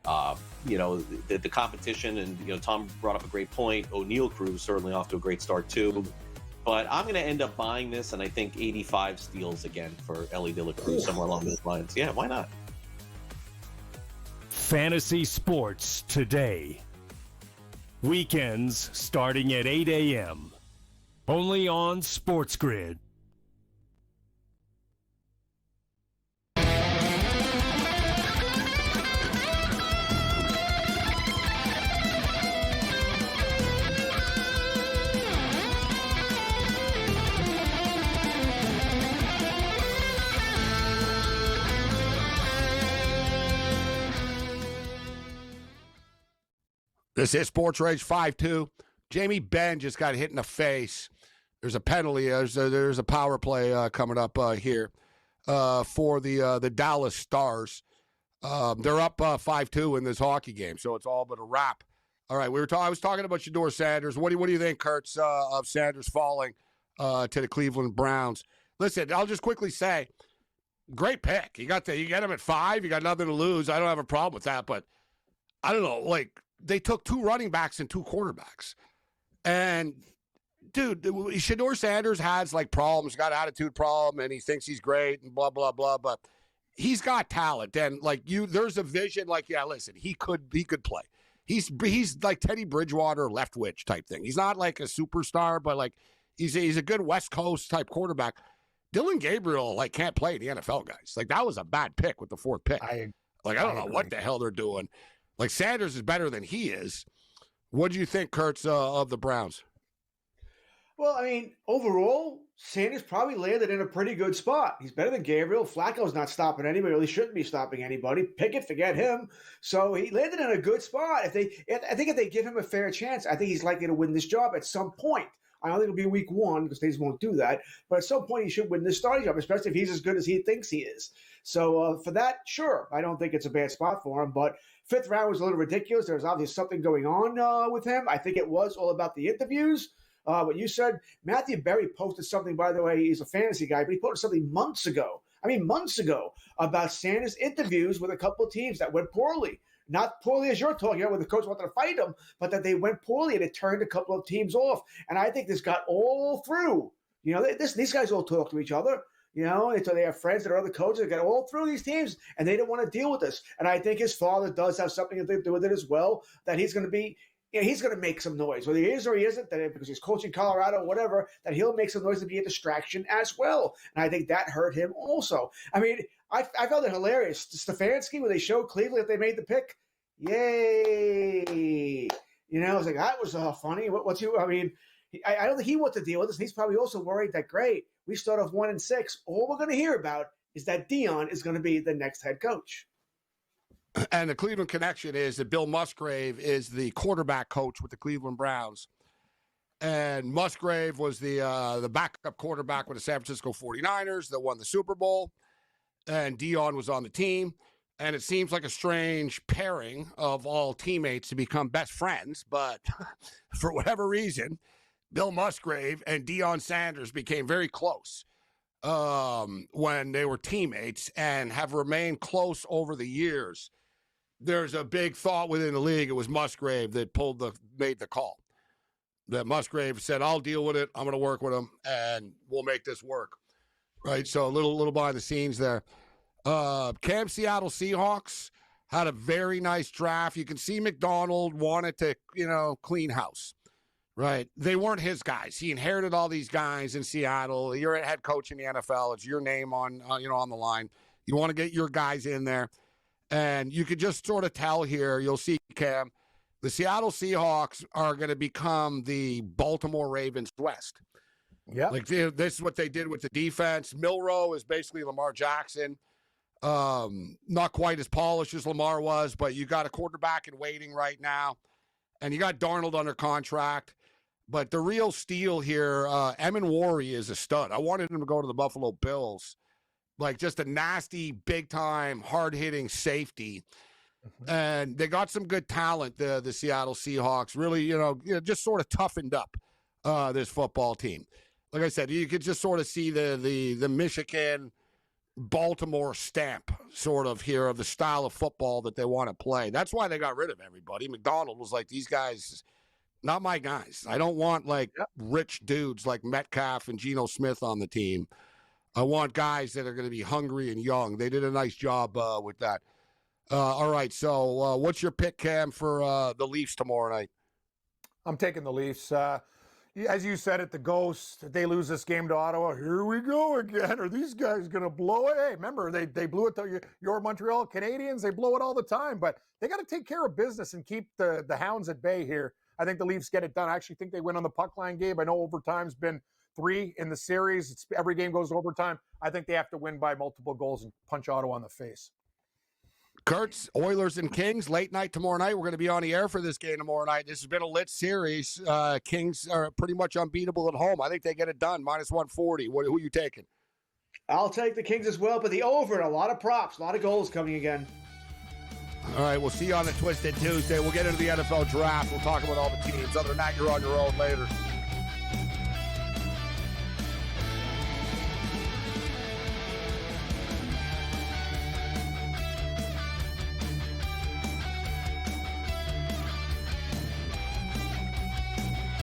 The competition, and Tom brought up a great point. O'Neal Cruz certainly off to a great start too. But I'm going to end up buying this, and I think 85 steals again for Elly De La Cruz, somewhere along those lines. Yeah, why not? Fantasy Sports Today. Weekends starting at 8 a.m. Only on SportsGrid. This is SportsRage 5-2. Jamie Benn just got hit in the face. There's a penalty. There's a power play coming up here for the Dallas Stars. They're up 5-2 in this hockey game, so it's all but a wrap. All right, I was talking about Shedeur Sanders. What do you think, Kurtz, of Sanders falling to the Cleveland Browns? Listen, I'll just quickly say, great pick. You get him at 5. You got nothing to lose. I don't have a problem with that. But I don't know. Like, they took 2 running backs and 2 quarterbacks. And, dude, Shedeur Sanders has, like, problems, got attitude problem, and he thinks he's great and blah, blah, blah. But he's got talent. And, like, there's a vision, like, yeah, listen, he could play. He's like Teddy Bridgewater, Leftwich type thing. He's not like a superstar, but, like, he's a good West Coast type quarterback. Dylan Gabriel, like, can't play the NFL, guys. Like, that was a bad pick with the 4th pick. I don't know what the hell they're doing. Like, Sanders is better than he is. What do you think, Kurtz, of the Browns? Well, I mean, overall, Sanders probably landed in a pretty good spot. He's better than Gabriel. Flacco's not stopping anybody. Really shouldn't be stopping anybody. Pickett, forget him. So he landed in a good spot. I think if they give him a fair chance, I think he's likely to win this job at some point. I don't think it'll be week 1 because they just won't do that. But at some point, he should win this starting job, especially if he's as good as he thinks he is. So for that, sure, I don't think it's a bad spot for him. But 5th round was a little ridiculous. There was obviously something going on with him. I think it was all about the interviews. What you said, Matthew Berry posted something, by the way, he's a fantasy guy, but he posted something months ago, about Sanders' interviews with a couple of teams that went poorly. Not poorly as you're talking about, where the coach wanted to fight him, but that they went poorly and it turned a couple of teams off. And I think this got all through. You know, these guys all talk to each other. You know, they have friends that are other coaches that got all through these teams, and they don't want to deal with this. And I think his father does have something to do with it as well, that he's going to be – he's going to make some noise, whether he is or he isn't, that because he's coaching Colorado or whatever, that he'll make some noise to be a distraction as well. And I think that hurt him also. I mean, I found it hilarious. Stefanski, when they showed Cleveland that they made the pick, yay. You know, I was like, that was funny. I don't think he wants to deal with this. He's probably also worried that, great, we start off 1-6. All we're going to hear about is that Dion is going to be the next head coach. And the Cleveland connection is that Bill Musgrave is the quarterback coach with the Cleveland Browns. And Musgrave was the backup quarterback with the San Francisco 49ers that won the Super Bowl. And Dion was on the team. And it seems like a strange pairing of all teammates to become best friends. But for whatever reason, Bill Musgrave and Deion Sanders became very close when they were teammates and have remained close over the years. There's a big thought within the league. It was Musgrave that made the call. That Musgrave said, I'll deal with it. I'm going to work with him, and we'll make this work. Right? So a little behind the scenes there. Seattle Seahawks had a very nice draft. You can see McDonald wanted to, clean house. Right? They weren't his guys. He inherited all these guys in Seattle. You're a head coach in the NFL. It's your name on the line. You want to get your guys in there. And you could just sort of tell here, you'll see, Cam, the Seattle Seahawks are going to become the Baltimore Ravens West. Yeah. Like, this is what they did with the defense. Milroe is basically Lamar Jackson. Not quite as polished as Lamar was, but you got a quarterback in waiting right now. And you got Darnold under contract. But the real steal here, Emin is a stud. I wanted him to go to the Buffalo Bills. Like, just a nasty, big-time, hard-hitting safety. Mm-hmm. And they got some good talent, the Seattle Seahawks. Really, just sort of toughened up this football team. Like I said, you could just sort of see the Michigan, Baltimore stamp sort of here of the style of football that they want to play. That's why they got rid of everybody. McDonald was like, these guys, not my guys. I don't want, rich dudes like Metcalf and Geno Smith on the team. I want guys that are going to be hungry and young. They did a nice job with that. All right, so what's your pick, Cam, for the Leafs tomorrow night? I'm taking the Leafs. As you said it, the Ghosts, they lose this game to Ottawa. Here we go again. Are these guys going to blow it? Hey, remember, they blew it to your Montreal Canadiens. They blow it all the time, but they got to take care of business and keep the Hounds at bay here. I think the Leafs get it done. I actually think they win on the puck line game. I know overtime's been 3 in the series. Every game goes to overtime. I think they have to win by multiple goals and punch Ottawa in the face. Kurtz, Oilers and Kings, late night tomorrow night. We're going to be on the air for this game tomorrow night. This has been a lit series. Kings are pretty much unbeatable at home. I think they get it done, minus 140. Who are you taking? I'll take the Kings as well, but the over, and a lot of props, a lot of goals coming again. All right, we'll see you on the Twisted Tuesday. We'll get into the NFL draft. We'll talk about all the teams. Other than that, you're on your own later.